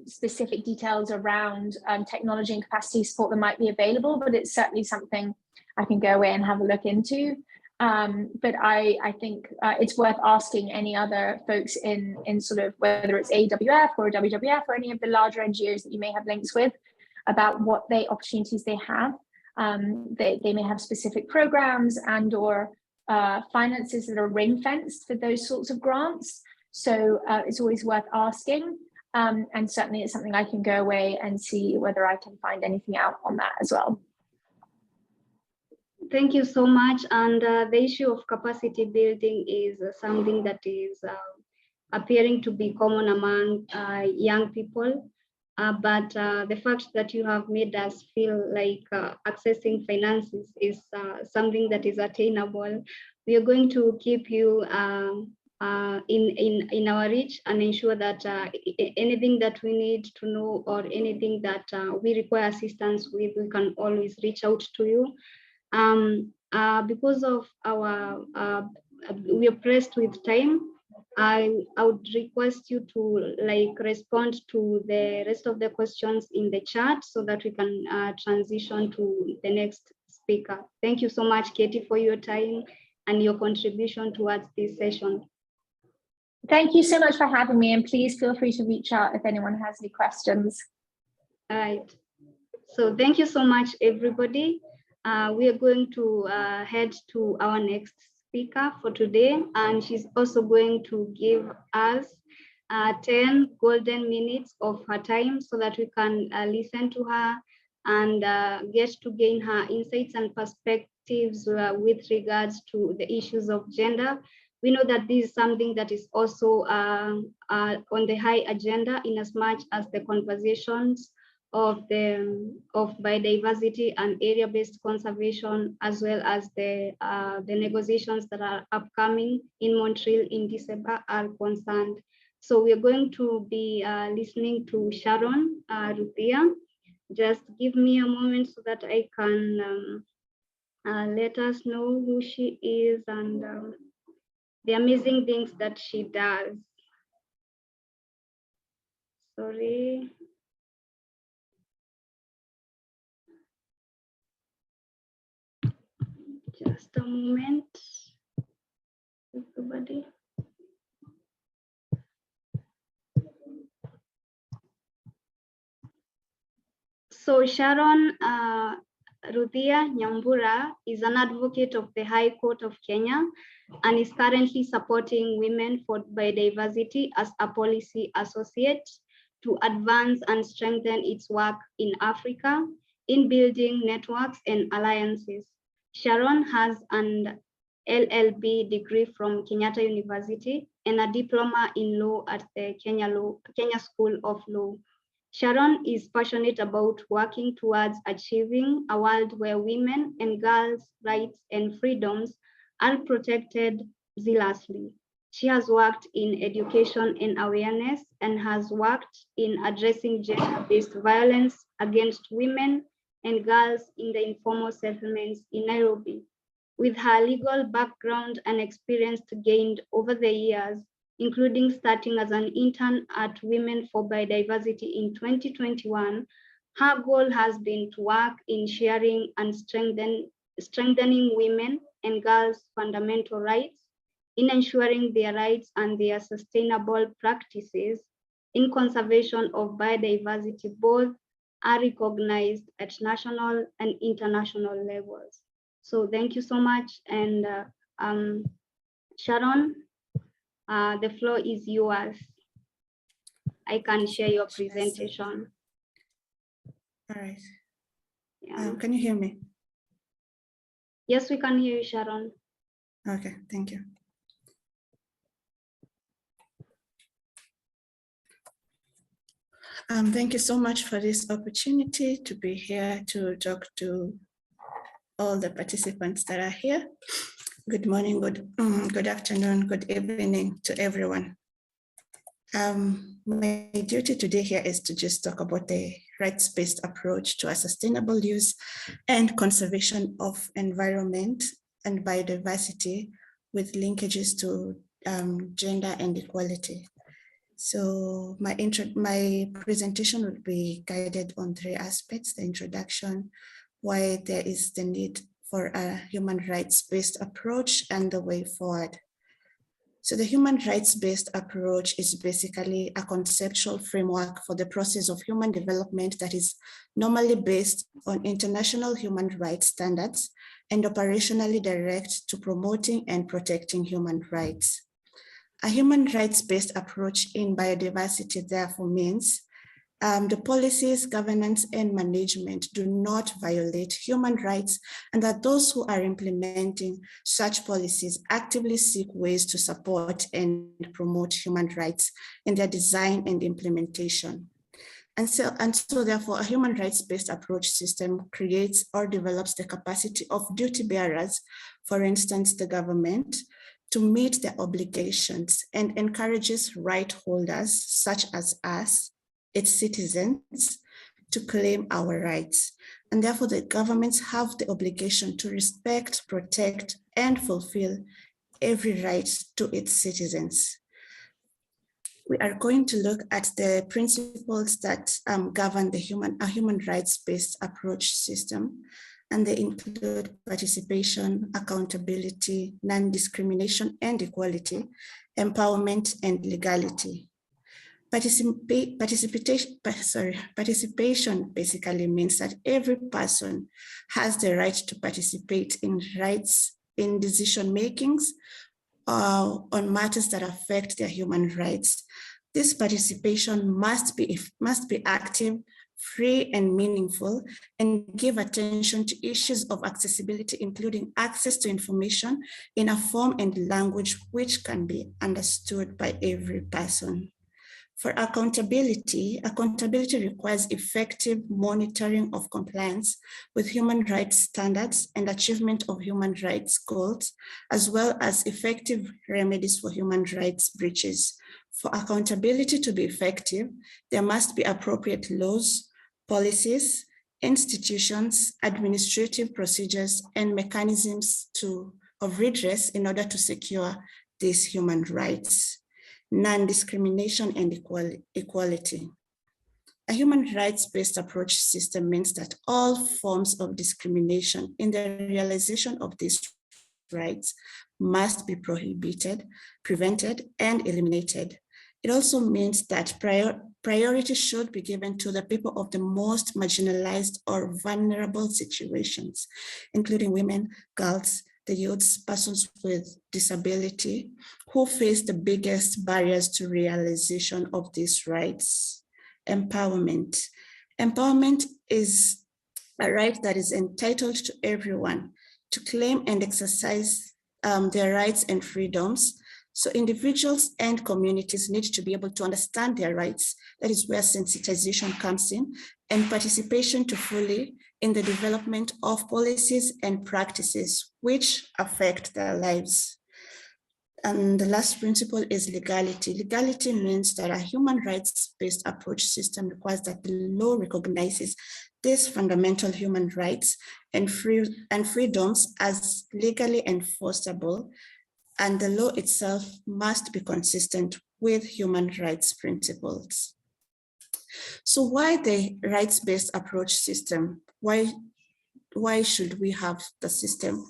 specific details around technology and capacity support that might be available, but it's certainly something I can go away and have a look into. But I think it's worth asking any other folks in sort of, whether it's AWF or WWF or any of the larger NGOs that you may have links with, about what opportunities they have. They may have specific programs and or finances that are ring-fenced for those sorts of grants. So it's always worth asking. And certainly it's something I can go away and see whether I can find anything out on that as well. Thank you so much. And the issue of capacity building is something that is appearing to be common among young people. But the fact that you have made us feel like accessing finances is something that is attainable. We are going to keep you in our reach and ensure that anything that we need to know or anything that we require assistance with, we can always reach out to you. Because of our, we are pressed with time, I would request you to respond to the rest of the questions in the chat so that we can transition to the next speaker. Thank you so much, Katie, for your time and your contribution towards this session. Thank you so much for having me, and please feel free to reach out if anyone has any questions. All right. So thank you so much, everybody. We are going to head to our next speaker for today, and she's also going to give us 10 golden minutes of her time so that we can listen to her and get to gain her insights and perspectives with regards to the issues of gender. We know that this is something that is also on the high agenda, in as much as the conversations of biodiversity and area-based conservation, as well as the negotiations that are upcoming in Montreal in December are concerned. So we're going to be listening to Sharon Ruthia. Just give me a moment so that I can let us know who she is and the amazing things that she does. Sorry. Just a moment, everybody. So Sharon Ruthia Nyambura is an advocate of the High Court of Kenya and is currently supporting Women for Biodiversity as a policy associate to advance and strengthen its work in Africa in building networks and alliances. Sharon has an LLB degree from Kenyatta University and a diploma in law at the Kenya School of Law. Sharon is passionate about working towards achieving a world where women and girls' rights and freedoms are protected zealously. She has worked in education and awareness and has worked in addressing gender-based violence against women and girls in the informal settlements in Nairobi. With her legal background and experience gained over the years, including starting as an intern at Women for Biodiversity in 2021, her goal has been to work in sharing and strengthening women and girls' fundamental rights, in ensuring their rights and their sustainable practices in conservation of biodiversity both are recognized at national and international levels. So thank you so much. And Sharon, the floor is yours. I can share your presentation. All right. Yeah. Can you hear me? Yes, we can hear you, Sharon. Okay, thank you. Thank you so much for this opportunity to be here to talk to all the participants that are here. Good morning, good afternoon, good evening to everyone. My duty today here is to just talk about the rights-based approach to a sustainable use and conservation of environment and biodiversity with linkages to gender and equality. So my presentation will be guided on 3 aspects: the introduction, why there is the need for a human rights-based approach, and the way forward. So the human rights-based approach is basically a conceptual framework for the process of human development that is normally based on international human rights standards and operationally direct to promoting and protecting human rights. A human rights-based approach in biodiversity therefore means the policies, governance, and management do not violate human rights, and that those who are implementing such policies actively seek ways to support and promote human rights in their design and implementation. And so therefore, a human rights-based approach system creates or develops the capacity of duty bearers, for instance, the government, to meet their obligations and encourages right holders such as us, its citizens, to claim our rights. And therefore the governments have the obligation to respect, protect, and fulfill every right to its citizens. We are going to look at the principles that govern a human rights-based approach system, and they include participation, accountability, non-discrimination and equality, empowerment, and legality. Participation basically means that every person has the right to participate in decision makings on matters that affect their human rights. This participation must be active, free, and meaningful, and give attention to issues of accessibility, including access to information in a form and language which can be understood by every person. For accountability requires effective monitoring of compliance with human rights standards and achievement of human rights goals, as well as effective remedies for human rights breaches. For accountability to be effective, there must be appropriate laws, policies, institutions, administrative procedures, and mechanisms of redress in order to secure these human rights. Non-discrimination and equality. A human rights-based approach system means that all forms of discrimination in the realization of these rights must be prohibited, prevented, and eliminated. It also means that priority should be given to the people of the most marginalized or vulnerable situations, including women, girls, the youths, persons with disability, who face the biggest barriers to realization of these rights. Empowerment. Empowerment is a right that is entitled to everyone to claim and exercise their rights and freedoms. So individuals and communities need to be able to understand their rights. That is where sensitization comes in, and participation to fully in the development of policies and practices which affect their lives. And the last principle is legality. Legality means that a human rights-based approach system requires that the law recognizes these fundamental human rights and freedoms as legally enforceable, and the law itself must be consistent with human rights principles. So why the rights-based approach system? Why should we have the system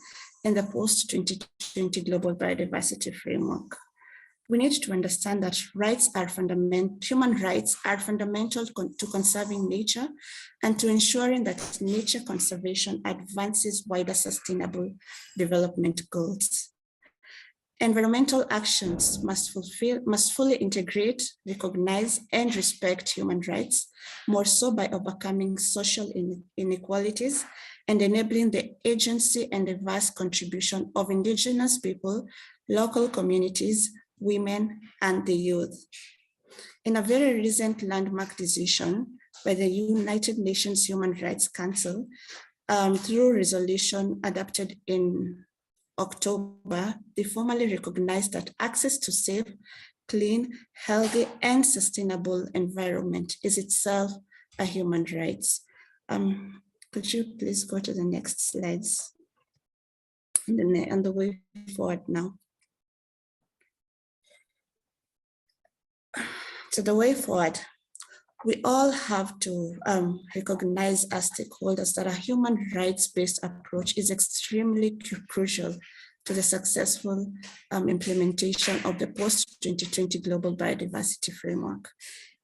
in the post-2020 global biodiversity framework? We need to understand that human rights are fundamental to conserving nature and to ensuring that nature conservation advances wider sustainable development goals. Environmental actions must fully integrate, recognize, and respect human rights, more so by overcoming social inequalities and enabling the agency and the vast contribution of indigenous people, local communities, women, and the youth. In a very recent landmark decision by the United Nations Human Rights Council, through resolution adopted in October, they formally recognized that access to safe, clean, healthy, and sustainable environment is itself a human right. Could you please go to the next slides and the way forward now? So the way forward, we all have to recognize as stakeholders that a human rights-based approach is extremely crucial to the successful implementation of the post-2020 global biodiversity framework.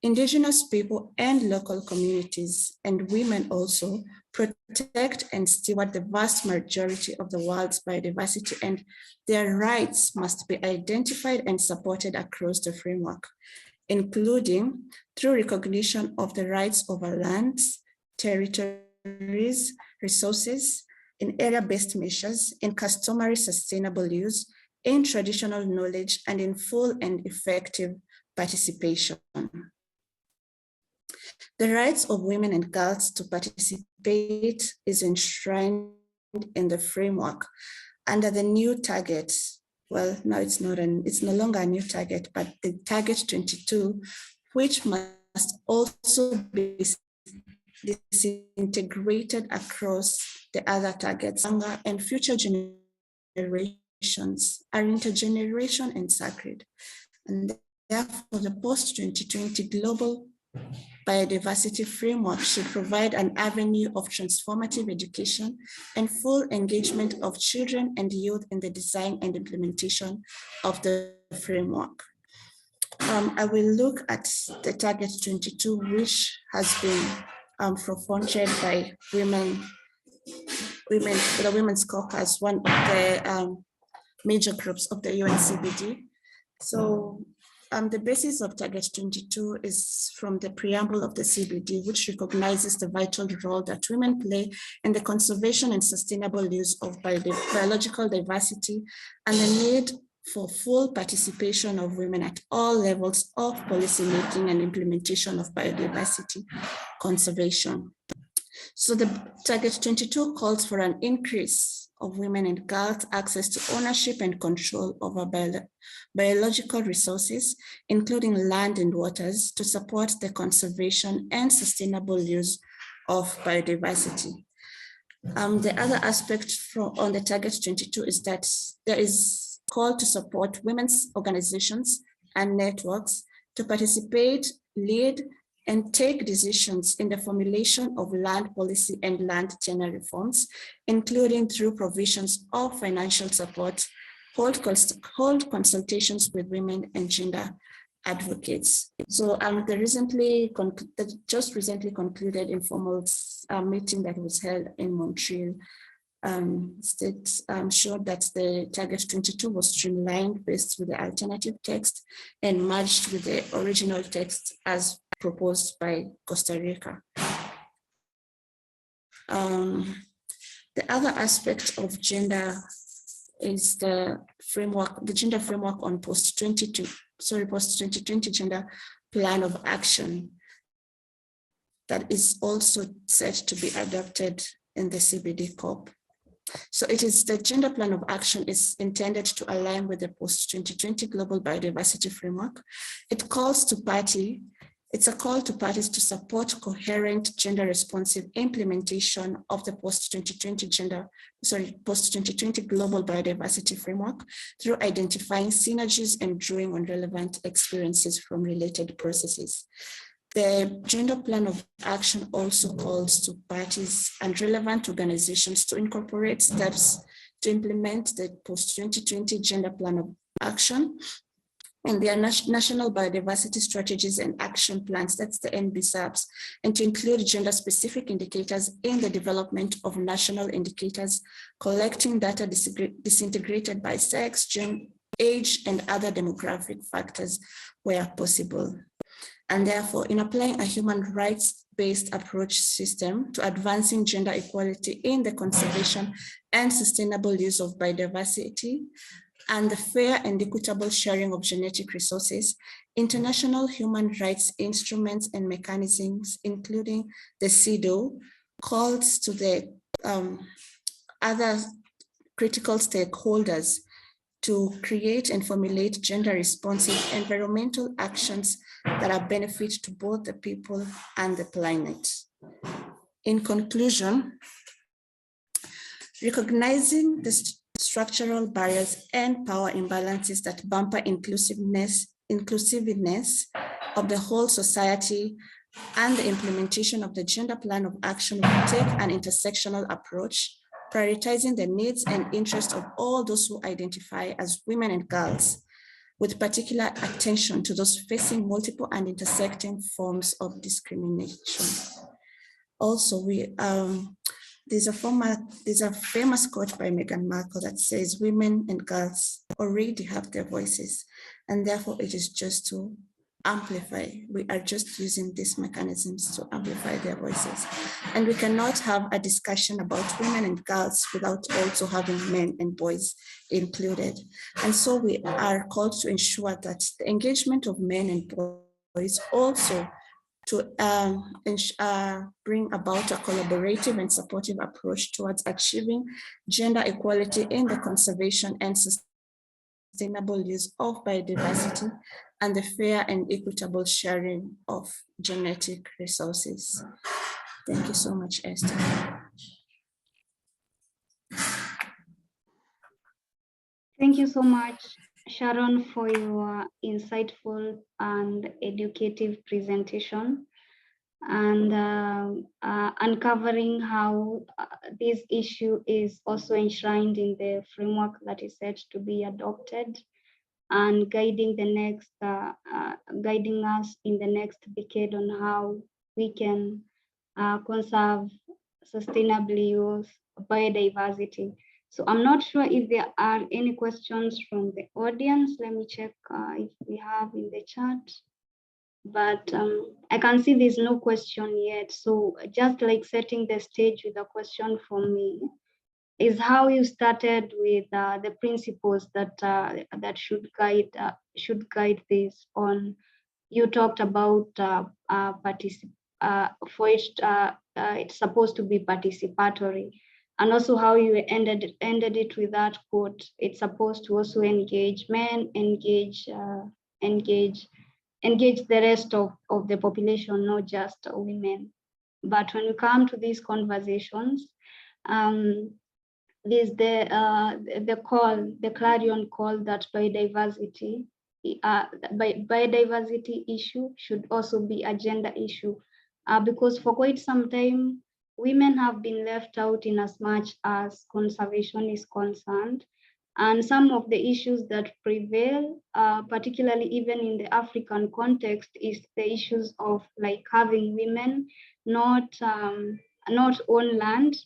Indigenous people and local communities and women also protect and steward the vast majority of the world's biodiversity, and their rights must be identified and supported across the framework, including through recognition of the rights over lands, territories, resources, in area-based measures, in customary sustainable use, in traditional knowledge, and in full and effective participation. The rights of women and girls to participate is enshrined in the framework under the new target. Well, now it's no longer a new target, but the target 22, which must also be disintegrated across the other targets. And future generations are intergenerational and sacred. And therefore, the post-2020 global biodiversity framework should provide an avenue of transformative education and full engagement of children and youth in the design and implementation of the framework. I will look at the target 22, which has been fronted by the Women's Caucus, one of the major groups of the UN CBD. So the basis of target 22 is from the preamble of the CBD, which recognizes the vital role that women play in the conservation and sustainable use of biological diversity and the need for full participation of women at all levels of policymaking and implementation of biodiversity conservation. So the target 22 calls for an increase of women and girls' access to ownership and control over biological resources, including land and waters, to support the conservation and sustainable use of biodiversity. The other aspect on the target 22 is that there is a call to support women's organizations and networks to participate, lead, and take decisions in the formulation of land policy and land tenure reforms, including through provisions of financial support, hold consultations with women and gender advocates. So the just recently concluded informal meeting that was held in Montreal showed that the target 22 was streamlined based with the alternative text and merged with the original text as proposed by Costa Rica. The other aspect of gender is the gender framework on post-2020 gender plan of action that is also set to be adopted in the CBD COP. So the gender plan of action is intended to align with the post-2020 global biodiversity framework. It's a call to parties to support coherent gender responsive implementation of the post-2020 global biodiversity framework through identifying synergies and drawing on relevant experiences from related processes. The gender plan of action also calls to parties and relevant organizations to incorporate steps to implement the post-2020 gender plan of action and their national biodiversity strategies and action plans, that's the NBSAPs, and to include gender-specific indicators in the development of national indicators, collecting data disintegrated by sex, gender, age, and other demographic factors where possible. And therefore, in applying a human rights-based approach system to advancing gender equality in the conservation and sustainable use of biodiversity, and the fair and equitable sharing of genetic resources, international human rights instruments and mechanisms, including the CEDAW, calls to the other critical stakeholders to create and formulate gender responsive environmental actions that are benefit to both the people and the planet. In conclusion, recognizing the structural barriers and power imbalances that bumper inclusiveness of the whole society and the implementation of the gender plan of action will take an intersectional approach, prioritizing the needs and interests of all those who identify as women and girls, with particular attention to those facing multiple and intersecting forms of discrimination. Also, there's a famous quote by Meghan Markle that says, "Women and girls already have their voices, and therefore it is just to amplify. We are just using these mechanisms to amplify their voices. And we cannot have a discussion about women and girls without also having men and boys included. And so we are called to ensure that the engagement of men and boys also to bring about a collaborative and supportive approach towards achieving gender equality in the conservation and sustainable use of biodiversity and the fair and equitable sharing of genetic resources. Thank you so much, Esther. Thank you so much, Sharon, for your insightful and educative presentation and uncovering how this issue is also enshrined in the framework that is set to be adopted and guiding the next, guiding us in the next decade on how we can conserve, sustainably use biodiversity. So I'm not sure if there are any questions from the audience. Let me check if we have in the chat. But I can see there's no question yet. So just like setting the stage with a question from me is how you started with the principles that that should guide this on. You talked about for it, it's supposed to be participatory, and also how you ended it with that quote. It's supposed to also engage men, engage the rest of the population, not just women. But when you come to these conversations, there's the call, the clarion call that biodiversity issue should also be a gender issue, because for quite some time, women have been left out in as much as conservation is concerned. And some of the issues that prevail, particularly even in the African context, is the issues of like having women not own land.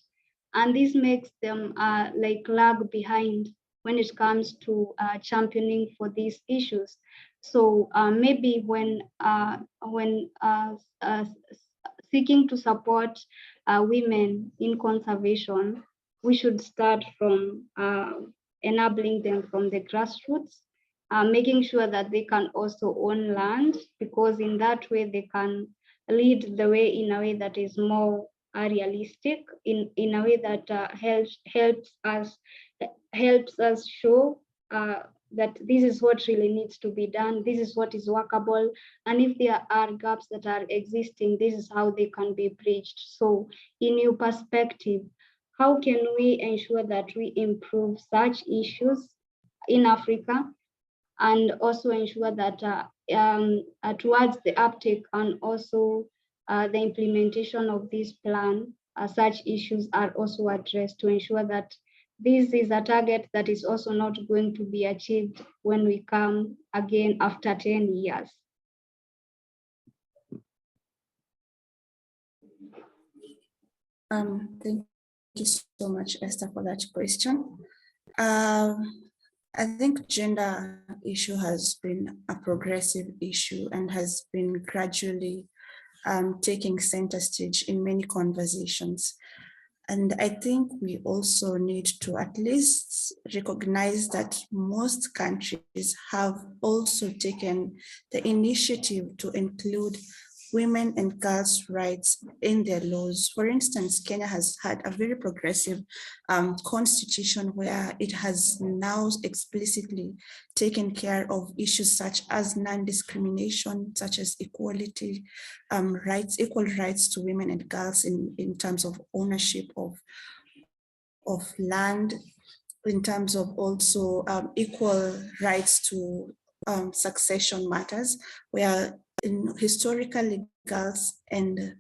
And this makes them like lag behind when it comes to championing for these issues. So maybe when seeking to support women in conservation, we should start from enabling them from the grassroots, making sure that they can also own land, because in that way they can lead the way in a way that is more realistic, in a way that helps us show that this is what really needs to be done, this is what is workable, and if there are gaps that are existing, this is how they can be bridged. So in your perspective, how can we ensure that we improve such issues in Africa, and also ensure that towards the uptake and also the implementation of this plan, such issues are also addressed to ensure that this is a target that is also not going to be achieved when we come again after 10 years. Thank you so much, Esther, for that question. I think gender issue has been a progressive issue and has been gradually taking center stage in many conversations. And I think we also need to at least recognize that most countries have also taken the initiative to include women and girls' rights in their laws. For instance, Kenya has had a very progressive constitution where it has now explicitly taken care of issues such as non-discrimination, such as equality, rights, equal rights to women and girls in terms of ownership of land, in terms of also equal rights to succession matters, where historically girls and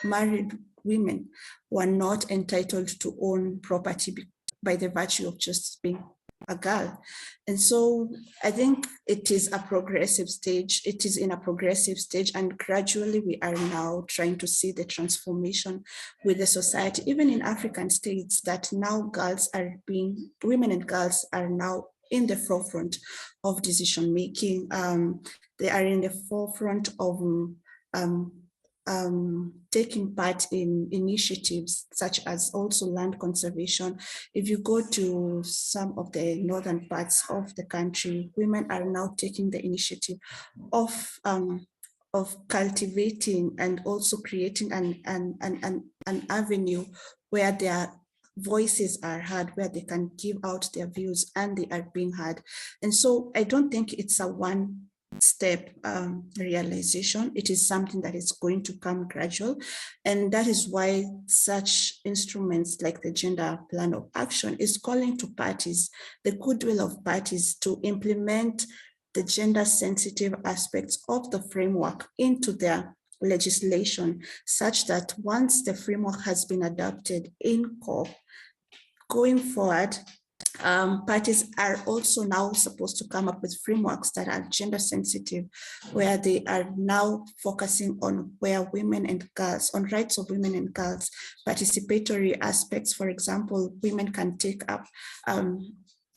married women were not entitled to own property by the virtue of just being a girl. And so I think it is a progressive stage. It is in a progressive stage, and gradually we are now trying to see the transformation with the society, even in African states, that now women and girls are now in the forefront of decision making. They are in the forefront of taking part in initiatives such as also land conservation. If you go to some of the northern parts of the country, women are now taking the initiative of cultivating and also creating an avenue where their voices are heard, where they can give out their views and they are being heard. And so I don't think it's a one-step realization. It is something that is going to come gradual. And that is why such instruments like the Gender Plan of Action is calling to parties, the goodwill of parties, to implement the gender-sensitive aspects of the framework into their legislation, such that once the framework has been adopted in COP, going forward, parties are also now supposed to come up with frameworks that are gender sensitive, where they are now focusing on where women and girls, on rights of women and girls, participatory aspects. For example, women can take up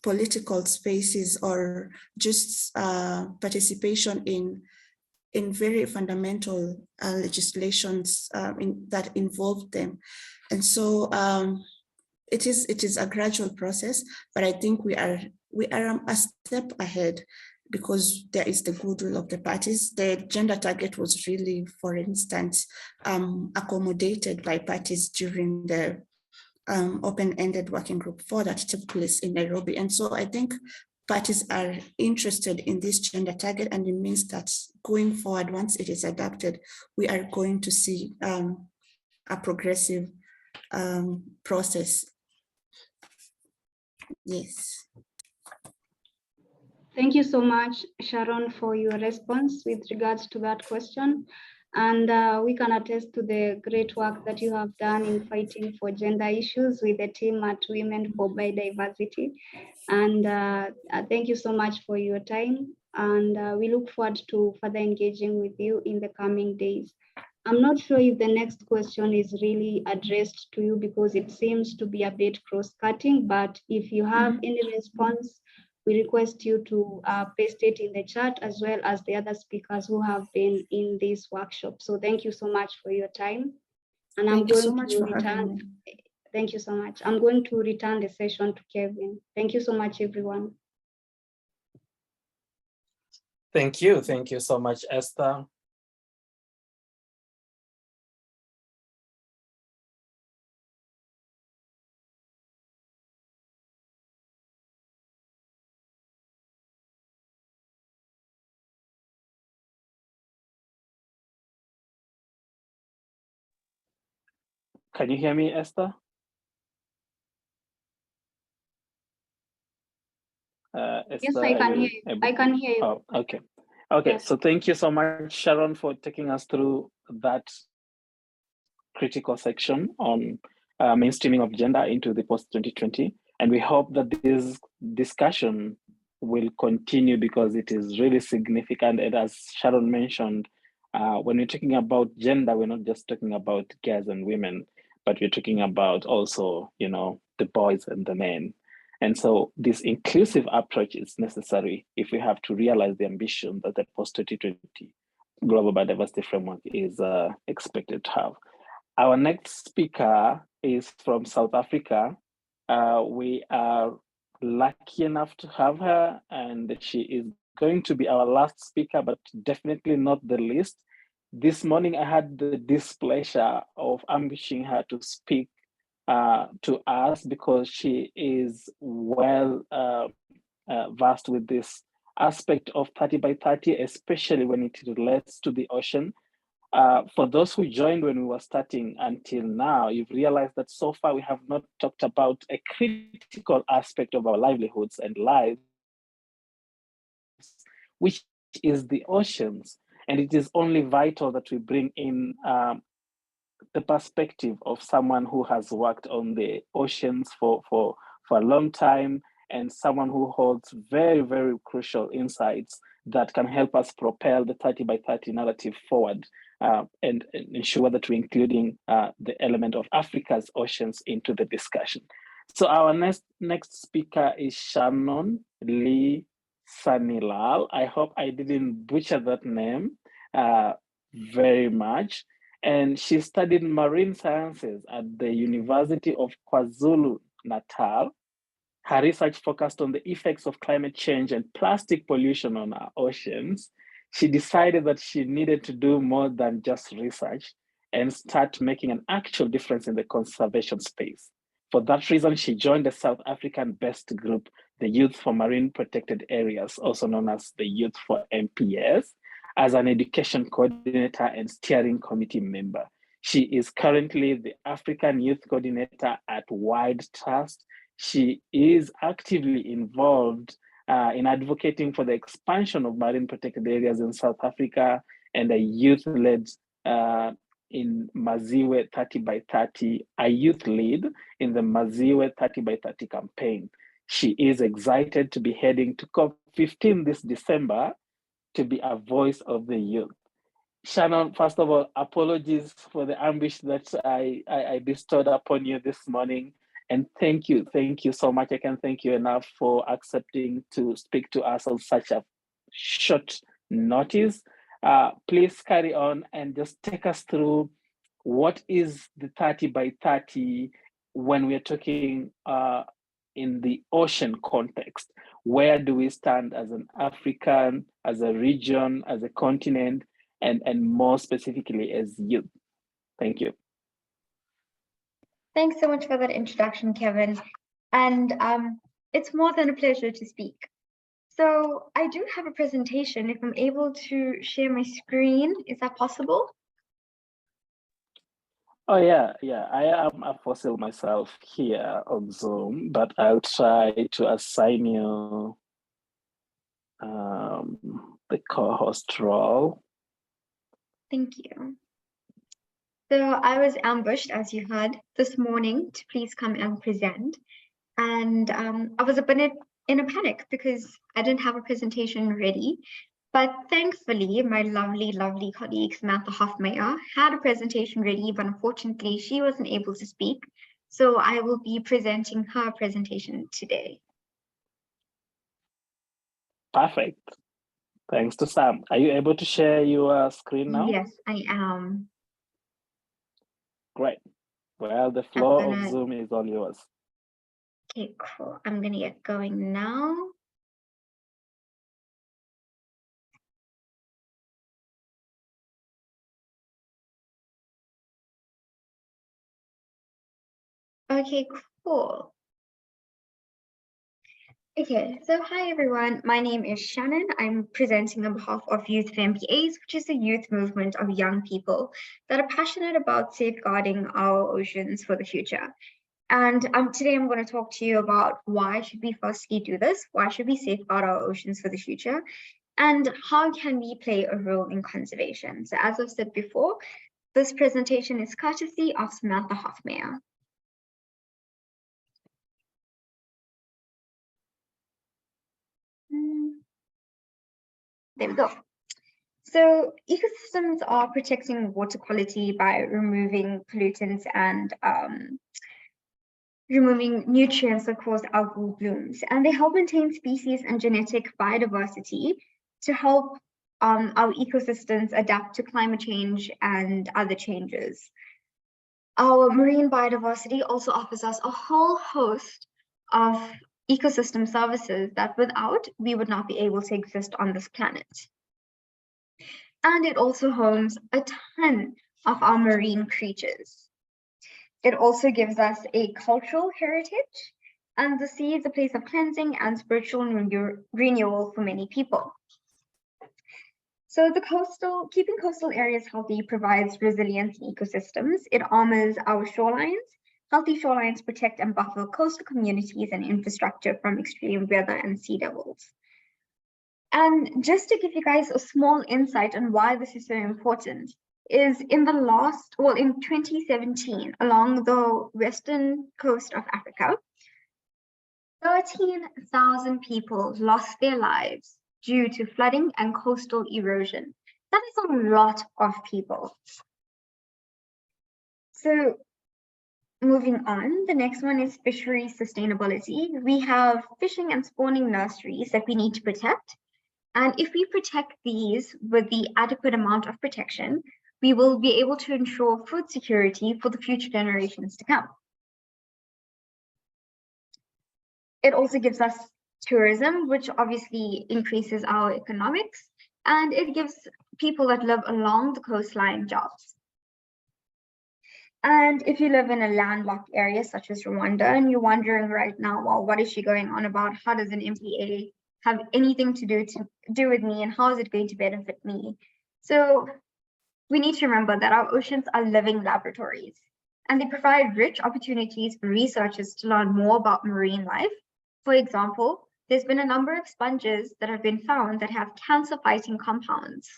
political spaces or just participation in very fundamental legislations that involve them. And so it is a gradual process, but I think we are a step ahead because there is the goodwill of the parties. The gender target was really, for instance, accommodated by parties during the open-ended working group 4 that took place in Nairobi. And so I think parties are interested in this gender target, and it means that going forward, once it is adopted, we are going to see a progressive process. Yes. Thank you so much, Sharon, for your response with regards to that question. And we can attest to the great work that you have done in fighting for gender issues with the team at Women for Biodiversity. And thank you so much for your time. And we look forward to further engaging with you in the coming days. I'm not sure if the next question is really addressed to you because it seems to be a bit cross-cutting, but if you have any response, we request you to paste it in the chat, as well as the other speakers who have been in this workshop. So thank you so much for your time. And I'm going to return. Thank you so much. I'm going to return the session to Kevin. Thank you so much, everyone. Thank you. Thank you so much, Esther. Can you hear me, Esther? Esther, yes, I can hear you. I can hear you. Oh, okay. Okay, yes. So thank you so much, Sharon, for taking us through that critical section on mainstreaming of gender into the post-2020. And we hope that this discussion will continue because it is really significant. And as Sharon mentioned, when we're talking about gender, we're not just talking about girls and women, but we're talking about also, you know, the boys and the men. And so this inclusive approach is necessary if we have to realize the ambition that the post-2020 Global Biodiversity Framework is expected to have. Our next speaker is from South Africa. We are lucky enough to have her, and she is going to be our last speaker, but definitely not the least. This morning, I had the displeasure of ambushing her to speak to us because she is well versed with this aspect of 30 by 30, especially when it relates to the ocean. For those who joined when we were starting until now, you've realized that so far we have not talked about a critical aspect of our livelihoods and lives, which is the oceans. And it is only vital that we bring in the perspective of someone who has worked on the oceans for a long time and someone who holds very, very crucial insights that can help us propel the 30 by 30 narrative forward and ensure that we're including the element of Africa's oceans into the discussion. So our next speaker is Shannon Lee Sanilal. I hope I didn't butcher that name very much. And she studied marine sciences at the University of KwaZulu-Natal. Her research focused on the effects of climate change and plastic pollution on our oceans. She decided that she needed to do more than just research and start making an actual difference in the conservation space. For that reason, she joined the South African-based group, the Youth for Marine Protected Areas, also known as the Youth for MPS, as an education coordinator and steering committee member. She is currently the African Youth Coordinator at Wide Trust. She is actively involved in advocating for the expansion of marine protected areas in South Africa and a youth-led in Maziwe 30 by 30, a youth lead in the Maziwe 30 by 30 campaign. She is excited to be heading to COP15 this December to be a voice of the youth. Shannon, first of all, apologies for the ambush that I bestowed upon you this morning. And thank you so much. I can't thank you enough for accepting to speak to us on such a short notice. Please carry on and just take us through what is the 30 by 30 when we're talking in the ocean context. Where do we stand as an African, as a region, as a continent, and more specifically as youth? Thank you. Thanks so much for that introduction, Kevin. And it's more than a pleasure to speak. So I do have a presentation. If I'm able to share my screen, is that possible? Oh yeah, I am a fossil myself here on Zoom, but I'll try to assign you the co-host role. Thank you. So I was ambushed, as you heard, this morning to please come and present. And I was a bit in a panic because I didn't have a presentation ready. But thankfully, my lovely, lovely colleague, Samantha Hofmeyer, had a presentation ready, but unfortunately, she wasn't able to speak. So I will be presenting her presentation today. Perfect. Thanks to Sam. Are you able to share your screen now? Yes, I am. Great. Well, the floor of Zoom is all yours. Okay, cool. I'm going to get going now. Okay, cool. Okay, so hi everyone. My name is Shannon. I'm presenting on behalf of Youth for MPAs, which is a youth movement of young people that are passionate about safeguarding our oceans for the future. And today I'm going to talk to you about why should we firstly do this? Why should we safeguard our oceans for the future? And how can we play a role in conservation? So as I've said before, this presentation is courtesy of Samantha Hofmeyer. There we go. So ecosystems are protecting water quality by removing pollutants and removing nutrients that cause algal blooms. And they help maintain species and genetic biodiversity to help our ecosystems adapt to climate change and other changes. Our marine biodiversity also offers us a whole host of ecosystem services that without we would not be able to exist on this planet. And it also homes a ton of our marine creatures. It also gives us a cultural heritage, and the sea is a place of cleansing and spiritual renewal for many people. So keeping coastal areas healthy provides resilience in ecosystems. It armors our shorelines. Healthy shorelines protect and buffer coastal communities and infrastructure from extreme weather and sea levels. And just to give you guys a small insight on why this is so important, is in 2017, along the western coast of Africa, 13,000 people lost their lives due to flooding and coastal erosion. That is a lot of people. So moving on, the next one is fishery sustainability. We have fishing and spawning nurseries that we need to protect. And if we protect these with the adequate amount of protection, we will be able to ensure food security for the future generations to come. It also gives us tourism, which obviously increases our economics, and it gives people that live along the coastline jobs. And if you live in a landlocked area such as Rwanda, and you're wondering right now, well, what is she going on about? How does an MPA have anything to do with me, and how is it going to benefit me? So we need to remember that our oceans are living laboratories, and they provide rich opportunities for researchers to learn more about marine life. For example, there's been a number of sponges that have been found that have cancer-fighting compounds.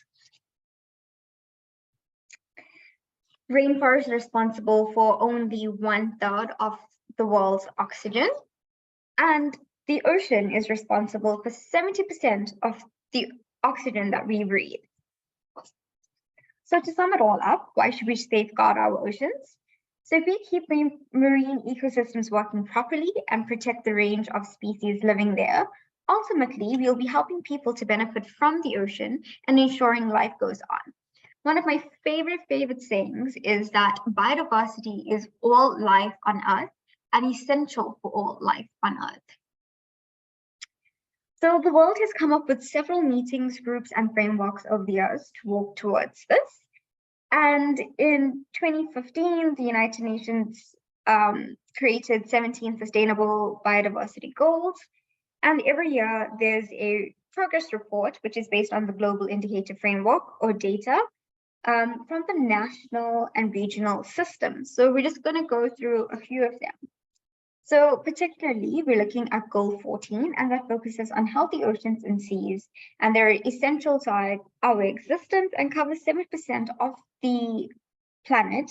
Rainforests are responsible for only 1/3 of the world's oxygen, and the ocean is responsible for 70% of the oxygen that we breathe. So to sum it all up, why should we safeguard our oceans? So if we keep marine ecosystems working properly and protect the range of species living there, ultimately we'll be helping people to benefit from the ocean and ensuring life goes on. One of my favorite sayings is that biodiversity is all life on Earth and essential for all life on Earth. So the world has come up with several meetings, groups, and frameworks over the years to work towards this. And in 2015, the United Nations created 17 sustainable biodiversity goals. And every year there's a progress report, which is based on the Global Indicator Framework or data from the national and regional systems. So we're just going to go through a few of them. So particularly, we're looking at goal 14, and that focuses on healthy oceans and seas, and they're essential to our existence and cover 7% of the planet.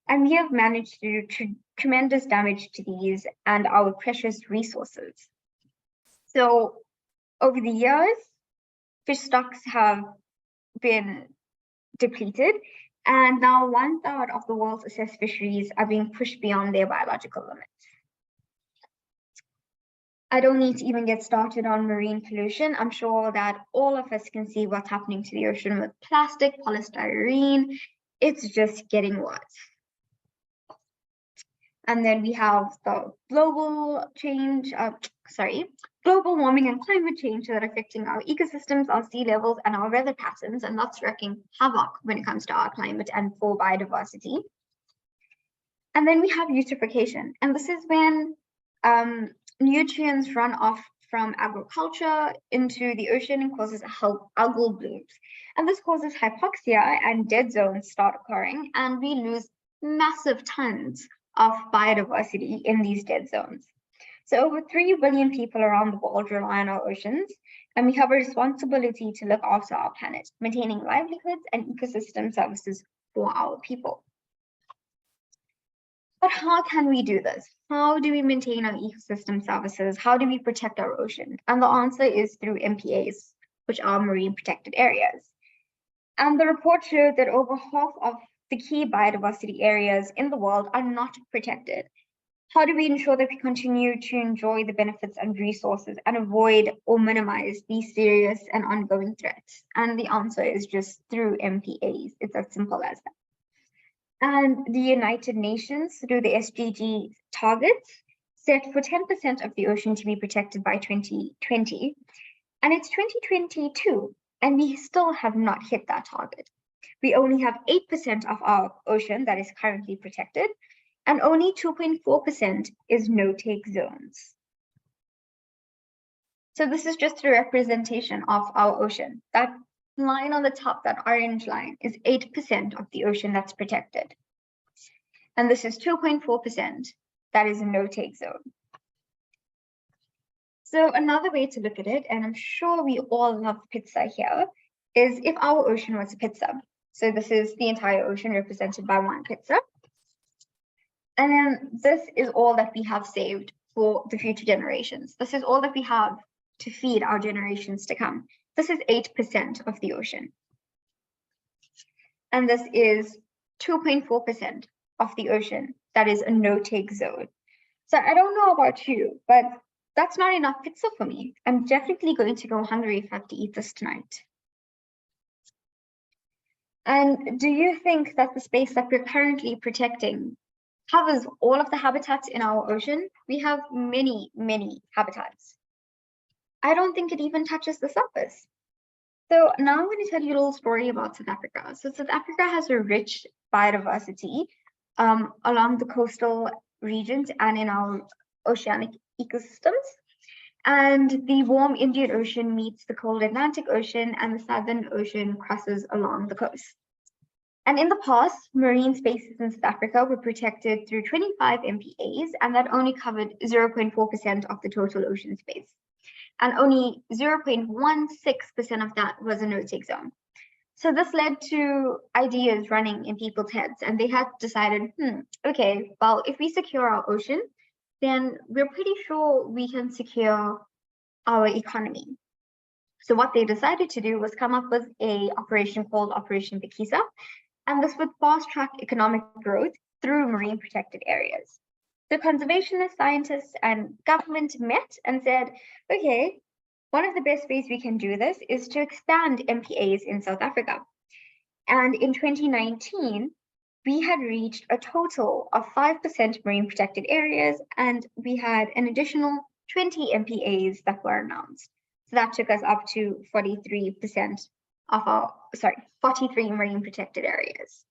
And we have managed to do tremendous damage to these and our precious resources. So over the years, fish stocks have been depleted, and now 1/3 of the world's assessed fisheries are being pushed beyond their biological limits. I don't need to even get started on marine pollution. I'm sure that all of us can see what's happening to the ocean with plastic, polystyrene. It's just getting worse. And then we have the global warming and climate change that are affecting our ecosystems, our sea levels, and our weather patterns, and that's wreaking havoc when it comes to our climate and for biodiversity. And then we have eutrophication, and this is when nutrients run off from agriculture into the ocean and causes algal blooms. And this causes hypoxia, and dead zones start occurring, and we lose massive tons of biodiversity in these dead zones. So over 3 billion people around the world rely on our oceans, and we have a responsibility to look after our planet, maintaining livelihoods and ecosystem services for our people. But how can we do this? How do we maintain our ecosystem services? How do we protect our ocean? And the answer is through MPAs, which are marine protected areas. And the report showed that over half of the key biodiversity areas in the world are not protected. How do we ensure that we continue to enjoy the benefits and resources and avoid or minimize these serious and ongoing threats? And the answer is just through MPAs. It's as simple as that. And the United Nations, through the SDG targets, set for 10% of the ocean to be protected by 2020. And it's 2022, and we still have not hit that target. We only have 8% of our ocean that is currently protected, and only 2.4% is no-take zones. So this is just a representation of our ocean. That line on the top, that orange line, is 8% of the ocean that's protected. And this is 2.4%, that is a no-take zone. So another way to look at it, and I'm sure we all love pizza here, is if our ocean was a pizza. So this is the entire ocean represented by one pizza. And then this is all that we have saved for the future generations. This is all that we have to feed our generations to come. This is 8% of the ocean. And this is 2.4% of the ocean that is a no-take zone. So I don't know about you, but that's not enough pizza for me. I'm definitely going to go hungry if I have to eat this tonight. And do you think that the space that we're currently protecting covers all of the habitats in our ocean? We have many, many habitats. I don't think it even touches the surface. So now I'm going to tell you a little story about South Africa. So South Africa has a rich biodiversity along the coastal regions and in our oceanic ecosystems. And the warm Indian Ocean meets the cold Atlantic Ocean, and the Southern Ocean crosses along the coast. And in the past, marine spaces in South Africa were protected through 25 MPAs, and that only covered 0.4% of the total ocean space. And only 0.16% of that was a no-take zone. So this led to ideas running in people's heads, and they had decided, okay, well, if we secure our ocean, then we're pretty sure we can secure our economy. So what they decided to do was come up with an operation called Operation Bikisa, and this would fast-track economic growth through marine protected areas. The conservationists, scientists, and government met and said, okay, one of the best ways we can do this is to expand MPAs in South Africa. And in 2019, we had reached a total of 5% marine protected areas, and we had an additional 20 MPAs that were announced. So that took us up to 43% of 43 marine protected areas.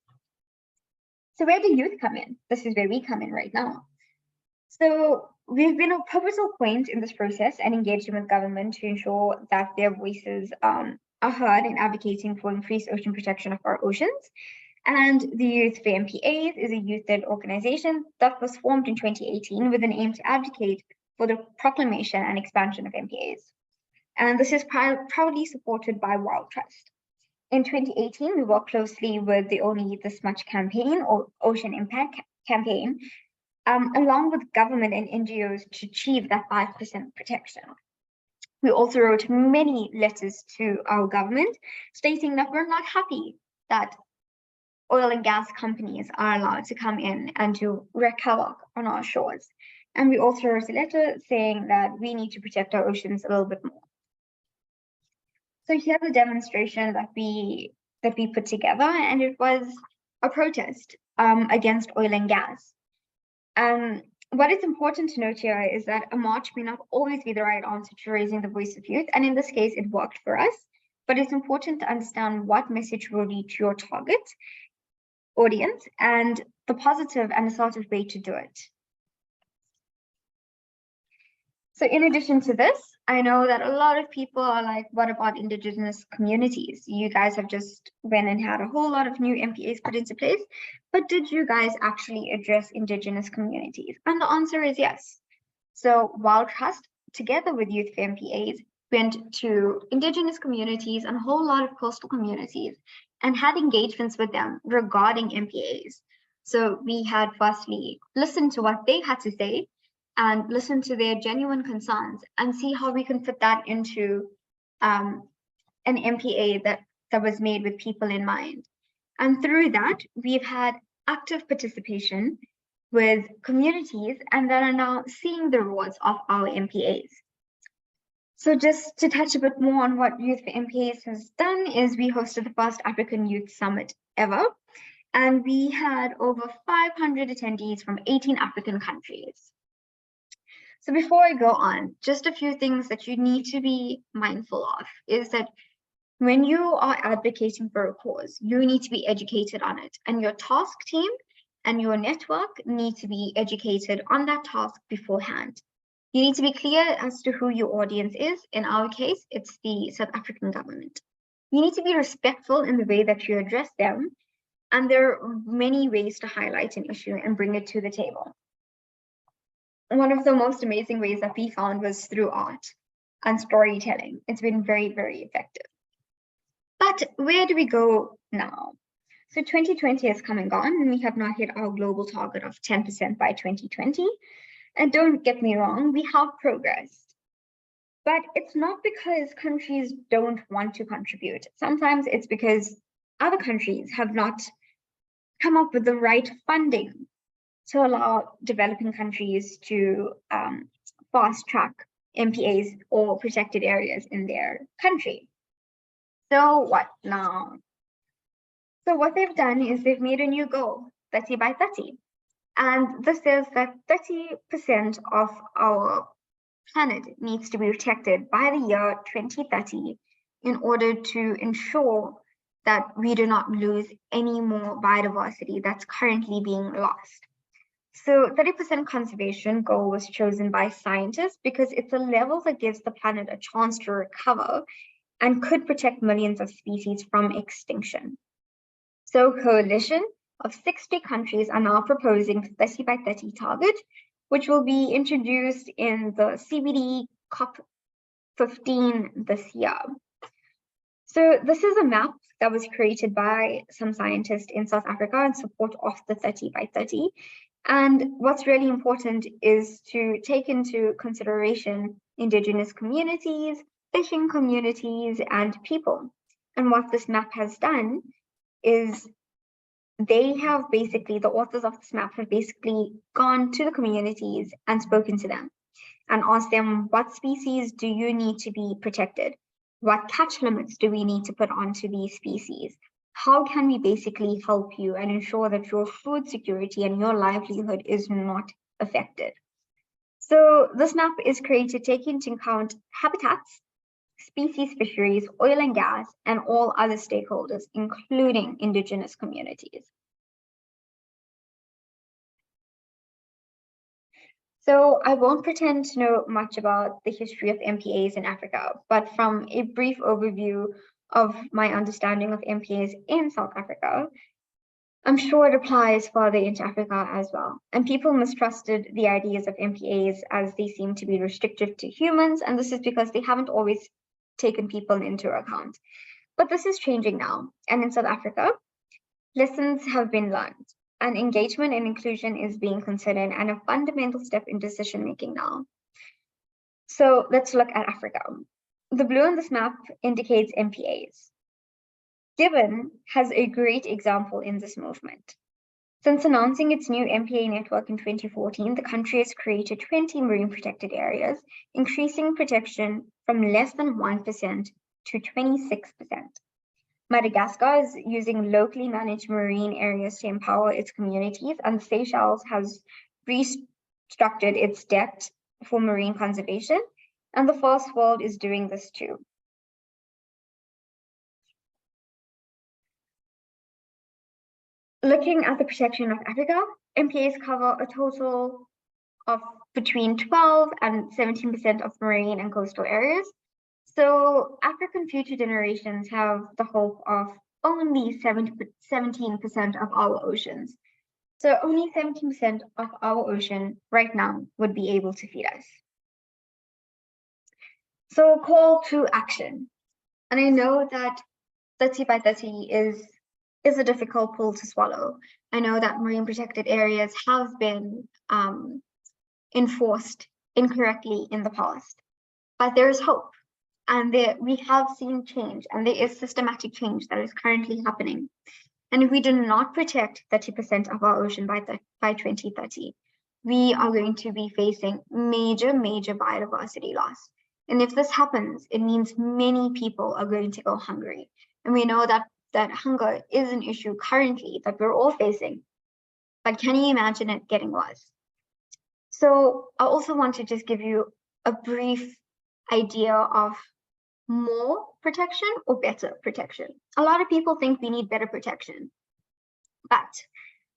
So where do youth come in? This is where we come in right now. So we've been a pivotal point in this process and engaging with government to ensure that their voices are heard in advocating for increased ocean protection of our oceans. And the Youth for MPAs is a youth-led organization that was formed in 2018 with an aim to advocate for the proclamation and expansion of MPAs. And this is proudly supported by Wild Trust. In 2018, we worked closely with the Only Eat This Much campaign, or Ocean Impact campaign, along with government and NGOs to achieve that 5% protection. We also wrote many letters to our government stating that we're not happy that oil and gas companies are allowed to come in and to wreak havoc on our shores. And we also wrote a letter saying that we need to protect our oceans a little bit more. So here's a demonstration that we put together, and it was a protest against oil and gas. What is important to note here is that a march may not always be the right answer to raising the voice of youth, and in this case, it worked for us. But it's important to understand what message will reach your target audience and the positive and assertive way to do it. So in addition to this, I know that a lot of people are like, what about Indigenous communities? You guys have just went and had a whole lot of new MPAs put into place, but did you guys actually address Indigenous communities? And the answer is yes. So Wild Trust, together with Youth for MPAs, went to Indigenous communities and a whole lot of coastal communities and had engagements with them regarding MPAs. So we had firstly listened to what they had to say and listen to their genuine concerns and see how we can put that into an MPA that was made with people in mind. And through that, we've had active participation with communities and that are now seeing the rewards of our MPAs. So just to touch a bit more on what Youth for MPAs has done is we hosted the first African Youth Summit ever. And we had over 500 attendees from 18 African countries. So before I go on, just a few things that you need to be mindful of is that when you are advocating for a cause, you need to be educated on it, and your task team and your network need to be educated on that task beforehand. You need to be clear as to who your audience is. In our case, it's the South African government. You need to be respectful in the way that you address them, and there are many ways to highlight an issue and bring it to the table. One of the most amazing ways that we found was through art and storytelling. It's been very, very effective. But where do we go now? So 2020 has come and gone, and we have not hit our global target of 10% by 2020. And don't get me wrong, we have progressed. But it's not because countries don't want to contribute. Sometimes it's because other countries have not come up with the right funding to allow developing countries to fast track MPAs or protected areas in their country. So what now? So what they've done is they've made a new goal, 30 by 30. And this says that 30% of our planet needs to be protected by the year 2030 in order to ensure that we do not lose any more biodiversity that's currently being lost. So 30% conservation goal was chosen by scientists because it's a level that gives the planet a chance to recover and could protect millions of species from extinction. So a coalition of 60 countries are now proposing 30 by 30 target, which will be introduced in the CBD COP15 this year. So this is a map that was created by some scientists in South Africa in support of the 30 by 30. And what's really important is to take into consideration indigenous communities, fishing communities, and people. And what this map has done is they have basically, the authors of this map have basically gone to the communities and spoken to them and asked them, what species do you need to be protected? What catch limits do we need to put onto these species? How can we basically help you and ensure that your food security and your livelihood is not affected? So this map is created taking into account habitats, species, fisheries, oil and gas, and all other stakeholders, including indigenous communities. So I won't pretend to know much about the history of MPAs in Africa, but from a brief overview of my understanding of MPAs in South Africa, I'm sure it applies further into Africa as well. And people mistrusted the ideas of MPAs as they seem to be restrictive to humans, and this is because they haven't always taken people into account. But this is changing now. And in South Africa, lessons have been learned, and engagement and inclusion is being considered and a fundamental step in decision-making now. So let's look at Africa. The blue on this map indicates MPAs. GYBN has a great example in this movement. Since announcing its new MPA network in 2014, the country has created 20 marine protected areas, increasing protection from less than 1% to 26%. Madagascar is using locally managed marine areas to empower its communities, and Seychelles has restructured its debt for marine conservation, and the first world is doing this too. Looking at the protection of Africa, MPAs cover a total of between 12 and 17% of marine and coastal areas. So African future generations have the hope of only 17% of our oceans. So only 17% of our ocean right now would be able to feed us. So call to action. And I know that 30 by 30 is a difficult pill to swallow. I know that marine protected areas have been enforced incorrectly in the past, but there is hope. And we have seen change, and there is systematic change that is currently happening. And if we do not protect 30% of our ocean by 2030, we are going to be facing major biodiversity loss. And if this happens, it means many people are going to go hungry. And we know that hunger is an issue currently that we're all facing. But can you imagine it getting worse? So I also want to just give you a brief idea of more protection or better protection. A lot of people think we need better protection. But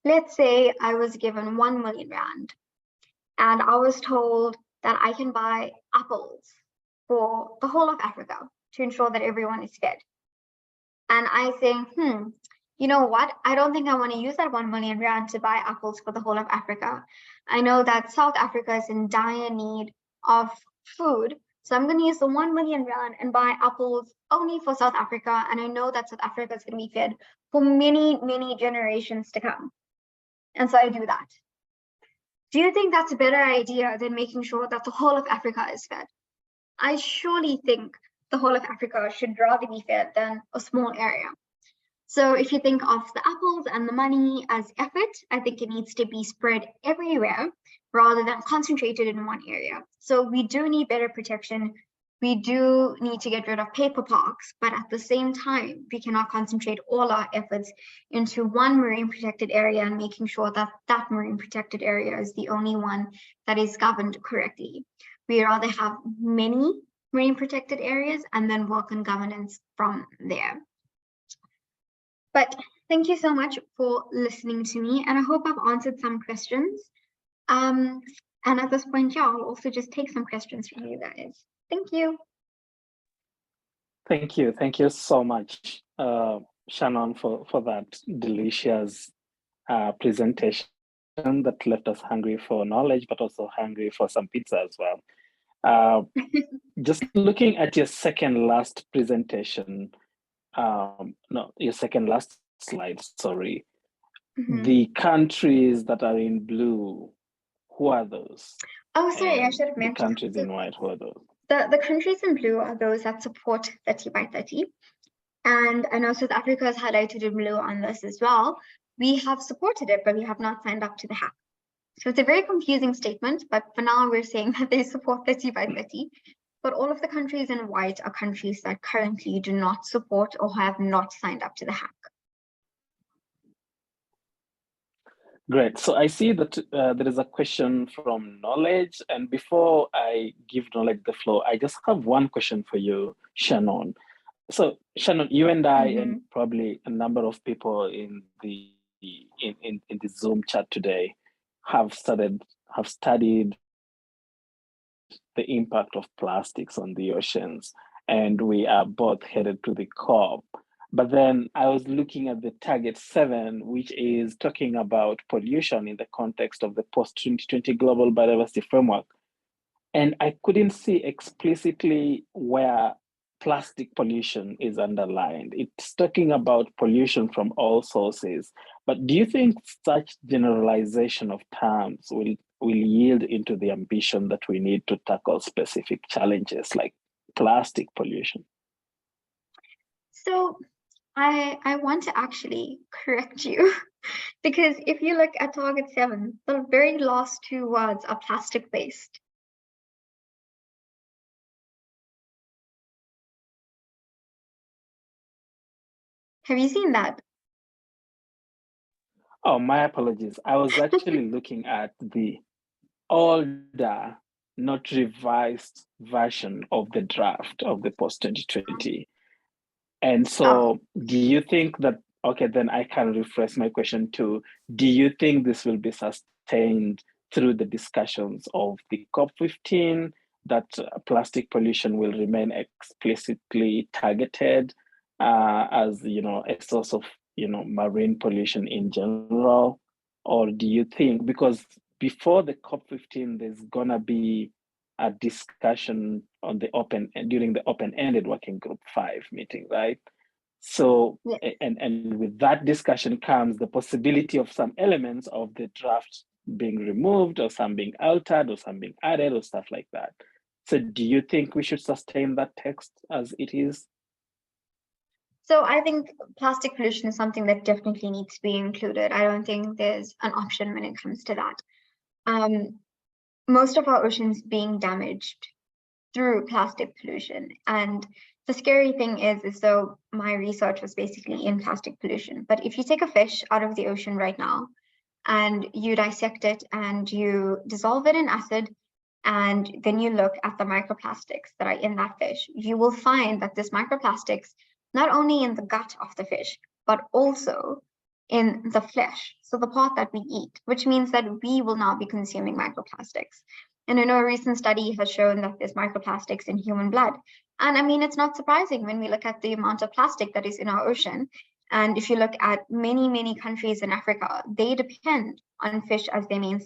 let's say I was given 1 million rand and I was told that I can buy apples for the whole of Africa to ensure that everyone is fed. And I think, you know what? I don't think I want to use that 1 million rand to buy apples for the whole of Africa. I know that South Africa is in dire need of food. So I'm going to use the 1 million rand and buy apples only for South Africa. And I know that South Africa is going to be fed for many generations to come. And so I do that. Do you think that's a better idea than making sure that the whole of Africa is fed? I surely think the whole of Africa should rather be fed than a small area. So if you think of the apples and the money as effort, I think it needs to be spread everywhere rather than concentrated in one area. So we do need better protection. We do need to get rid of paper parks, but at the same time, we cannot concentrate all our efforts into one marine protected area and making sure that that marine protected area is the only one that is governed correctly. We rather have many marine protected areas and then work on governance from there. But thank you so much for listening to me, and I hope I've answered some questions. And at this point, yeah, I'll also just take some questions from you guys. Thank you. Thank you so much, Shannon, for that delicious presentation that left us hungry for knowledge, but also hungry for some pizza as well. Just looking at your second last presentation, no, your second last slide, sorry. The countries that are in blue, who are those? Oh, sorry, I should have The mentioned. countries in white, who are those? The countries in blue are those that support 30 by 30. And I know South Africa is highlighted in blue on this as well. We have supported it, but we have not signed up to the hack. So it's a very confusing statement, but for now we're saying that they support 30 by 30. But all of the countries in white are countries that currently do not support or have not signed up to the hack. Great. So I see that there is a question from Knowledge. And before I give Knowledge the floor, I just have one question for you, Shannon. So Shannon, you and I and probably a number of people in the Zoom chat today have studied the impact of plastics on the oceans, and we are both headed to the COP. But then I was looking at the target 7, which is talking about pollution in the context of the post-2020 global biodiversity framework. And I couldn't see explicitly where plastic pollution is underlined. It's talking about pollution from all sources. But do you think such generalization of terms will yield into the ambition that we need to tackle specific challenges like plastic pollution? So I want to actually correct you because if you look at target 7, the very last 2 words are plastic based. Have you seen that? Oh, my apologies. I was actually looking at the older, not revised version of the draft of the post-2020. And so do you think that, okay, then I can rephrase my question to, do you think this will be sustained through the discussions of the COP15, that plastic pollution will remain explicitly targeted as, a source of, marine pollution in general? Or do you think, because before the COP15, there's gonna be a discussion on the during the open-ended working group 5 meeting, right? So, yes. and with that discussion comes the possibility of some elements of the draft being removed, or some being altered, or some being added, or stuff like that. So do you think we should sustain that text as it is? So I think plastic pollution is something that definitely needs to be included. I don't think there's an option when it comes to that. Most of our oceans being damaged through plastic pollution. And the scary thing is though my research was basically in plastic pollution. But if you take a fish out of the ocean right now and you dissect it and you dissolve it in acid, and then you look at the microplastics that are in that fish, you will find that this microplastics, not only in the gut of the fish, but also in the flesh, so the part that we eat, which means that we will now be consuming microplastics. And I know a recent study has shown that there's microplastics in human blood. And I mean, it's not surprising when we look at the amount of plastic that is in our ocean. And if you look at many, many countries in Africa, they depend on fish as their main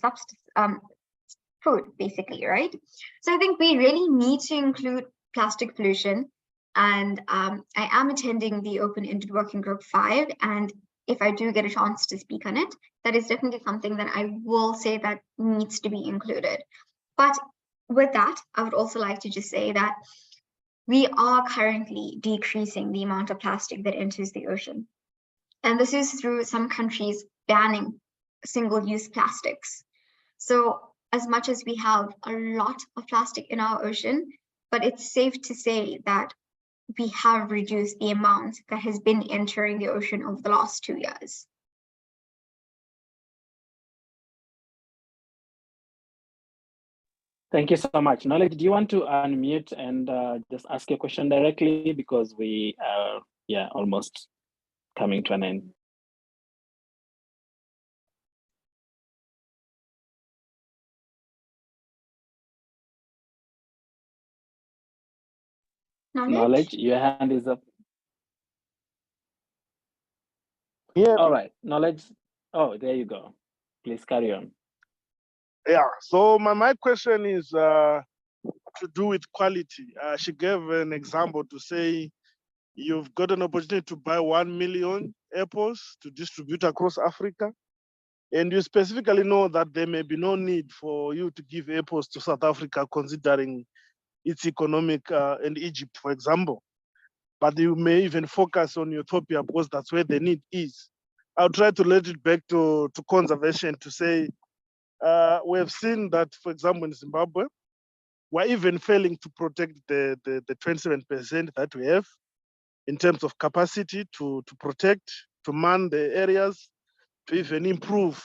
food, basically, right? So I think we really need to include plastic pollution. And I am attending the open-ended working group 5, and if I do get a chance to speak on it, that is definitely something that I will say that needs to be included. But with that, I would also like to just say that we are currently decreasing the amount of plastic that enters the ocean. And this is through some countries banning single-use plastics. So as much as we have a lot of plastic in our ocean, but it's safe to say that we have reduced the amount that has been entering the ocean over the last 2 years. Thank you so much. Knowledge, do you want to unmute and just ask your question directly, because we are almost coming to an end. Knowledge, your hand is up. Yeah. All right, Knowledge. Oh, there you go. Please carry on. Yeah, so my question is to do with quality. She gave an example to say you've got an opportunity to buy 1 million apples to distribute across Africa. And you specifically know that there may be no need for you to give apples to South Africa, considering its economic and Egypt, for example. But you may even focus on Ethiopia because that's where the need is. I'll try to let it back to conservation to say, we have seen that, for example, in Zimbabwe, we're even failing to protect the 27% that we have in terms of capacity to protect, to man the areas, to even improve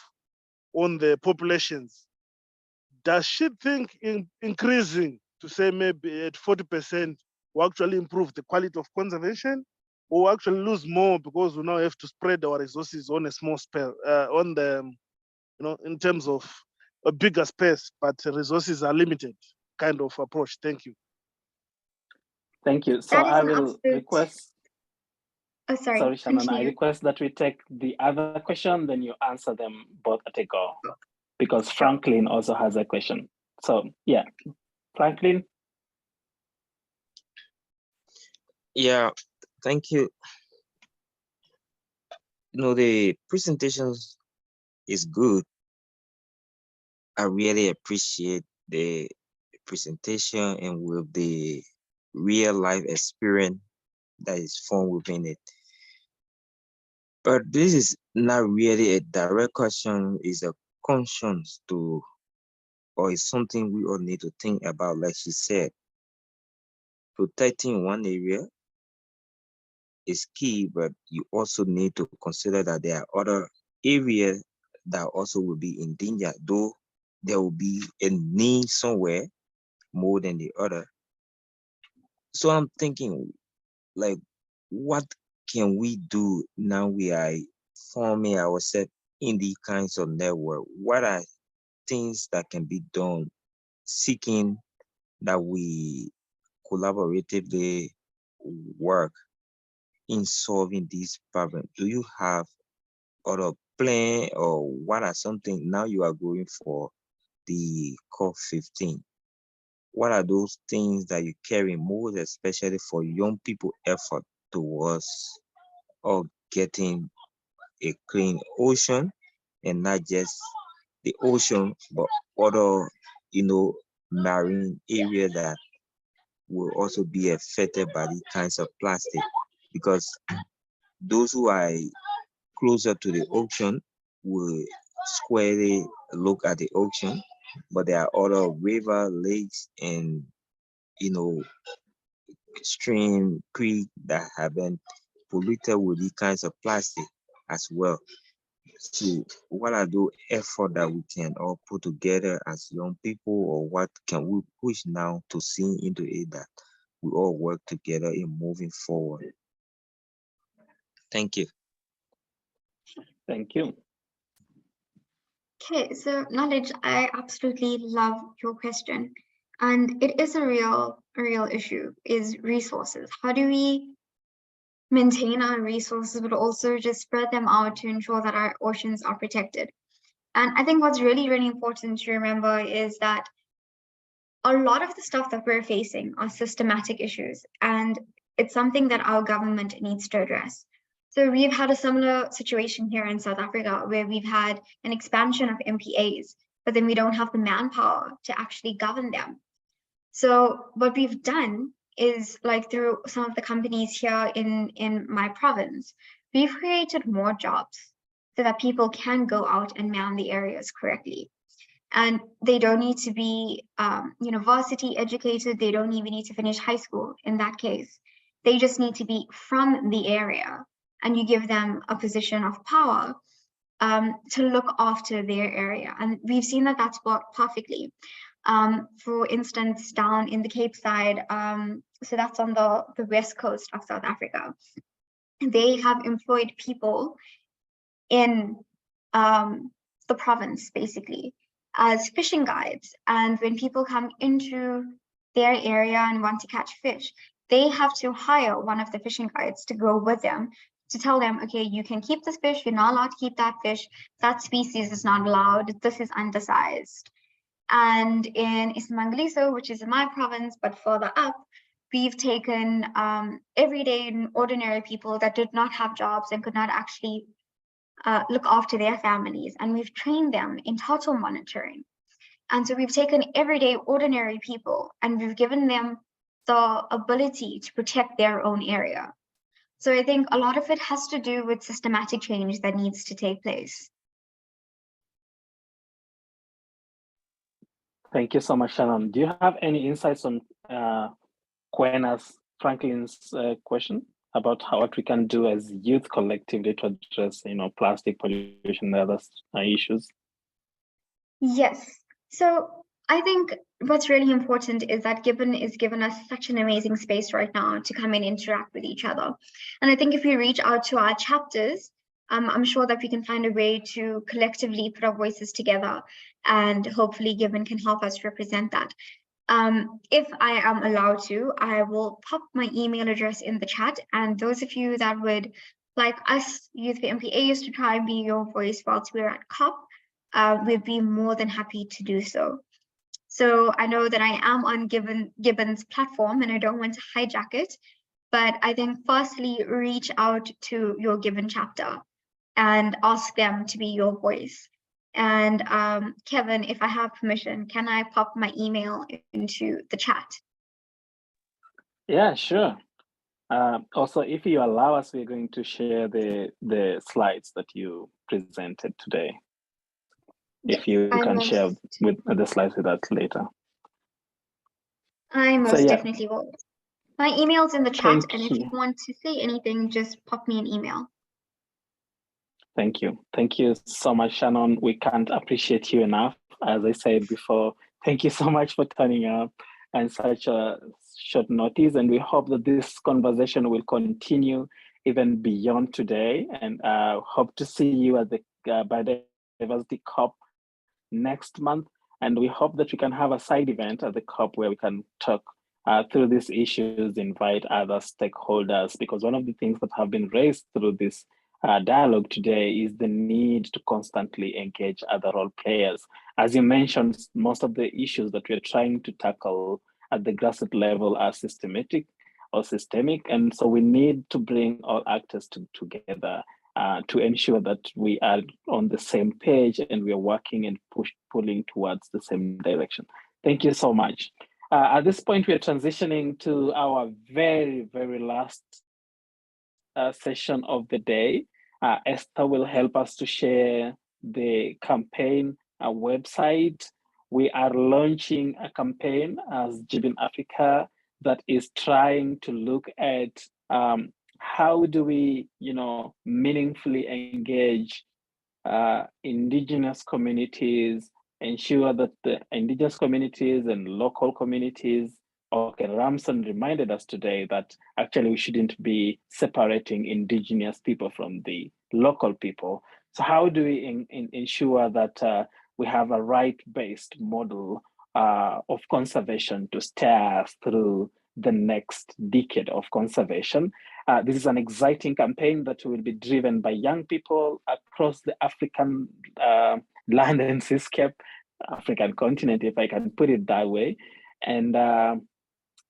on the populations. Does she think in increasing to say maybe at 40% will actually improve the quality of conservation, or will actually lose more because we now have to spread our resources on a small scale, on the, in terms of a bigger space, but resources are limited kind of approach? Thank you. Thank you. So I will request. Oh, sorry, Shannon, continue. I request that we take the other question, then you answer them both at a go, because Franklin also has a question. So yeah, Franklin. Yeah, thank you. The presentations is good. I really appreciate the presentation and with the real life experience that is formed within it. But this is not really a direct question, it's a conscience to, or it's something we all need to think about. Like she said, protecting one area is key, but you also need to consider that there are other areas that also will be in danger, though there will be a need somewhere more than the other. So I'm thinking, like, what can we do now we are forming ourselves in these kinds of network? What are things that can be done, seeking that we collaboratively work in solving these problems? Do you have other plan, or what are something now you are going for the COP15? What are those things that you carry most, especially for young people effort towards getting a clean ocean, and not just the ocean, but other, marine areas that will also be affected by these kinds of plastic? Because those who are closer to the ocean will squarely look at the ocean, but there are other river, lakes, and stream, creek that have been polluted with these kinds of plastic as well. So what are those efforts that we can all put together as young people, or what can we push now to see into it that we all work together in moving forward? Thank you. Thank you. Okay, so Knowledge, I absolutely love your question. And it is a real issue, is resources. How do we maintain our resources, but also just spread them out to ensure that our oceans are protected? And I think what's really, really important to remember is that a lot of the stuff that we're facing are systematic issues, and it's something that our government needs to address. So we've had a similar situation here in South Africa where we've had an expansion of MPAs, but then we don't have the manpower to actually govern them. So what we've done is, like, through some of the companies here in my province, we've created more jobs so that people can go out and man the areas correctly. And they don't need to be university educated. They don't even need to finish high school in that case. They just need to be from the area, and you give them a position of power to look after their area. And we've seen that that's worked perfectly. For instance, down in the Cape side, so that's on the west coast of South Africa, they have employed people in the province basically as fishing guides. And when people come into their area and want to catch fish, they have to hire one of the fishing guides to go with them to tell them, okay, you can keep this fish, you're not allowed to keep that fish, that species is not allowed, this is undersized. And in Ismangaliso, which is in my province, but further up, we've taken everyday and ordinary people that did not have jobs and could not actually look after their families, and we've trained them in turtle monitoring. And so we've taken everyday ordinary people and we've given them the ability to protect their own area. So I think a lot of it has to do with systematic change that needs to take place. Thank you so much, Shannon. Do you have any insights on Franklin's question about what we can do as youth collectively to address, plastic pollution and other issues? Yes. So I think what's really important is that GYBN is given us such an amazing space right now to come and interact with each other. And I think if we reach out to our chapters, I'm sure that we can find a way to collectively put our voices together, and hopefully GYBN can help us represent that. If I am allowed to, I will pop my email address in the chat, and those of you that would like us, Youth for MPAs, to try and be your voice whilst we're at COP, we'd be more than happy to do so. So I know that I am on GYBN's platform and I don't want to hijack it, but I think firstly, reach out to your GYBN chapter and ask them to be your voice. And Kevin, if I have permission, can I pop my email into the chat? Yeah, sure. Also, if you allow us, we're going to share the slides that you presented today. If you can share with the slides with us later. I most definitely will. My email's in the chat, and if you want to say anything, just pop me an email. Thank you. Thank you so much, Shannon. We can't appreciate you enough. As I said before, thank you so much for turning up and such a short notice. And we hope that this conversation will continue even beyond today. And hope to see you at the Biodiversity COP next month. And we hope that we can have a side event at the COP where we can talk through these issues, invite other stakeholders, because one of the things that have been raised through this dialogue today is the need to constantly engage other role players. As you mentioned, most of the issues that we're trying to tackle at the grassroots level are systemic, and so we need to bring all actors together to ensure that we are on the same page and we are working and pulling towards the same direction. Thank you so much. At this point, we are transitioning to our very, very last session of the day. Esther will help us to share the campaign website. We are launching a campaign as GYBN Africa that is trying to look at how do we, meaningfully engage indigenous communities, ensure that the indigenous communities and local communities. Okay, Ramson reminded us today that actually we shouldn't be separating indigenous people from the local people. So how do we ensure that we have a right-based model of conservation to steer us through the next decade of conservation? This is an exciting campaign that will be driven by young people across the African land and seascape, African continent, if I can put it that way. And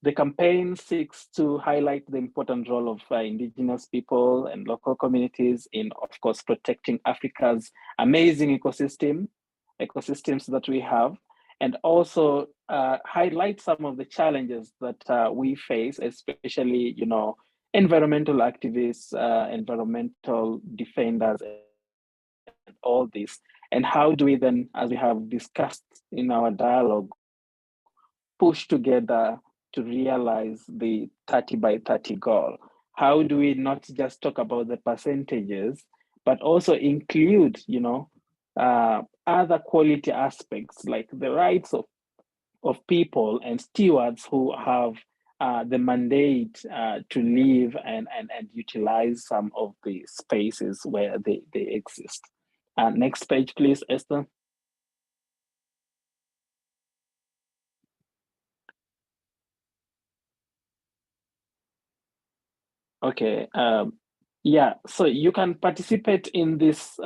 The campaign seeks to highlight the important role of indigenous people and local communities in, of course, protecting Africa's amazing ecosystems that we have, and also highlight some of the challenges that we face, especially, environmental activists, environmental defenders, and all this. And how do we then, as we have discussed in our dialogue, push together to realize the 30 by 30 goal? How do we not just talk about the percentages, but also include, other quality aspects like the rights of people and stewards who have the mandate to live and utilize some of the spaces where they exist. Next page, please, Esther. Okay, yeah, so you can participate in this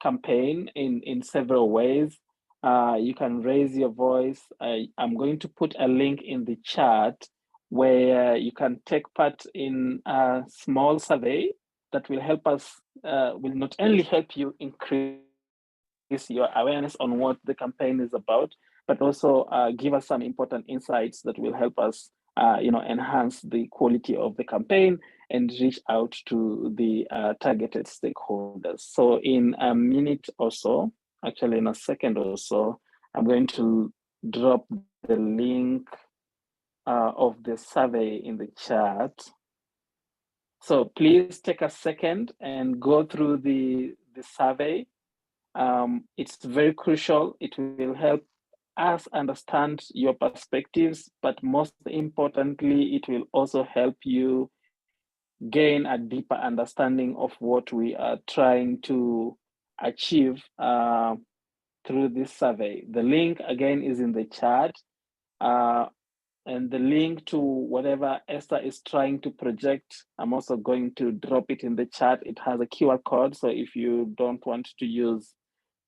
campaign in several ways. You can raise your voice. I'm going to put a link in the chat where you can take part in a small survey that will help us, will not only help you increase your awareness on what the campaign is about, but also give us some important insights that will help us enhance the quality of the campaign and reach out to the targeted stakeholders. So in a minute or so, actually in a second or so, I'm going to drop the link of the survey in the chat. So please take a second and go through the survey. It's very crucial. It will help us understand your perspectives, but most importantly, it will also help you gain a deeper understanding of what we are trying to achieve through this survey. The link again is in the chat, and the link to whatever Esther is trying to project, I'm also going to drop it in the chat. It has a QR code, so if you don't want to use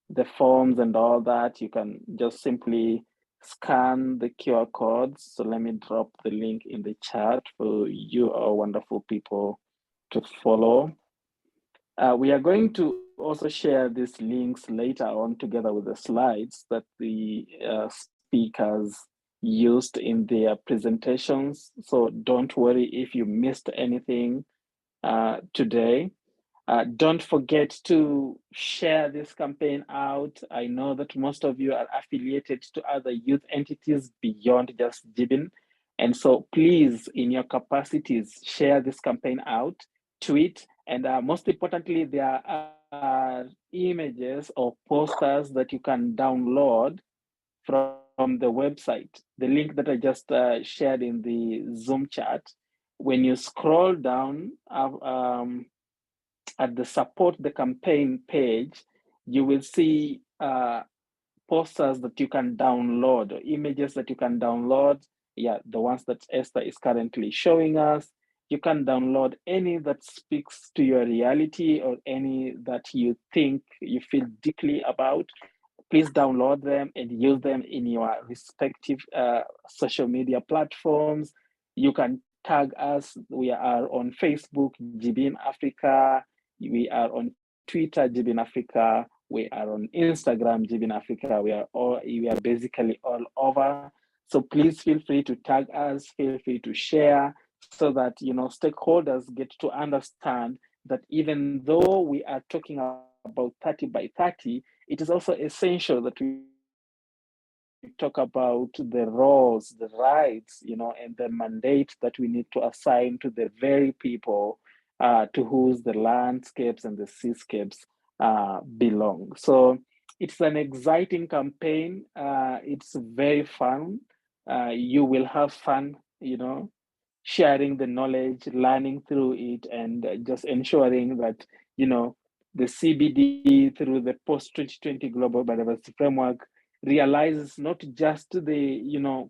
the forms and all that, you can just simply scan the QR codes. So let me drop the link in the chat for you, our wonderful people, to follow. We are going to also share these links later on together with the slides that the speakers used in their presentations. So don't worry if you missed anything today. Don't forget to share this campaign out. I know that most of you are affiliated to other youth entities beyond just GYBN. And so please, in your capacities, share this campaign out, tweet, and most importantly, there are images or posters that you can download from the website. The link that I just shared in the Zoom chat. When you scroll down, at the support the campaign page, you will see posters that you can download, or images that you can download. Yeah, the ones that Esther is currently showing us. You can download any that speaks to your reality or any that you think you feel deeply about. Please download them and use them in your respective social media platforms. You can tag us. We are on Facebook, GYBN Africa. We are on Twitter, GYBN Africa. We are on Instagram, GYBN Africa. We are basically all over. So please feel free to tag us, feel free to share, so that stakeholders get to understand that even though we are talking about 30 by 30, it is also essential that we talk about the roles, the rights, and the mandate that we need to assign to the very people to whose the landscapes and the seascapes belong. So it's an exciting campaign. It's very fun. You will have fun, sharing the knowledge, learning through it, and just ensuring that, the CBD through the post-2020 Global Biodiversity Framework realizes not just the,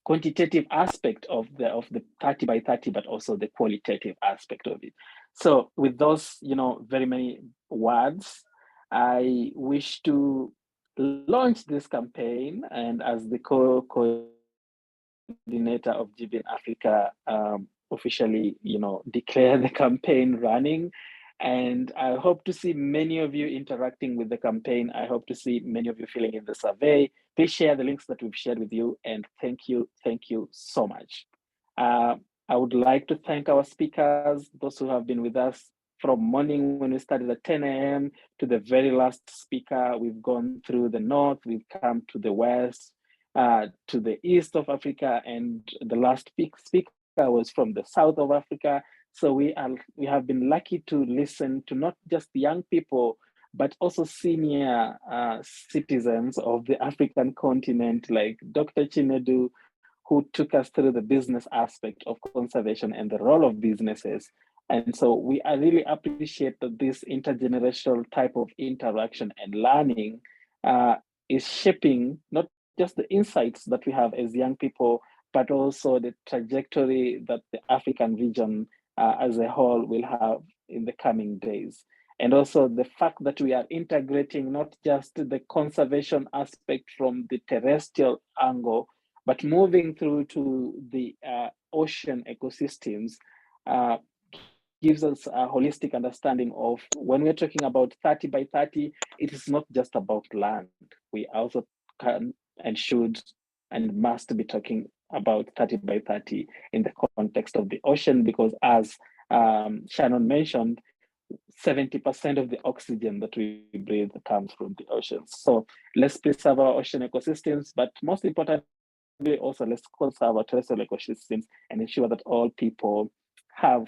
quantitative aspect of the 30 by 30, but also the qualitative aspect of it. So with those, very many words, I wish to launch this campaign, and as the co coordinator of GYBN Africa, officially, declare the campaign running. And I hope to see many of you interacting with the campaign. I hope to see many of you filling in the survey. Please share the links that we've shared with you. And thank you so much. I would like to thank our speakers, those who have been with us from morning when we started at 10 a.m. to the very last speaker. We've gone through the north, we've come to the west, to the east of Africa, and the last speaker was from the south of Africa. So we have been lucky to listen to not just young people, but also senior citizens of the African continent, like Dr. Chinedu, who took us through the business aspect of conservation and the role of businesses. And so we really appreciate that this intergenerational type of interaction and learning is shaping not just the insights that we have as young people, but also the trajectory that the African region as a whole will have in the coming days. And also the fact that we are integrating not just the conservation aspect from the terrestrial angle, but moving through to the ocean ecosystems gives us a holistic understanding of when we're talking about 30 by 30, it is not just about land. We also can and should and must be talking about 30 by 30 in the context of the ocean, because as Shannon mentioned, 70% of the oxygen that we breathe comes from the oceans. So let's preserve our ocean ecosystems, but most importantly, also let's conserve our terrestrial ecosystems and ensure that all people have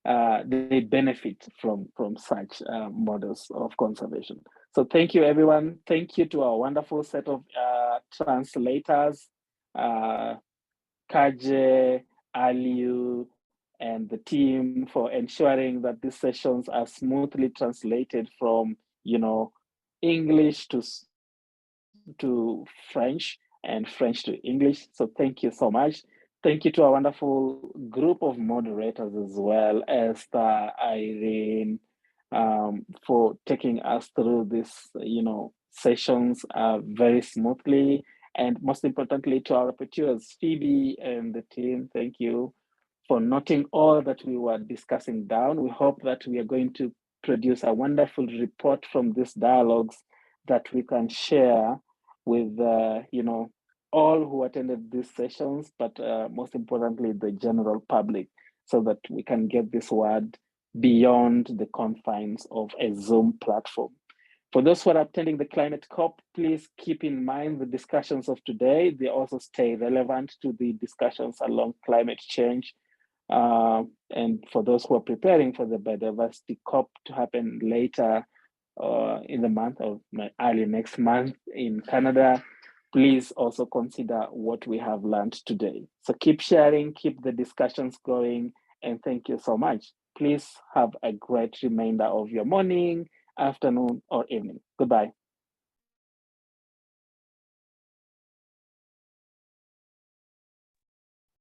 they benefit from such models of conservation. So thank you, everyone. Thank you to our wonderful set of translators, Kaje, Aliu, and the team for ensuring that these sessions are smoothly translated from, English to French and French to English. So thank you so much. Thank you to our wonderful group of moderators as well, Esther, Irene, for taking us through this, sessions very smoothly. And most importantly, to our rapporteurs, Phoebe and the team, thank you for noting all that we were discussing down. We hope that we are going to produce a wonderful report from these dialogues that we can share with, all who attended these sessions, but most importantly, the general public, so that we can get this word beyond the confines of a Zoom platform. For those who are attending the Climate COP, please keep in mind the discussions of today. They also stay relevant to the discussions along climate change. And for those who are preparing for the Biodiversity COP to happen later in the month or early next month in Canada, please also consider what we have learned today. So keep sharing, keep the discussions going, and thank you so much. Please have a great remainder of your morning, afternoon, or evening. Goodbye.